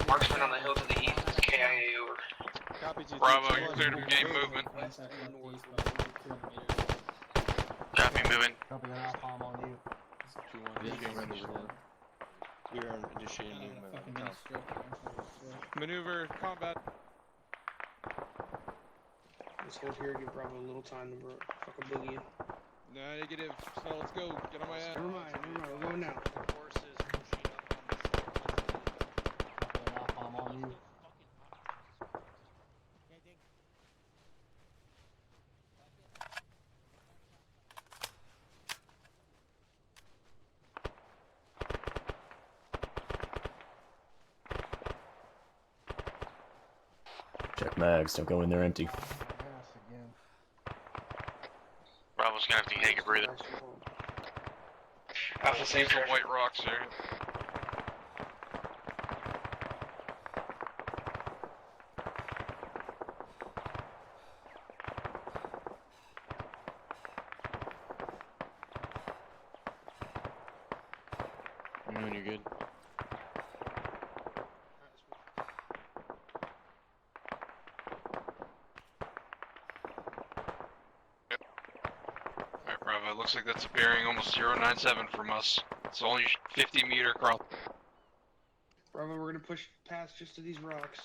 Speaker 20: Marksman on the hill to the east is KIA over.
Speaker 1: Copy 2-3.
Speaker 12: Bravo, you're clear to begin movement.
Speaker 20: Copy, moving.
Speaker 2: Copy that, I'll palm on you.
Speaker 1: 2-1, we are initiating movement on the town.
Speaker 7: Maneuver, combat.
Speaker 5: Let's hold here, give Bravo a little time to fucking boogie in.
Speaker 7: Negative. So let's go. Get on my ass.
Speaker 5: Never mind, we're going now.
Speaker 2: I'll palm on you.
Speaker 6: Check mags, don't go in there empty.
Speaker 2: Gas again.
Speaker 20: Bravo's gonna have to take a breather. Alpha,
Speaker 12: See some white rocks here.
Speaker 9: I know when you're good.
Speaker 12: Alright, Bravo, looks like that's a bearing almost 097 from us. It's only 50 meter across.
Speaker 5: Bravo, we're gonna push past just to these rocks.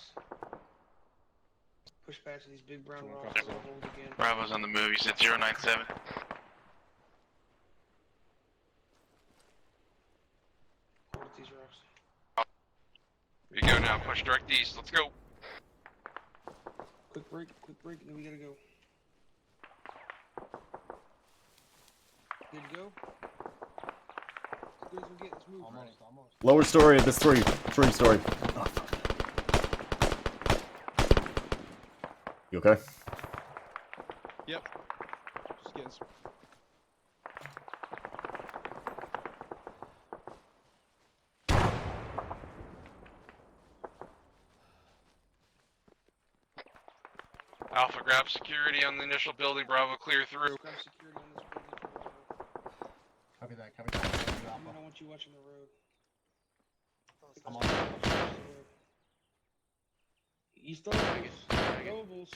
Speaker 5: Push past to these big brown rocks. We'll hold again.
Speaker 20: Bravo's on the move. You said 097.
Speaker 5: Hold at these rocks.
Speaker 12: Here you go now, push direct east, let's go.
Speaker 5: Quick break, and then we gotta go. Good to go? As good as we get, let's move.
Speaker 2: Almost.
Speaker 6: Lower story of this three story. Oh, fuck. You okay?
Speaker 7: Yep. Just getting some.
Speaker 12: Alpha, grab security on the initial building, Bravo, clear through.
Speaker 5: Grab security on this building.
Speaker 2: Copy that. Copy that.
Speaker 5: I don't want you watching the road.
Speaker 2: I'm on.
Speaker 5: East Nobles.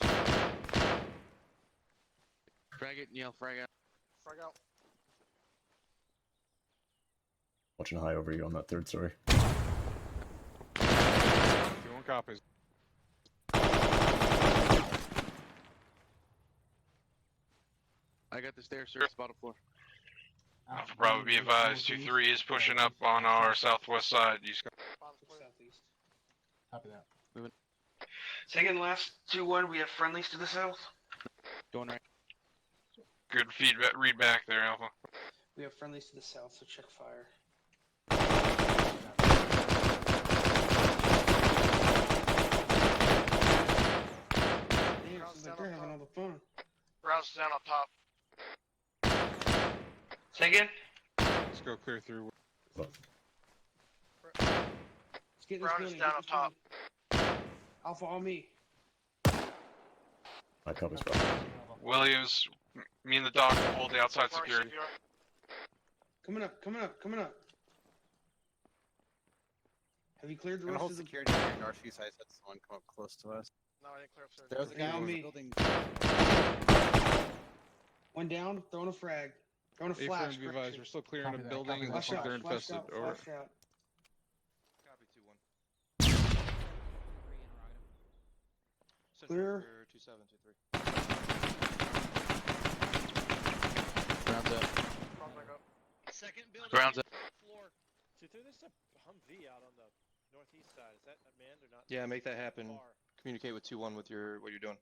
Speaker 9: Frag it, Neil, frag out.
Speaker 8: Frag out.
Speaker 6: Watching high over you on that third story.
Speaker 7: 2-1 copies.
Speaker 9: I got the stairs, sir. It's bottom floor.
Speaker 12: Alpha, Bravo, be advised, 2-3 is pushing up on our southwest side.
Speaker 5: Southeast.
Speaker 2: Copy that.
Speaker 9: Moving.
Speaker 5: Second last 2-1, we have friendlies to the south.
Speaker 9: Going right.
Speaker 12: Good feedback, read back there, Alpha.
Speaker 5: We have friendlies to the south, so check fire. Damn, seems like they're having all the fun.
Speaker 8: Rouse down up top.
Speaker 5: Say again?
Speaker 7: Let's go clear through.
Speaker 5: Let's get this
Speaker 8: Brown is
Speaker 5: building.
Speaker 8: down up top.
Speaker 5: Alpha on me.
Speaker 6: My cover's Bravo.
Speaker 12: Williams, me and the doc will hold the outside security.
Speaker 5: Coming up. Have you cleared the
Speaker 13: Gonna
Speaker 5: rest
Speaker 13: hold
Speaker 5: of the...
Speaker 13: security on your northeast side. That's the one come up close to us.
Speaker 8: No, I didn't clear upstairs.
Speaker 13: There's a guy
Speaker 5: on
Speaker 13: in the
Speaker 5: me.
Speaker 13: building.
Speaker 5: One down, throwing a frag. Throwing a
Speaker 7: A
Speaker 5: flash.
Speaker 7: firm, be advised, we're still clearing a
Speaker 2: Copy that,
Speaker 7: building.
Speaker 2: copy
Speaker 7: It
Speaker 2: that.
Speaker 7: looks like they're infested. Over.
Speaker 5: Flash out.
Speaker 1: Copy 2-1.
Speaker 5: Clear.
Speaker 1: 2723.
Speaker 9: Ground's up.
Speaker 20: Second building.
Speaker 9: Ground's up.
Speaker 20: Floor.
Speaker 14: See, there's a Humvee out on the northeast side. Is that manned or not?
Speaker 1: Yeah, make that happen. Communicate with 2-1 with what you're doing.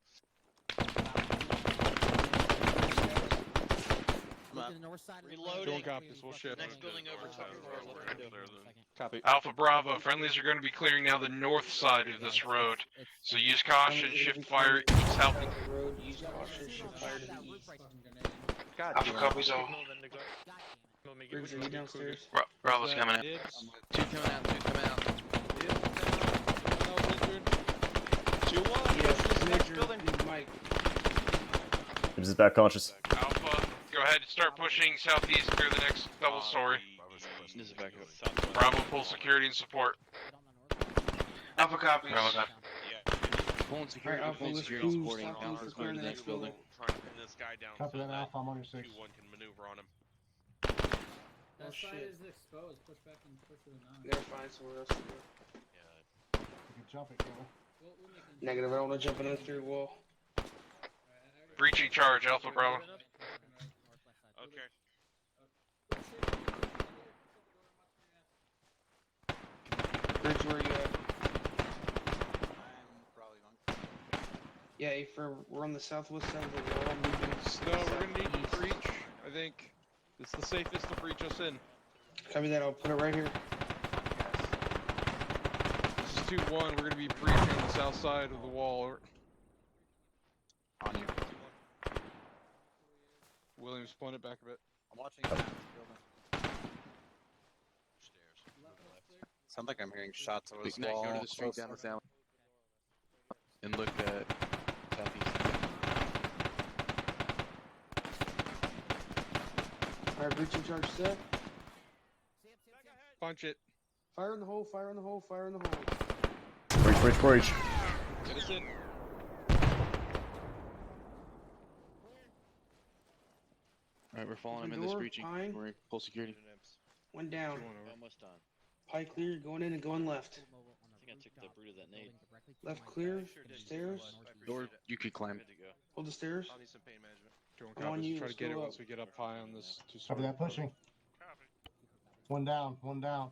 Speaker 22: Look to the north side of the road.
Speaker 20: Reloading.
Speaker 7: 2-1 copies, we'll shift.
Speaker 20: Next building over.
Speaker 1: Copy.
Speaker 12: Alpha, Bravo, friendlies are going to be clearing now the north side of this road. So use caution, shift fire south.
Speaker 5: Road, use caution, shift fire to the east.
Speaker 1: God
Speaker 20: Alpha
Speaker 1: damn.
Speaker 20: copies all.
Speaker 5: Briggs, are you downstairs?
Speaker 20: Bravo's coming in.
Speaker 9: Two coming out, two coming out.
Speaker 1: 2-1.
Speaker 5: Yes, Major, Mike.
Speaker 6: Gibbs is back conscious.
Speaker 12: Alpha, go ahead and start pushing southeast through the next double story.
Speaker 9: This is back up.
Speaker 12: Bravo, full security and support.
Speaker 20: Alpha copies.
Speaker 12: Bravo, that.
Speaker 9: Pulling security,
Speaker 5: Alright, Alpha,
Speaker 9: pulling
Speaker 5: let's
Speaker 9: security,
Speaker 5: move
Speaker 9: supporting.
Speaker 5: southeast
Speaker 9: Alpha's
Speaker 5: for
Speaker 9: moving
Speaker 5: clearing
Speaker 9: to
Speaker 5: the
Speaker 9: the
Speaker 5: next
Speaker 9: next building.
Speaker 14: Trying to pin this guy down
Speaker 2: Copy
Speaker 14: so
Speaker 2: that, Alpha, I'm on your 6.
Speaker 14: 2-1 can maneuver on him.
Speaker 5: Oh, shit.
Speaker 22: exposed. Push back and push to the nine.
Speaker 5: They're fine somewhere else to go.
Speaker 14: Yeah.
Speaker 2: You can jump it, Cable.
Speaker 5: Negative, I don't want to jump into the third wall.
Speaker 12: Breaching charge, Alpha, Bravo.
Speaker 14: Okay.
Speaker 5: Briggs, where you at?
Speaker 13: I'm probably on.
Speaker 5: Yeah, we're on the southwest side of the wall, moving
Speaker 7: No, we're gonna need to breach. I think it's the safest to breach us in.
Speaker 5: Copy that, I'll put it right here.
Speaker 7: This is 2-1. We're gonna be breaching the south side of the wall. Williams, point it back a bit.
Speaker 14: I'm watching down this building. Sounds like I'm hearing shots over this wall.
Speaker 7: Go to the street
Speaker 14: close
Speaker 7: down
Speaker 14: north.
Speaker 7: this alley. And look at southeast.
Speaker 5: Alright, breaching charge set.
Speaker 7: Punch it.
Speaker 5: Fire in the hole, fire in the hole, fire in the hole.
Speaker 6: Breach.
Speaker 7: Get us in. Alright, we're following him in this
Speaker 5: Door,
Speaker 7: breaching.
Speaker 5: Pine.
Speaker 7: We're in full security.
Speaker 5: One down.
Speaker 9: Almost done.
Speaker 5: Pie clear, going in and going left.
Speaker 9: I think I took the brute of that nade.
Speaker 5: Left clear, stairs.
Speaker 7: Door, you could climb.
Speaker 5: Hold the stairs.
Speaker 1: I'll need some pain management.
Speaker 5: I'm on you,
Speaker 7: Try to get it
Speaker 5: go
Speaker 7: once
Speaker 5: up.
Speaker 7: we get up high on this
Speaker 2: Copy
Speaker 7: two-story.
Speaker 2: that, pushing. One down, one down.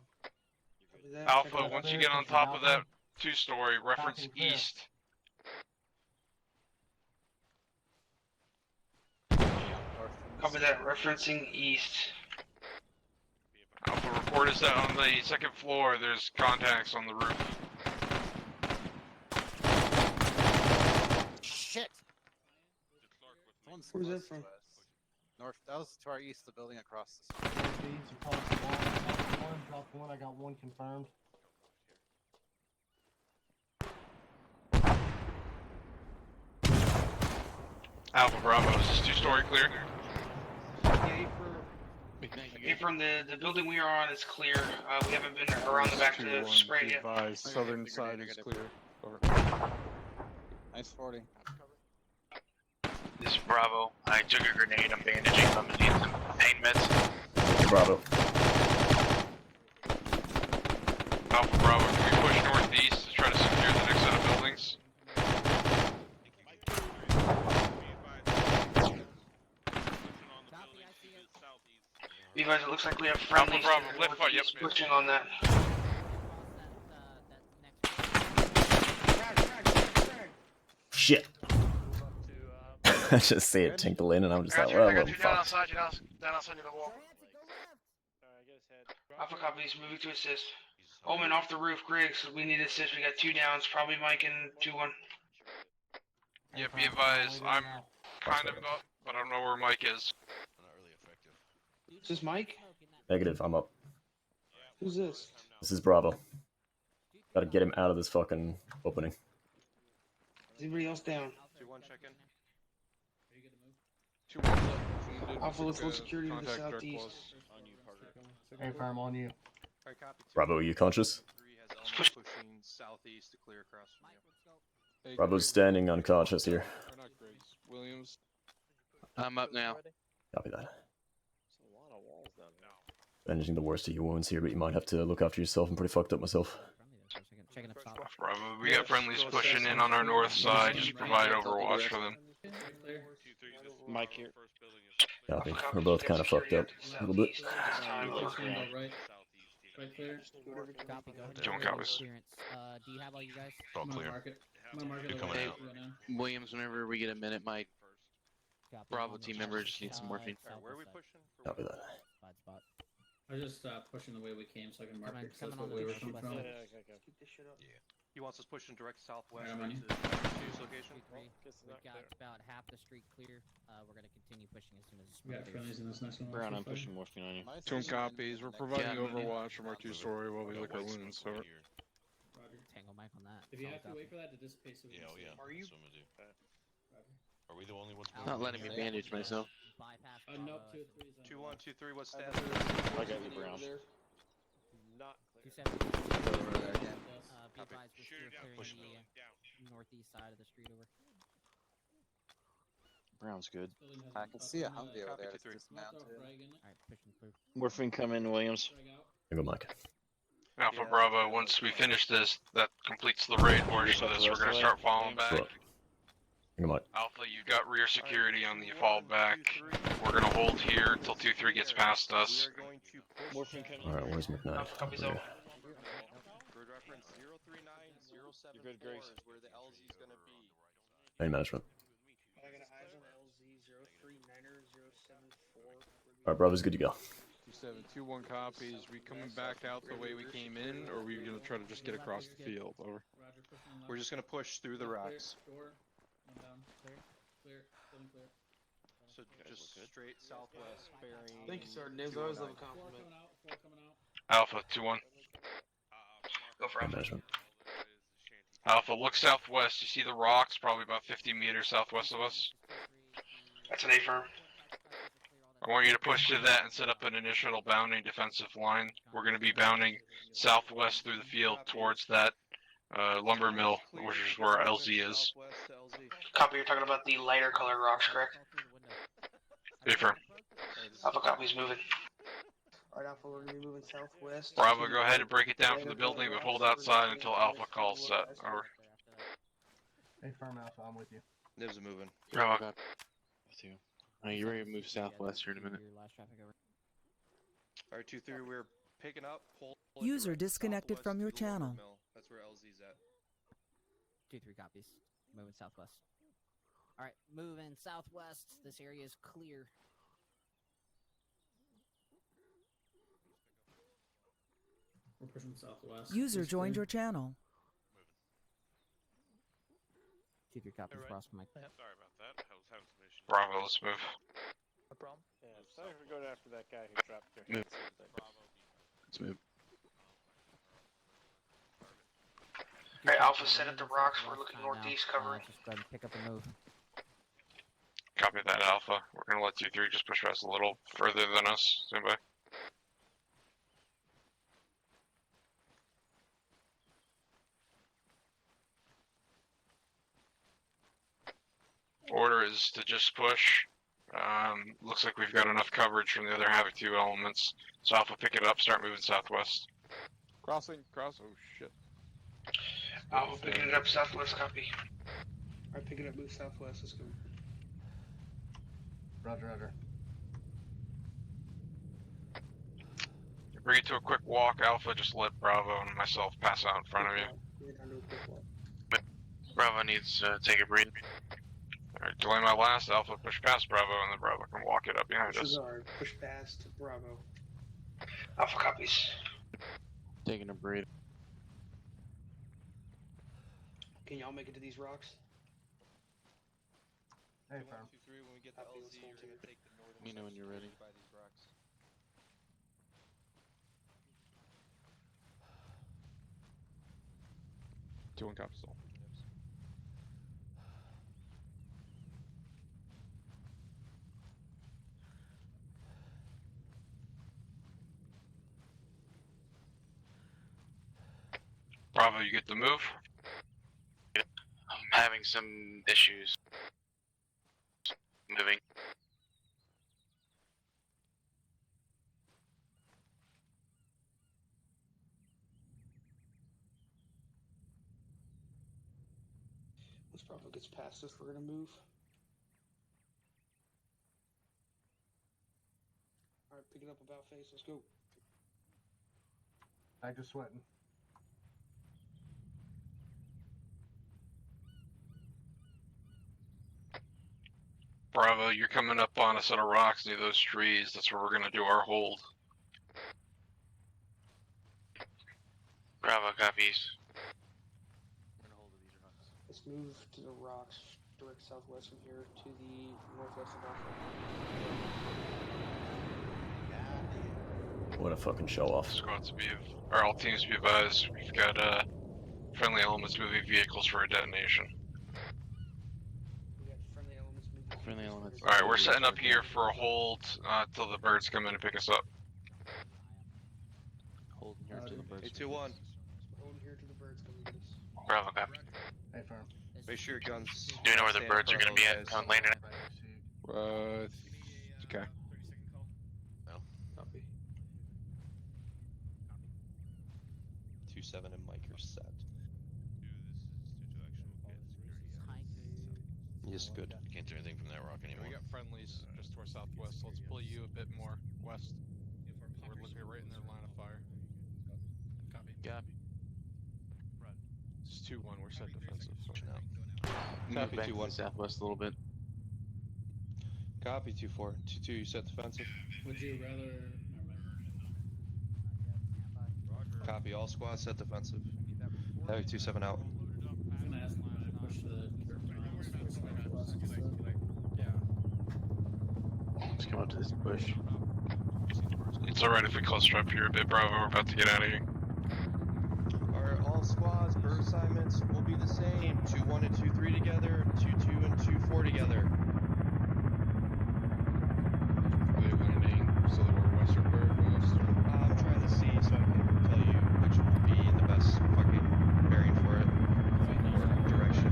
Speaker 5: Copy that.
Speaker 12: Alpha,
Speaker 5: Check it out.
Speaker 12: once you get on top of that two-story, reference
Speaker 2: Copy, clear.
Speaker 12: east.
Speaker 5: Copy that, referencing east.
Speaker 12: Alpha, report is that on the second floor, there's contacts on the roof.
Speaker 14: Shit! Someone's
Speaker 5: Where's that
Speaker 14: close to
Speaker 5: from?
Speaker 14: us. North. That was to our east, the building across the street.
Speaker 2: Deeds across the wall. Dropped one, I got one confirmed.
Speaker 12: Alpha Bravo, is this two-story clear?
Speaker 5: From the building we are on is clear. We haven't been around the back to spray yet.
Speaker 7: Advise, southern side is clear. Over.
Speaker 14: Nice 40.
Speaker 20: This is Bravo. I took a grenade. I'm bandaging. I'm gonna need some pain meds.
Speaker 6: Bravo.
Speaker 12: Alpha Bravo, can we push northeast to try to secure the next set of buildings?
Speaker 5: You guys, it looks like we have friendlies.
Speaker 12: Bravo, left foot, yep.
Speaker 5: Pushing on that.
Speaker 6: Shit. I just see it tinkle in and I'm just like, well,
Speaker 8: I got
Speaker 6: I'm
Speaker 8: you down
Speaker 6: fucked.
Speaker 8: outside, down outside the wall.
Speaker 5: Alpha copies, moving to assist. Omen off the roof, Griggs. We need assist. We got 2 downs. Probably Mike and 2-1.
Speaker 12: Yeah, be advised, I'm kind of up, but I don't know where Mike is.
Speaker 5: Is this Mike?
Speaker 6: Negative, I'm up.
Speaker 5: Who's this?
Speaker 6: This is Bravo. Gotta get him out of this fucking opening.
Speaker 5: Is anybody else down?
Speaker 1: 2-1 check in.
Speaker 7: 2-1
Speaker 5: Alpha, let's hold security to the southeast.
Speaker 2: Hey, firm on you.
Speaker 1: Alright, copy.
Speaker 6: Bravo, are you conscious?
Speaker 1: 3 has elements pushing southeast to clear across from you.
Speaker 6: Bravo's standing unconscious here.
Speaker 7: Or not Griggs. Williams.
Speaker 20: I'm up now.
Speaker 6: Copy that. Bandaging the worst of your wounds here, but you might have to look after yourself. I'm pretty fucked up myself.
Speaker 22: Checking up top.
Speaker 12: Bravo, we got friendlies pushing in on our north side, just provide overwatch for them.
Speaker 9: Mike here.
Speaker 6: Copy. We're both kind of fucked up a little bit.
Speaker 22: Right clear. Copy, go ahead.
Speaker 12: Doing copies.
Speaker 22: Do you have all you guys?
Speaker 12: All clear.
Speaker 21: You're
Speaker 12: coming out.
Speaker 20: Williams, whenever we get a minute, my
Speaker 22: Copy.
Speaker 20: Bravo
Speaker 22: On the
Speaker 20: team members just need some morphine.
Speaker 1: Alright, where are we pushing?
Speaker 6: Copy that.
Speaker 22: Bad spot.
Speaker 21: I was just pushing the way we came so I can mark
Speaker 22: Coming-
Speaker 21: it 'cause that's
Speaker 22: coming
Speaker 21: what
Speaker 22: on
Speaker 21: we
Speaker 22: the
Speaker 21: were coming
Speaker 22: west
Speaker 21: from.
Speaker 22: side.
Speaker 5: Keep this shit up.
Speaker 1: He wants us pushing direct southwest
Speaker 21: Yeah, I'm on
Speaker 1: to
Speaker 21: you.
Speaker 1: the 2's location.
Speaker 22: We've got about half the street clear. We're gonna continue pushing as soon as
Speaker 21: We got friendlies in this next one.
Speaker 9: Brown,
Speaker 21: also,
Speaker 9: I'm
Speaker 21: fine.
Speaker 9: pushing morphine on you.
Speaker 7: Two copies. We're providing
Speaker 20: Yeah.
Speaker 7: overwatch from our two-story while we look at wounds. So
Speaker 21: Roger.
Speaker 22: Tango Mike on that.
Speaker 21: If you
Speaker 22: Solid
Speaker 21: have to
Speaker 22: copy.
Speaker 21: wait for that to dissipate, so we can see.
Speaker 5: Are you?
Speaker 21: Roger.
Speaker 12: Are we the only ones?
Speaker 20: Not letting me bandage myself.
Speaker 22: Bypass.
Speaker 21: Nope,
Speaker 22: Bravo.
Speaker 21: 2-3 is on
Speaker 1: 2-1, 2-3, what's status?
Speaker 9: I got you, Brown.
Speaker 22: 270. Be advised, we're still clearing the northeast side of the street over.
Speaker 9: Brown's good.
Speaker 21: Building has
Speaker 14: I
Speaker 21: been
Speaker 14: can
Speaker 21: up
Speaker 14: see a
Speaker 21: and
Speaker 14: Humvee
Speaker 21: down.
Speaker 14: over there. It's
Speaker 1: Copy,
Speaker 14: dismounted.
Speaker 22: Alright, pushing through.
Speaker 9: Morphine coming, Williams.
Speaker 6: Here you go, Mike.
Speaker 12: Alpha Bravo, once we finish this, that completes the raid portion of this. We're gonna start falling back.
Speaker 6: Right. Here you go, Mike.
Speaker 12: Alpha, you've got rear security on the fall back. We're gonna hold here until 2-3 gets past us.
Speaker 1: We are going to push
Speaker 9: Morphine coming.
Speaker 6: Alright, where's McKnight?
Speaker 5: Alpha copies
Speaker 6: Over
Speaker 5: over.
Speaker 6: here.
Speaker 1: Grid reference 039-074
Speaker 9: You're good, Grace.
Speaker 1: is where the LZ is gonna be.
Speaker 6: Pain management.
Speaker 5: I got eyes on LZ 039er-074.
Speaker 6: Alright, Bravo's good to go.
Speaker 7: 2-7, 2-1 copies. We coming back out the way we came in, or are we gonna try to just get across the field? Over.
Speaker 21: Roger, pushing left.
Speaker 1: We're just gonna push through the
Speaker 21: Clear,
Speaker 1: rocks.
Speaker 21: Door. One down. Clear. Clear. Building clear.
Speaker 1: So just straight southwest, bearing.
Speaker 5: Thank you, sir. Names always love a compliment.
Speaker 12: Alpha 2-1.
Speaker 20: Go for Alpha.
Speaker 6: Management.
Speaker 12: Alpha, look southwest. You see the rocks, probably about 50 meters southwest of us.
Speaker 20: That's an A-firm.
Speaker 12: I want you to push to that and set up an initial bounding defensive line. We're going to be bounding southwest through the field towards that lumber mill, which is where LZ is.
Speaker 20: Copy, you're talking about the lighter colored rocks, correct?
Speaker 12: Affirm.
Speaker 20: Alpha copy's moving.
Speaker 5: Alright, Alpha, we're gonna be moving southwest.
Speaker 12: Bravo, go ahead and break it down from the building, but hold outside until Alpha calls set. Over.
Speaker 2: Hey, Firm Alpha, I'm with you.
Speaker 1: Nibs are moving.
Speaker 12: Bravo.
Speaker 14: With you. You ready to move southwest here in a minute?
Speaker 1: Alright, 2-3, we're picking up.
Speaker 10: User disconnected from your channel.
Speaker 1: That's where LZ's at.
Speaker 22: 2-3 copies. Moving southwest. Alright, moving southwest. This area is clear.
Speaker 17: We're pushing southwest.
Speaker 10: User joined your channel.
Speaker 22: 2-3 copies, cross Mike.
Speaker 12: Sorry about that. I was having some issues. Bravo, let's move.
Speaker 18: No problem. Yeah, sorry for going after that guy who dropped there.
Speaker 14: Move. Let's move.
Speaker 20: Alright, Alpha set at the rocks. We're looking northeast covering.
Speaker 22: Just go ahead and pick up and move.
Speaker 12: Copy that, Alpha. We're going to let 2-3 just push us a little further than us. Stand by. Order is to just push. Looks like we've got enough coverage from the other Havoc 2 elements. So Alpha, pick it up, start moving southwest.
Speaker 7: Crossing, cross, oh shit.
Speaker 20: Alpha picking it up southwest, copy.
Speaker 5: Alright, pick it up, move southwest, let's go.
Speaker 2: Roger, roger.
Speaker 12: Bring it to a quick walk, Alpha, just let Bravo and myself pass out in front of you.
Speaker 20: Bravo needs to take a breather.
Speaker 12: Alright, delay my last, Alpha, push past Bravo, and then Bravo can walk it up behind us.
Speaker 5: Cesar, push past Bravo.
Speaker 20: Alpha copies.
Speaker 14: Taking a breather.
Speaker 5: Can y'all make it to these rocks?
Speaker 2: Hey, Firm.
Speaker 1: 2-3, when we get to LZ, you're gonna take the northern.
Speaker 14: Let me know when you're ready.
Speaker 1: By these rocks.
Speaker 7: Two and cops still.
Speaker 12: Bravo, you get the move?
Speaker 20: I'm having some issues. Moving.
Speaker 5: Once Bravo gets past us, we're gonna move. Alright, pick it up about face, let's go.
Speaker 2: Back to sweating.
Speaker 12: Bravo, you're coming up on a set of rocks near those trees. That's where we're gonna do our hold.
Speaker 20: Bravo copies.
Speaker 5: Let's move to the rocks, direct southwest from here to the northwest of Alpha.
Speaker 6: What a fucking show off.
Speaker 12: Squads be, or all teams be advised. We've got friendly elements moving vehicles for a detonation.
Speaker 5: We got friendly elements moving.
Speaker 14: Friendly elements.
Speaker 12: Alright, we're setting up here for a hold till the birds come in and pick us up.
Speaker 14: Holding here to the birds.
Speaker 1: Hey, 2-1.
Speaker 5: We're holding here till the birds come and get us.
Speaker 20: Bravo copy.
Speaker 2: Hey, Firm.
Speaker 1: Make sure your guns.
Speaker 20: Do you know where the
Speaker 1: stand
Speaker 20: birds are
Speaker 1: for
Speaker 20: gonna be
Speaker 1: those
Speaker 20: at
Speaker 1: guys.
Speaker 20: on landing?
Speaker 7: Okay.
Speaker 5: Copy.
Speaker 1: 2-7 and Mike are set. Yes, good.
Speaker 3: Can't do anything from that rock
Speaker 7: We
Speaker 3: anymore.
Speaker 7: got friendlies just to our southwest, so let's pull you a bit more west. We're looking right in their line of fire.
Speaker 14: Copy.
Speaker 7: It's 2-1, we're set defensive. So.
Speaker 14: Move
Speaker 1: Copy,
Speaker 14: back to
Speaker 1: 2-1.
Speaker 14: the southwest a little bit.
Speaker 1: Copy 2-4. 2-2, you set defensive.
Speaker 17: Would you rather?
Speaker 1: Copy, all squads set defensive. Havoc 2-7 out.
Speaker 17: I was gonna ask when I push the rocks for southwest instead. Yeah.
Speaker 14: Just come up to this bush.
Speaker 12: It's alright if we cluster up here a bit, Bravo. We're about to get out of here.
Speaker 1: Alright, all squads, bird assignments will be the same. 2-1 and 2-3 together, 2-2 and 2-4 together.
Speaker 7: Are they landing so that we're west or bird west?
Speaker 1: I'm trying to see so I can tell you which will be the best fucking bearing for it. Or direction.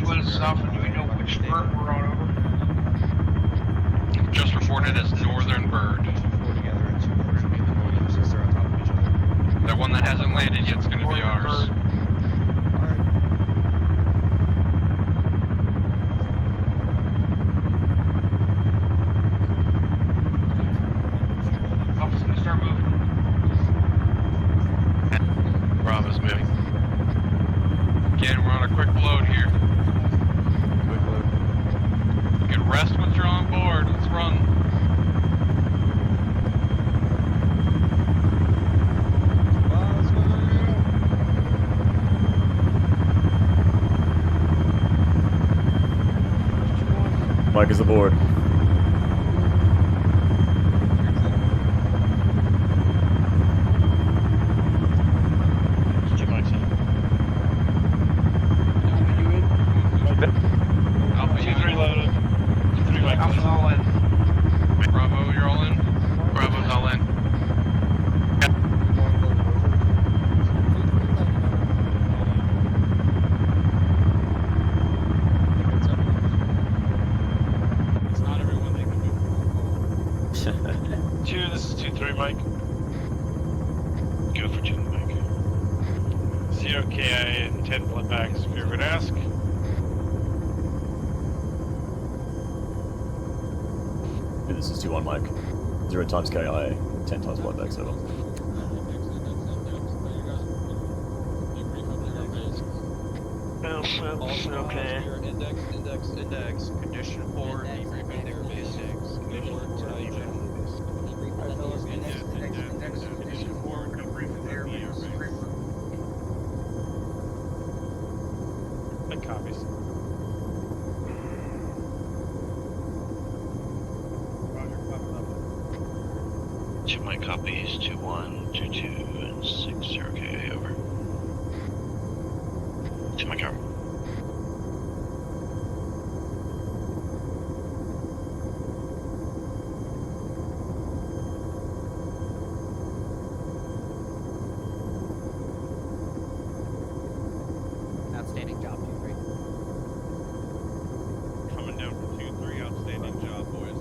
Speaker 20: What is Alpha? Do we know which bird we're on over?
Speaker 12: Just reported as Northern Bird.
Speaker 1: 2-4 together and 2-1 should be the northern since they're on top of each other.
Speaker 12: That one that hasn't landed yet is going to be ours.
Speaker 20: Alpha's gonna start moving.
Speaker 12: Bravo's moving. Again, we're on a quick load here.
Speaker 7: Quick load.
Speaker 12: You can rest once you're on board. Let's run.
Speaker 6: Mike is aboard.
Speaker 20: Alpha 2-3 loaded. 2-3 Mike. Alpha's all in.
Speaker 12: Bravo, you're all in?
Speaker 20: Bravo's all in.
Speaker 16: It's not everyone that can move.
Speaker 20: 2, this is 2-3 Mike. Go for 2 Mike. 0 KIA and 10 blood bags if you're going to ask.
Speaker 6: This is 2-1 Mike. 0 times KIA, 10 times blood bags over.
Speaker 1: Okay. Index. Condition 4, debrief at their base. Condition 4, debrief.
Speaker 20: Condition 4, debrief at their base. Mike copies. Two Mike copies, 2-1, 2-2, and 6-0 KA over. 2 Mike Arma.
Speaker 22: Outstanding job, 2-3.
Speaker 7: Coming down from 2-3. Outstanding job, boys.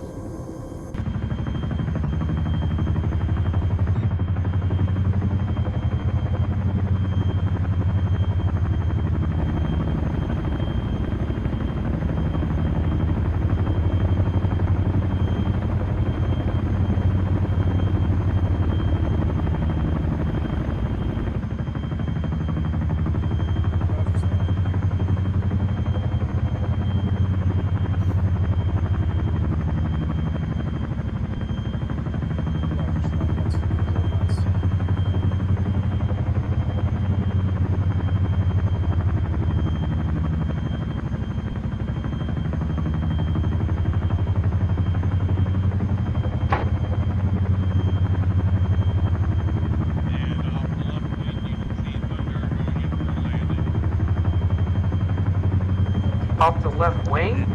Speaker 20: Off the left wing?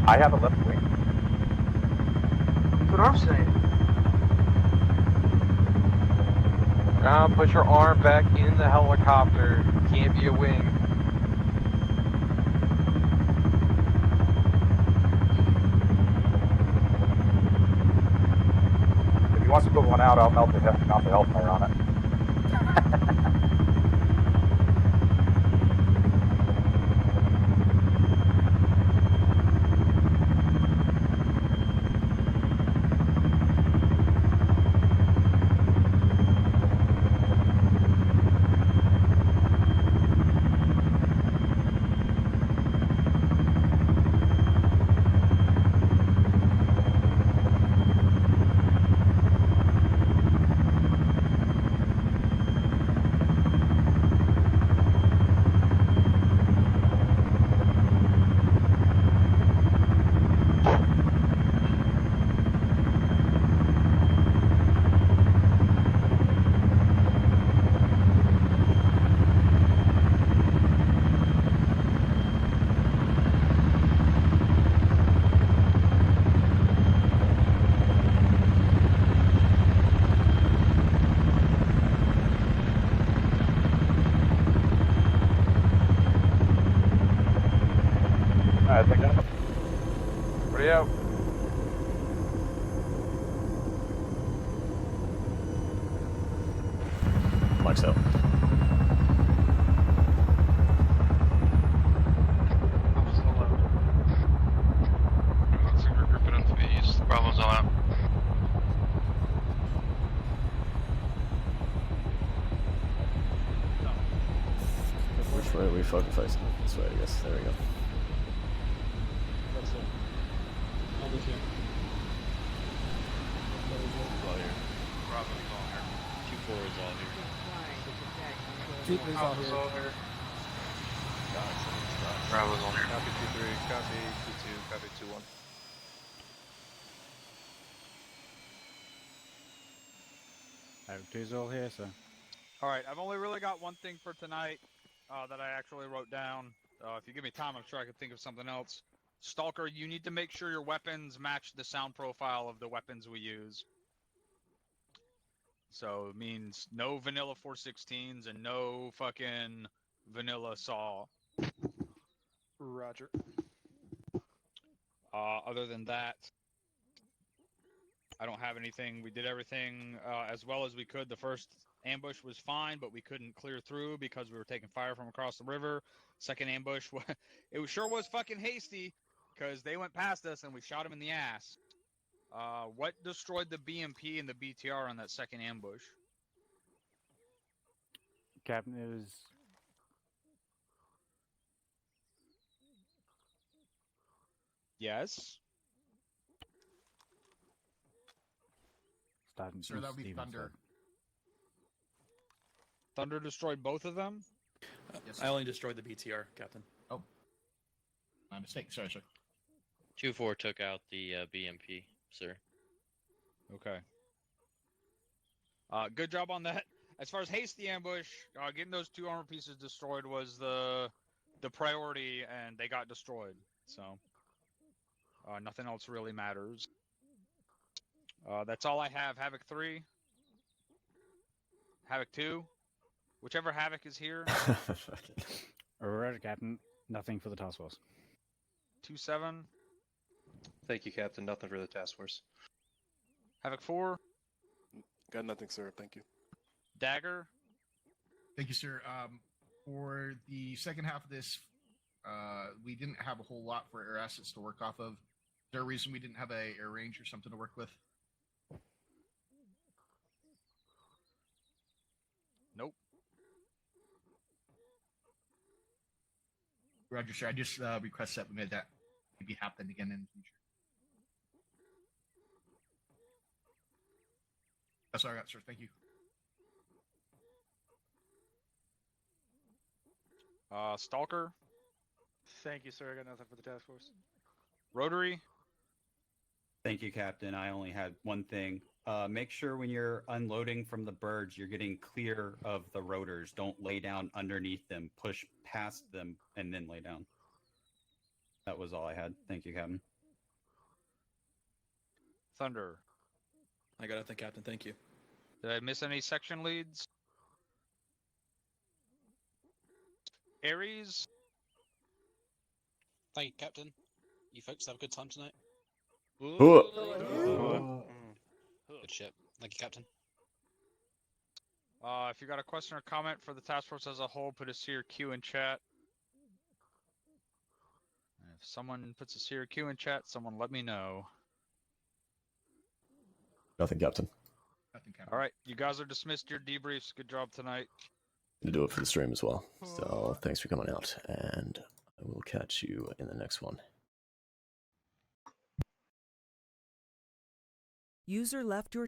Speaker 4: I have a left wing.
Speaker 20: That's what I'm saying.
Speaker 4: Put your arm back in the helicopter. Can't be a wing. If he wants to put one out, I'll melt the hellfire on it.
Speaker 6: max out.
Speaker 12: Looks like we're grouping up for the east. Bravo's all out.
Speaker 6: Which way are we fucking facing? This way, I guess. There we go.
Speaker 17: Almost here.
Speaker 3: All here. Bravo's all here. 2-4 is all here.
Speaker 13: 2-3 is all here.
Speaker 12: Bravo's all here.
Speaker 11: Copy 2-3, copy 2-2, copy 2-1.
Speaker 13: Havoc 2 is all here, so.
Speaker 16: Alright, I've only really got one thing for tonight that I actually wrote down. If you give me time, I'm sure I could think of something else. Stalker, you need to make sure your weapons match the sound profile of the weapons we use. So it means no vanilla 416s and no fucking vanilla saw.
Speaker 11: Roger.
Speaker 16: Other than that, I don't have anything. We did everything as well as we could. The first ambush was fine, but we couldn't clear through because we were taking fire from across the river. Second ambush, it sure was fucking hasty because they went past us and we shot them in the ass. What destroyed the BMP and the BTR on that second ambush?
Speaker 13: Captain, it was.
Speaker 16: Yes.
Speaker 21: Sir, that would be Thunder.
Speaker 16: Thunder destroyed both of them?
Speaker 21: Yes,
Speaker 15: I only destroyed the BTR, Captain.
Speaker 21: Oh. My mistake. Sorry, sir.
Speaker 3: 2-4 took out the BMP, sir.
Speaker 16: Okay. Good job on that. As far as hasty ambush, getting those 2 armor pieces destroyed was the priority, and they got destroyed. So nothing else really matters. That's all I have. Havoc 3, Havoc 2, whichever Havoc is here.
Speaker 13: Roger, Captain. Nothing for the task force.
Speaker 16: 2-7.
Speaker 11: Thank you, Captain. Nothing for the task force.
Speaker 16: Havoc 4.
Speaker 11: Got nothing, sir. Thank you.
Speaker 16: Dagger.
Speaker 21: Thank you, sir. For the second half of this, we didn't have a whole lot for air assets to work off of. Is there a reason we didn't have a air range or something to work with?
Speaker 16: Nope.
Speaker 21: Roger, sir. I just request that we made that maybe happen again in the future. That's all I got, sir. Thank you.
Speaker 16: Stalker.
Speaker 18: Thank you, sir. I got nothing for the task force.
Speaker 16: Rotary.
Speaker 19: Thank you, Captain. I only had one thing. Make sure when you're unloading from the birds, you're getting clear of the rotors. Don't lay down underneath them. Push past them and then lay down. That was all I had. Thank you, Captain.
Speaker 16: Thunder.
Speaker 15: I got nothing, Captain. Thank you.
Speaker 16: Did I miss any section leads? Ares.
Speaker 23: Thank you, Captain. You folks have a good time tonight.
Speaker 6: Good
Speaker 23: shit. Thank you, Captain.
Speaker 16: If you got a question or comment for the task force as a whole, put a Seer Q in chat. If someone puts a Seer Q in chat, someone let me know.
Speaker 6: Nothing, Captain.
Speaker 21: Nothing, Captain.
Speaker 16: All right, you guys are dismissed. Your debriefs. Good job tonight.
Speaker 6: To do it for the stream as well. So thanks for coming out, and I will catch you in the next one.
Speaker 10: User left your